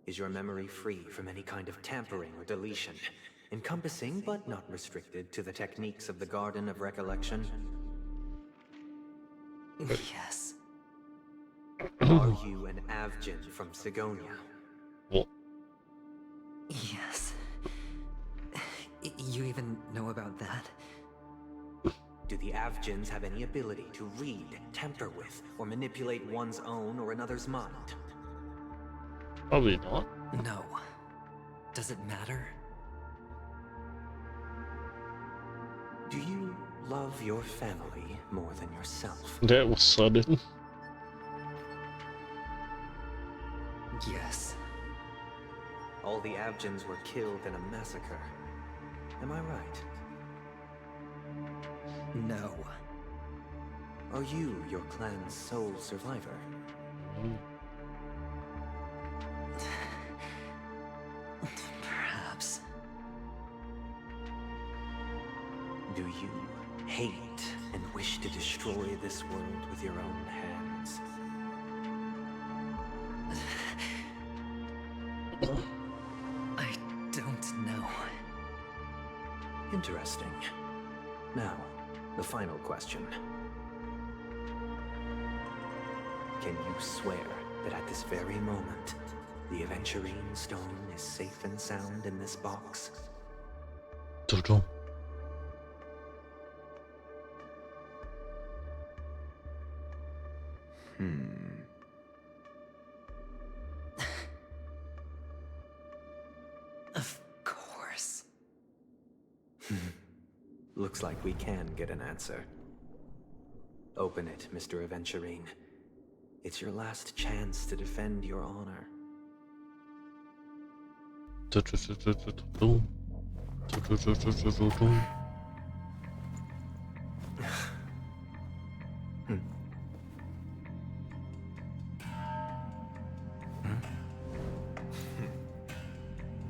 Is your memory free from any kind of tampering or deletion, encompassing but not restricted to the techniques of the Garden of Recollection? Yes. Are you an Avgin from Sigonia? What? Yes. You even know about that? Do the Avgins have any ability to read, tamper with, or manipulate one's own or another's mind? Probably not. No. Does it matter? Do you love your family more than yourself? That was sudden. Yes. All the Avgins were killed in a massacre. Am I right? No. Are you your clan's sole survivor? Perhaps. Do you hate and wish to destroy this world with your own hands? I don't know. Interesting. Now, the final question. Can you swear that at this very moment, the Aventurine Stone is safe and sound in this box? Don't. Of course. Looks like we can get an answer. Open it, Mr. Aventurine. It's your last chance to defend your honor.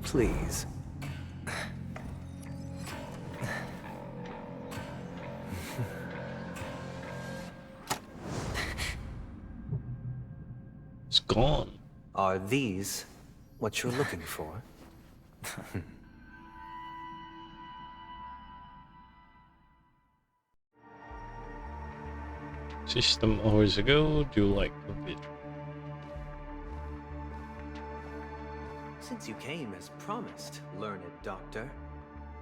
Please. It's gone. Are these what you're looking for? System hours ago, do you like computer? Since you came as promised, learned doctor,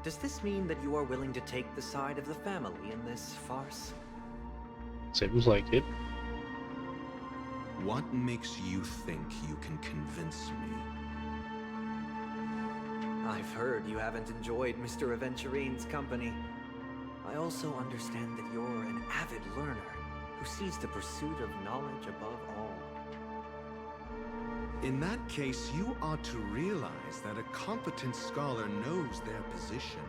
does this mean that you are willing to take the side of the family in this farce? Seems like it. What makes you think you can convince me? I've heard you haven't enjoyed Mr. Aventurine's company. I also understand that you're an avid learner who sees the pursuit of knowledge above all. In that case, you ought to realize that a competent scholar knows their position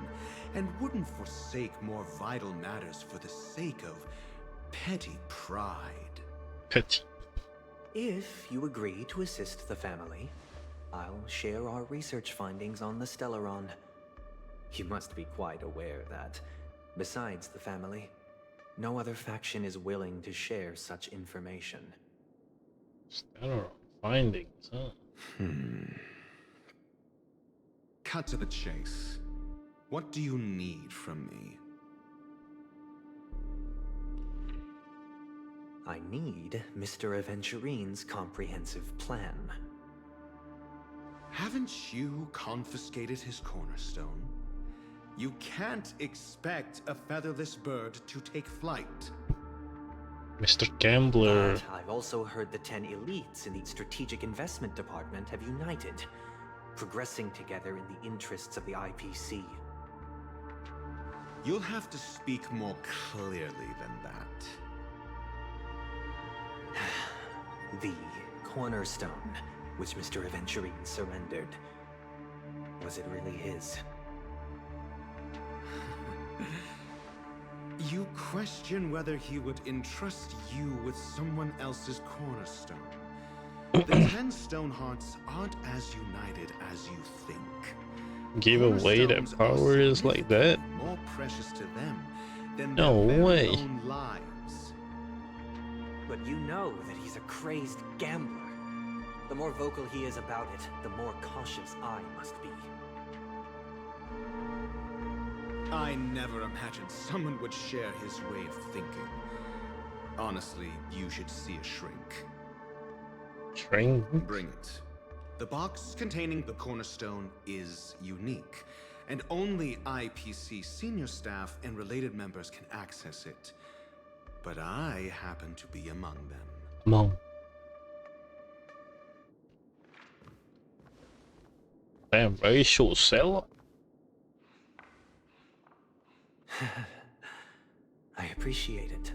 and wouldn't forsake more vital matters for the sake of petty pride. Petty. If you agree to assist the family, I'll share our research findings on the Stellaron. You must be quite aware that, besides the family, no other faction is willing to share such information. Stellaron findings, huh? Cut to the chase. What do you need from me? I need Mr. Aventurine's comprehensive plan. Haven't you confiscated his cornerstone? You can't expect a featherless bird to take flight. Mr. Gambler. But I've also heard the 10 elites in the Strategic Investment Department have united, progressing together in the interests of the IPC. You'll have to speak more clearly than that. The cornerstone, which Mr. Aventurine surrendered. Was it really his? You question whether he would entrust you with someone else's cornerstone. The 10 Stonehearts aren't as united as you think. Give away their powers like that? More precious to them than no their way. very own lives. But you know that he's a crazed gambler. The more vocal he is about it, the more cautious I must be. I never imagined someone would share his way of thinking. Honestly, you should see a shrink. Shrink? Bring it. The box containing the cornerstone is unique, and only IPC senior staff and related members can access it. But I happen to be among them. Among. Damn, very short sell. I appreciate it.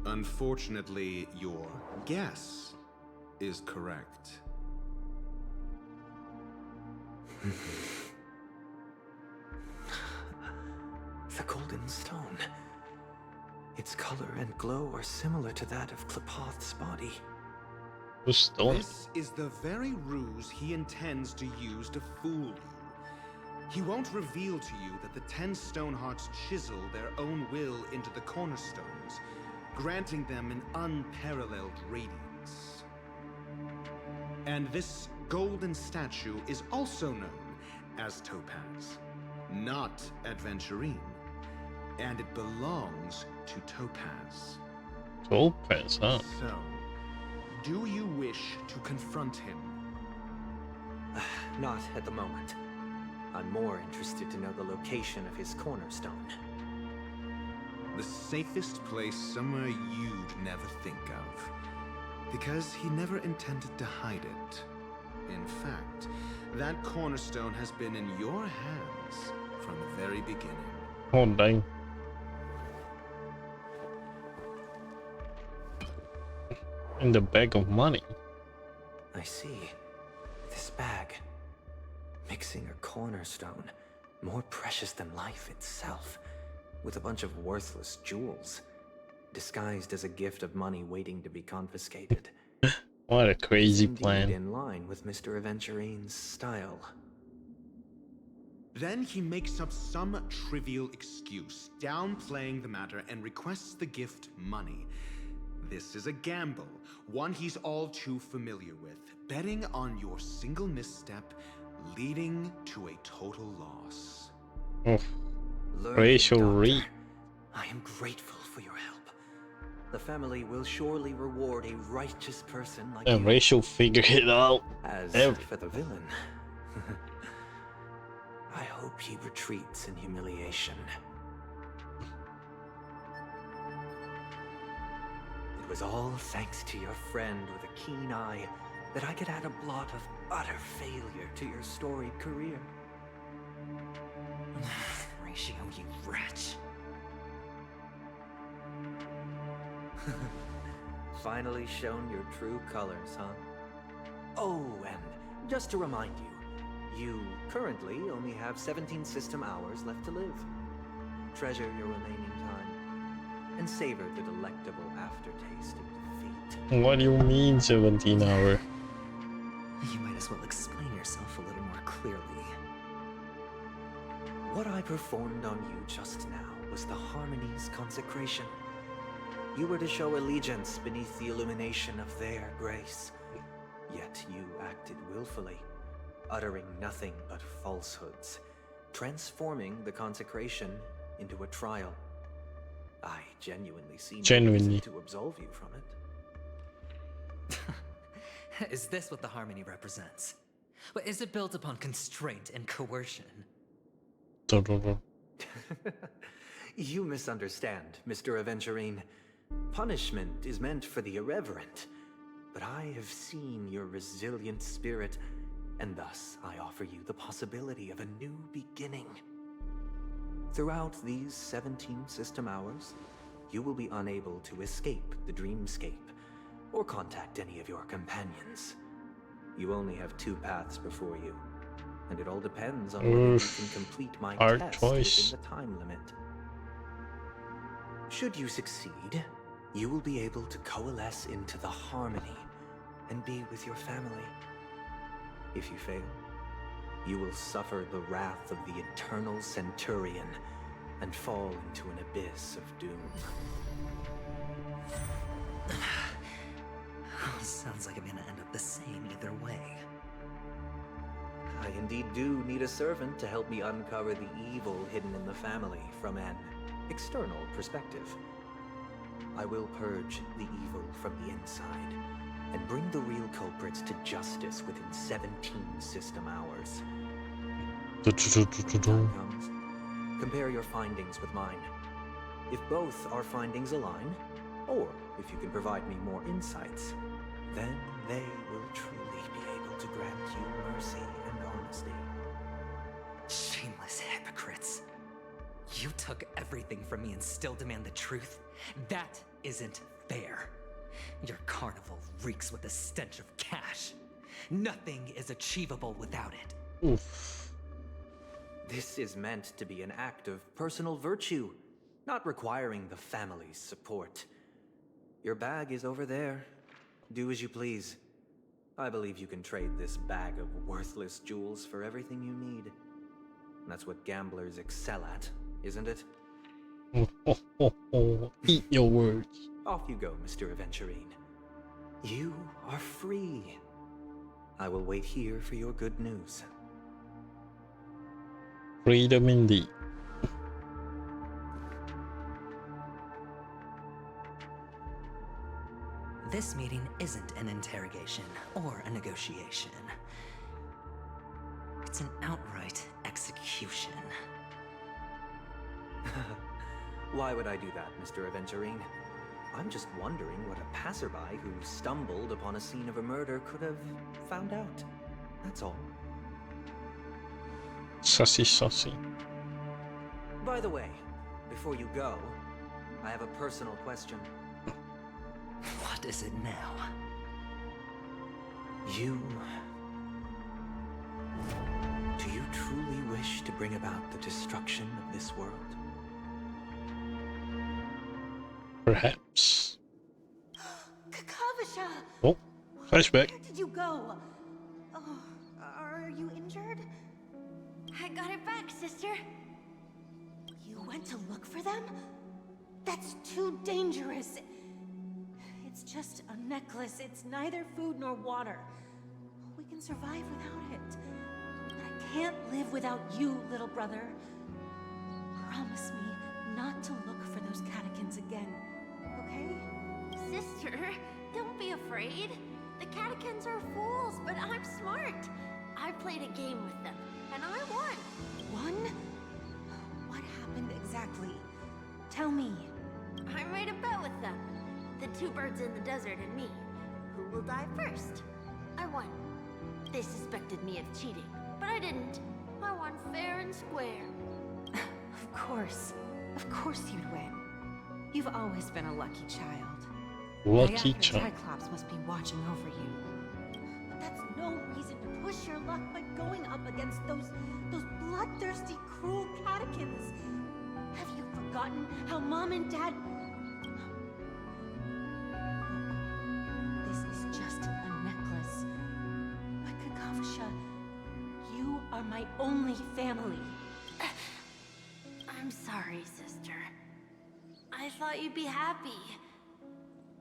Unfortunately, your guess is correct. The golden stone. Its color and glow are similar to that of Klepoth's body. The stone. This is the very ruse he intends to use to fool you. He won't reveal to you that the 10 Stonehearts chisel their own will into the cornerstones, granting them an unparalleled radiance. And this golden statue is also known as Topaz, not Adventurine, and it belongs to Topaz. Topaz, huh? So, do you wish to confront him? Not at the moment. I'm more interested to know the location of his cornerstone. The safest place somewhere you'd never think of. Because he never intended to hide it. In fact, that cornerstone has been in your hands from the very beginning. Oh, dang. In the bag of money. I see. This bag. Mixing a cornerstone, more precious than life itself, with a bunch of worthless jewels, disguised as a gift of money waiting to be confiscated. What a crazy It's plan. indeed in line with Mr. Aventurine's style. Then he makes up some trivial excuse, downplaying the matter, and requests the gift money. This is a gamble, one he's all too familiar with. Betting on your single misstep, leading to a total loss. Racial re. I am grateful for your help. The family will surely reward a righteous person like you. Racial figure it out. As for the villain, I hope he retreats in humiliation. It was all thanks to your friend with a keen eye that I could add a blot of utter failure to your storied career. Ratio, you wretch. Finally shown your true colors, huh? Oh, and just to remind you, you currently only have 17 system hours left to live. Treasure your remaining time, and savor the delectable aftertaste of defeat. What do you mean 17 hour? You might as well explain yourself a little more clearly. What I performed on you just now was the Harmony's consecration. You were to show allegiance beneath the illumination of their grace. Yet you acted willfully, uttering nothing but falsehoods, transforming the consecration into a trial. I genuinely see no reason to absolve you from it. Is this what the Harmony represents? But is it built upon constraint and coercion? You misunderstand, Mr. Aventurine. Punishment is meant for the irreverent, but I have seen your resilient spirit, and thus I offer you the possibility of a new beginning. Throughout these 17 system hours, you will be unable to escape the dreamscape or contact any of your companions. You only have 2 paths before you, and it all depends on whether you can complete my test within the time limit. Should you succeed, you will be able to coalesce into the Harmony and be with your family. If you fail, you will suffer the wrath of the Eternal Centurion and fall into an abyss of doom. Sounds like I'm gonna end up the same either way. I indeed do need a servant to help me uncover the evil hidden in the family from an external perspective. I will purge the evil from the inside and bring the real culprits to justice within 17 system hours. When the time comes, compare your findings with mine. If both our findings align, or if you can provide me more insights, then they will truly be able to grant you mercy and honesty. Shameless hypocrites. You took everything from me and still demand the truth? That isn't fair. Your carnival reeks with the stench of cash. Nothing is achievable without it. Oof. This is meant to be an act of personal virtue, not requiring the family's support. Your bag is over there. Do as you please. I believe you can trade this bag of worthless jewels for everything you need. That's what gamblers excel at, isn't it? Eat your words. Off you go, Mr. Aventurine. You are free. I will wait here for your good news. Freedom indeed. This meeting isn't an interrogation or a negotiation. It's an outright execution. Why would I do that, Mr. Aventurine? I'm just wondering what a passerby who stumbled upon a scene of a murder could have found out. That's all. Sussy sussy. By the way, before you go, I have a personal question. What is it now? Do you truly wish to bring about the destruction of this world? Perhaps. Kakavasha! Oh, flashback. Where did you go? Oh, are you injured? I got it back, sister. You went to look for them? That's too dangerous. just a necklace. It's neither food nor water. We can survive without it. But I can't live without you, little brother. Promise me not to look for those catechins again, okay? Sister, don't be afraid. The catechins are fools, but I'm smart. I played a game with them, and I won. Won? What happened exactly? Tell me. I made a bet with them. The two birds in the desert and me. Who will die first? I won. They suspected me of cheating, but I didn't. I won fair and square. Of course you'd win. You've always been a lucky child. Lucky The child. Triclops must be watching over you. But that's no reason to push your luck by going up against those bloodthirsty, cruel catechins. Have you forgotten how Mom and Dad... This is just a necklace. But Kakavasha, you are my only family. I'm sorry, sister. I thought you'd be happy.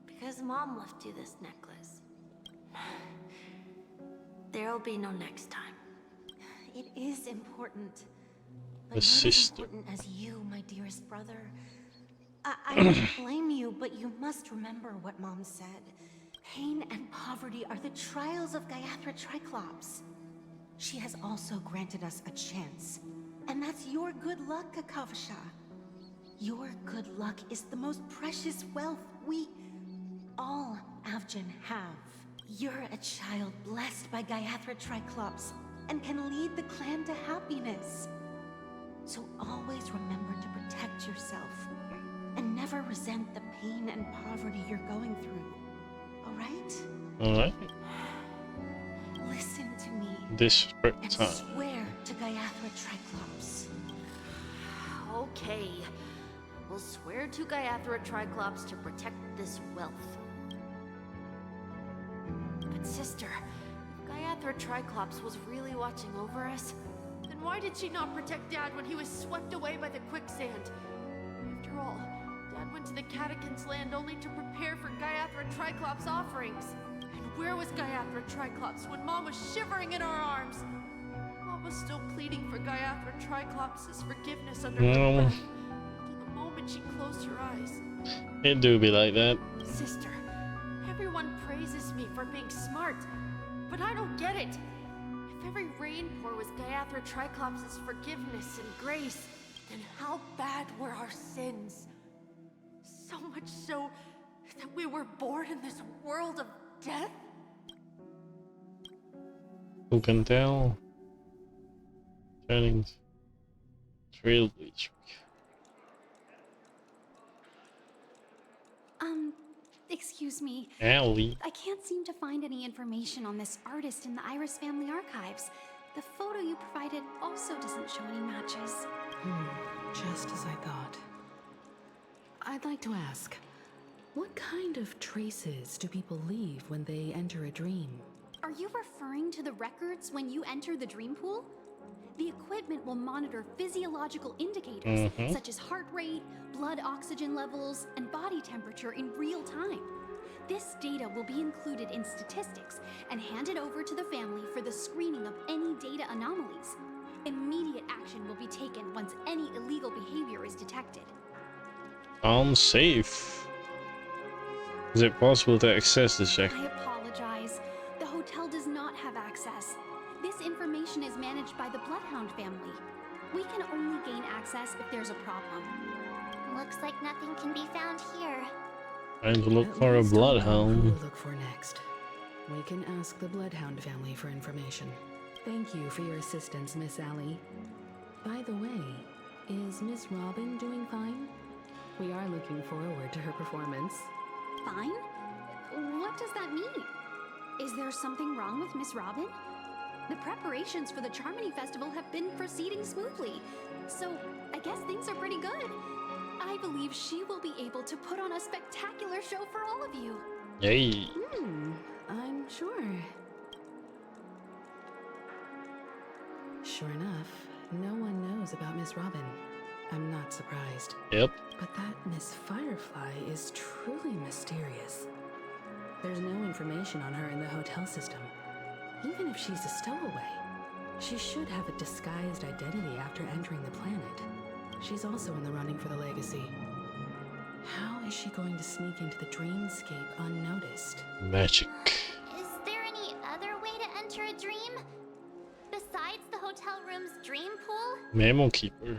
Because Mom left you this necklace. There'll be no next time. It is important. But A not sister. as important as you, my dearest brother. I don't blame you, but you must remember what Mom said. Pain and poverty are the trials of Gayathra Triclops. She has also granted us a chance. And that's your good luck, Kakavasha. Your good luck is the most precious wealth we, all Avgin, have. You're a child blessed by Gayathra Triclops and can lead the clan to happiness. So always remember to protect yourself and never resent the pain and poverty you're going through. All right? All right. Listen to me. Desperate and time. swear to Gayathra Triclops. Okay. We'll swear to Gayathra Triclops to protect this wealth. But sister, if Gayathra Triclops was really watching over us, then why did she not protect Dad when he was swept away by the quicksand? After all, Dad went to the Catechins' land only to prepare for Gayathra Triclops' offerings. And where was Gayathra Triclops when Mom was shivering in our arms? Mom was still pleading for Gayathra Triclops' forgiveness under her breath. Until the moment she closed her eyes. It do be like that. Sister, everyone praises me for being smart, but I don't get it. If every rainpour was Gayathra Triclops' forgiveness and grace, then how bad were our sins? So much so that we were born in this world of death? Who can tell? Turning trailblazer. Excuse me. Allie. I can't seem to find any information on this artist in the Iris family archives. The photo you provided also doesn't show any matches. Just as I thought. I'd like to ask, what kind of traces do people leave when they enter a dream? Are you referring to the records when you enter the dream pool? The equipment will monitor physiological indicators such as heart rate, blood oxygen levels, and body temperature in real time. This data will be included in statistics and handed over to the family for the screening of any data anomalies. Immediate action will be taken once any illegal behavior is detected. Unsafe. Is it possible to access this check? I apologize. The hotel does not have access. This information is managed by the Bloodhound family. We can only gain access if there's a problem. Looks like nothing can be found here. Time to look for a bloodhound. Who to look for next? We can ask the Bloodhound family for information. Thank you for your assistance, Miss Allie. By the way, is Miss Robin doing fine? We are looking forward to her performance. Fine? What does that mean? Is there something wrong with Miss Robin? The preparations for the Charmony Festival have been proceeding smoothly, so I guess things are pretty good. I believe she will be able to put on a spectacular show for all of you. Yay. I'm sure. Sure enough, no one knows about Miss Robin. I'm not surprised. Yep. But that Miss Firefly is truly mysterious. There's no information on her in the hotel system. Even if she's a stowaway, she should have a disguised identity after entering the planet. She's also in the running for the legacy. How is she going to sneak into the dreamscape unnoticed? Magic. Is there any other way to enter a dream? Besides the hotel room's dream pool? Memo keeper.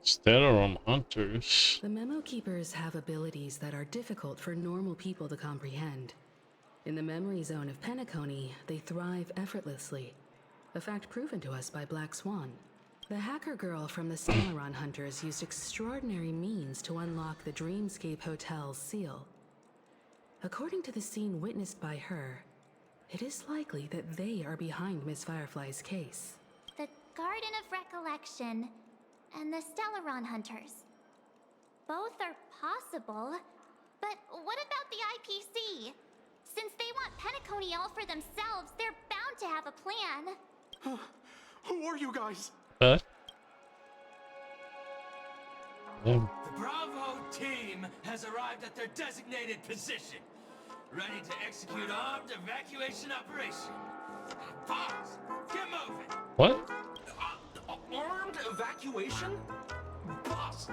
Stellaron hunters. The memo keepers have abilities that are difficult for normal people to comprehend. In the memory zone of Penacony, they thrive effortlessly, a fact proven to us by Black Swan. The hacker girl from the Stellaron hunters used extraordinary means to unlock the Dreamscape Hotel's seal. According to the scene witnessed by her, it is likely that they are behind Miss Firefly's case. The Garden of Recollection and the Stellaron hunters. Both are possible, but what about the IPC? Since they want Penacony all for themselves, they're bound to have a plan. Who are you guys? Huh? The Bravo team has arrived at their designated position, ready to execute armed evacuation operation. Boss, get moving. What? Armed evacuation? Boss,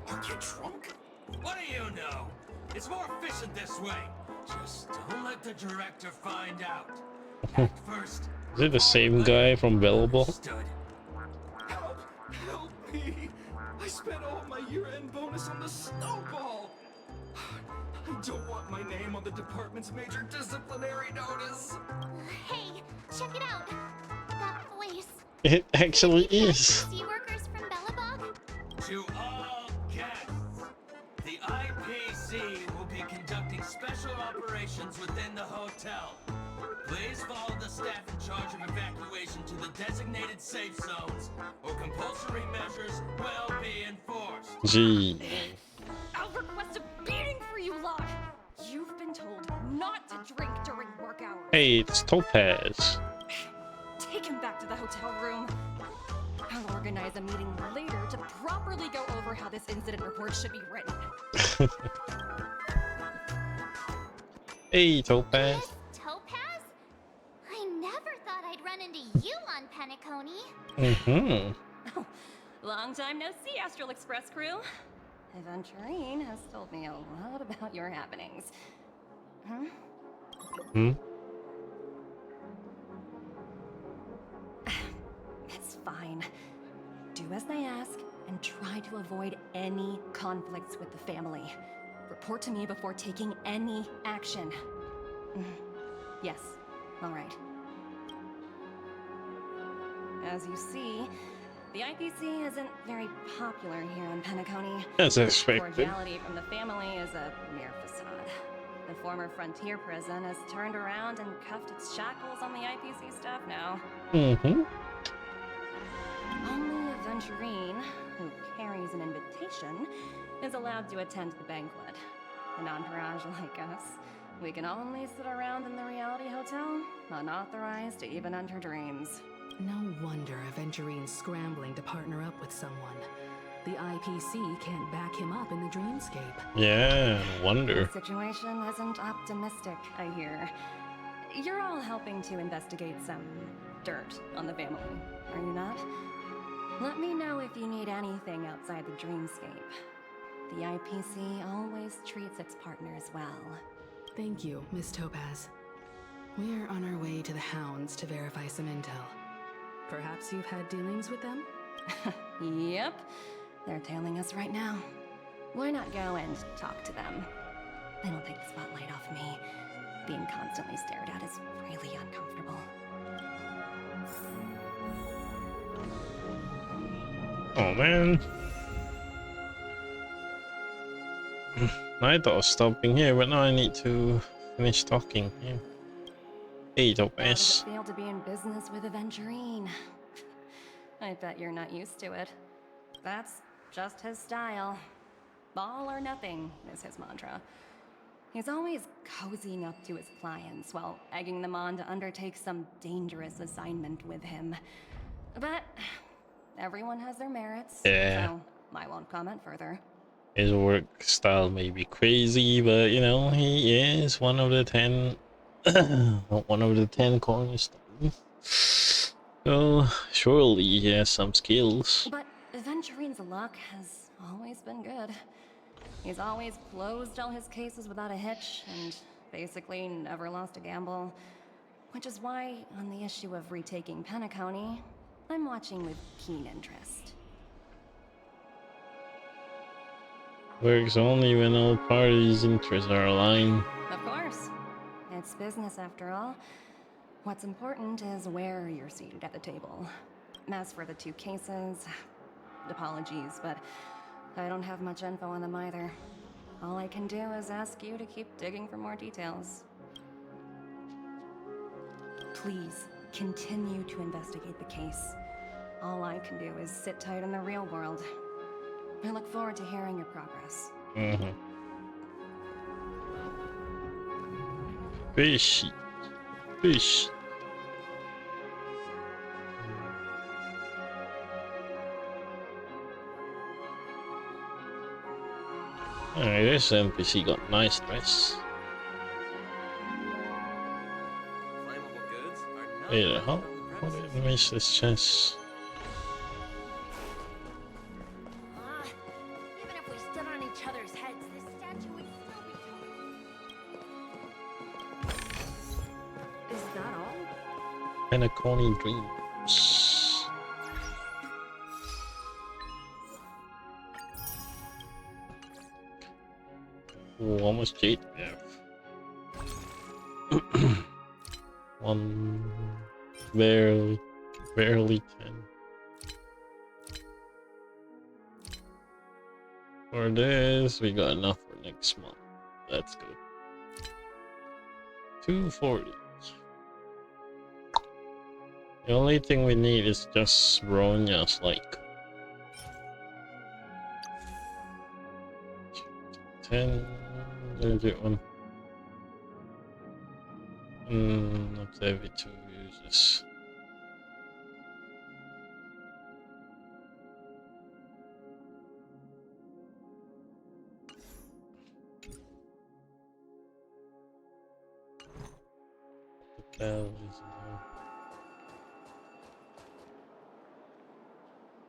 are you drunk? What do you know? It's more efficient this way. Just don't let the director find out. Act first. Is it the same guy from Bellable? Help me! I spent all my year-end bonus on the snowball! I don't want my name on the department's major disciplinary notice! Hey, check it out! That voice. It actually is. IPC workers from Bellabog? To all guests, the IPC will be conducting special operations within the hotel. Please follow the staff in charge of evacuation to the designated safe zones, or compulsory measures will be enforced. Gee. I'll request a beating for you lot. You've been told not to drink during work hours. Hey, it's Topaz. Take him back to the hotel room. I'll organize a meeting later to properly go over how this incident report should be written. Hey, Topaz. Topaz? I never thought I'd run into you on Penacony. Mm-hmm. Oh, long time no see, Astral Express crew. Aventurine has told me a lot about your happenings. Huh? Hmm? It's fine. Do as they ask and try to avoid any conflicts with the family. Report to me before taking any action. Yes, all right. As you see, the IPC isn't very popular here on Penacony. As expected. Cordiality from the family is a mere facade. The former frontier prison has turned around and cuffed its shackles on the IPC staff now. Mm-hmm. Only Aventurine, who carries an invitation, is allowed to attend the banquet. An entourage like us, we can only sit around in the reality hotel, unauthorized to even enter dreams. No wonder Aventurine's scrambling to partner up with someone. The IPC can't back him up in the dreamscape. Yeah, no wonder. The situation isn't optimistic, I hear. You're all helping to investigate some dirt on the family, are you not? Let me know if you need anything outside the dreamscape. The IPC always treats its partners well. Thank you, Miss Topaz. We're on our way to the Hounds to verify some intel. Perhaps you've had dealings with them? Yep. They're tailing us right now. Why not go and talk to them? It'll take the spotlight off me. Being constantly stared at is really uncomfortable. Oh man. I thought I was stopping here, but now I need to finish talking. Yeah. Hey, Topaz. Failed to be in business with Aventurine. I bet you're not used to it. That's just his style. All or nothing is his mantra. He's always cozying up to his clients while egging them on to undertake some dangerous assignment with him. But everyone has their merits, yeah. so I won't comment further. His work style may be crazy, but you know, he is one of the 10 one of the 10 cornerstones. So surely he has some skills. But Aventurine's luck has always been good. He's always closed all his cases without a hitch, and basically never lost a gamble. Which is why, on the issue of retaking Penacony, I'm watching with keen interest. Works only when all parties' interests are aligned. Of course. It's business after all. What's important is where you're seated at the table. As for the 2 cases, apologies, but I don't have much info on them either. All I can do is ask you to keep digging for more details. Please, continue to investigate the case. All I can do is sit tight in the real world. I look forward to hearing your progress. Fishy. Fish. Alright, this NPC got nice dress. Wait, how did I miss this chest? Even if we stood on each other's heads, this statue would still be tall. Is that all? Penacony Dreams. Oh, almost jade have. One barely 10. For this, we got enough for next month. That's good. 240. The only thing we need is just Ronya's like 10. There's it one. Not every 2 uses.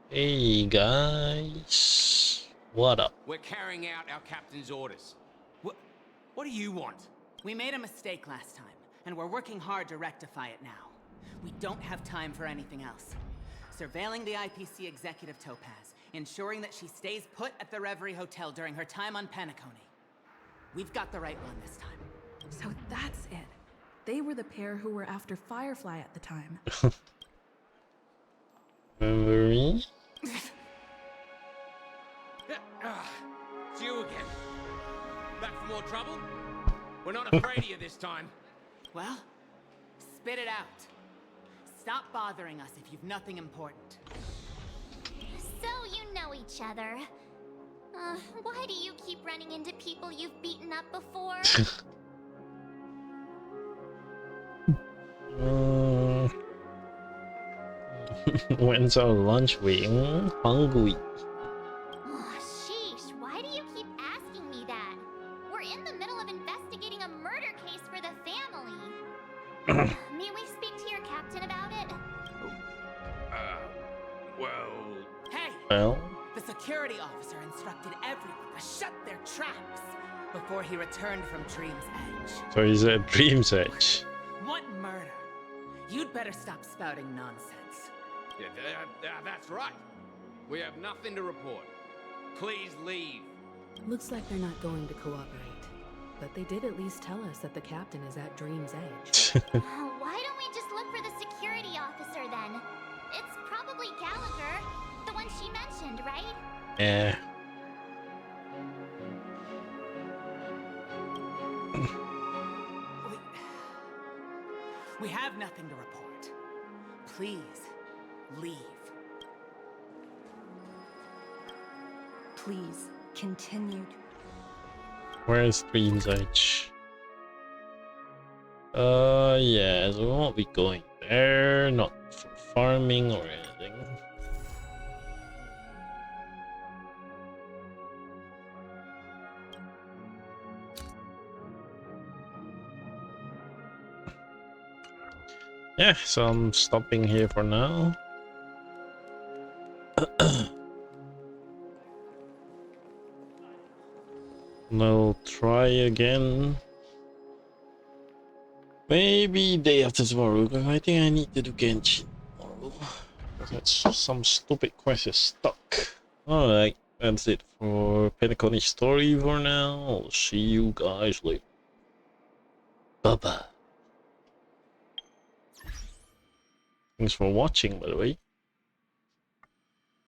Hey guys, what up? We're carrying out our captain's orders. What do you want? We made a mistake last time, and we're working hard to rectify it now. We don't have time for anything else. Surveilling the IPC executive Topaz, ensuring that she stays put at the Reverie Hotel during her time on Penacony. We've got the right one this time. So that's it. They were the pair who were after Firefly at the time. Remember me? It's you again. Back for more trouble? We're not afraid of you this time. Well, spit it out. Stop bothering us if you've nothing important. So you know each other. Why do you keep running into people you've beaten up before? When's our lunch? We're hungry. Oh, sheesh, why do you keep asking me that? We're in the middle of investigating a murder case for the family. May we speak to your captain about it? Hey! Well? The security officer instructed everyone to shut their traps before he returned from Dream's Edge. So he's at Dream's Edge. What murder? You'd better stop spouting nonsense. Yeah, that's right. We have nothing to report. Please leave. Looks like they're not going to cooperate. But they did at least tell us that the captain is at Dream's Edge. Why don't we just look for the security officer then? It's probably Gallagher, the one she mentioned, right? Yeah. We have nothing to report. Please, leave. Please, continue. Where's Dream's Edge? Yeah, so we won't be going there, not for farming or anything. yeah, so I'm stopping here for now. And I'll try again. Maybe day after tomorrow, because I think I need to do Genshin tomorrow. Because that's some stupid quest is stuck. Alright, that's it for Pentaconic story for now. I'll see you guys later. Bye-bye. Thanks for watching, by the way.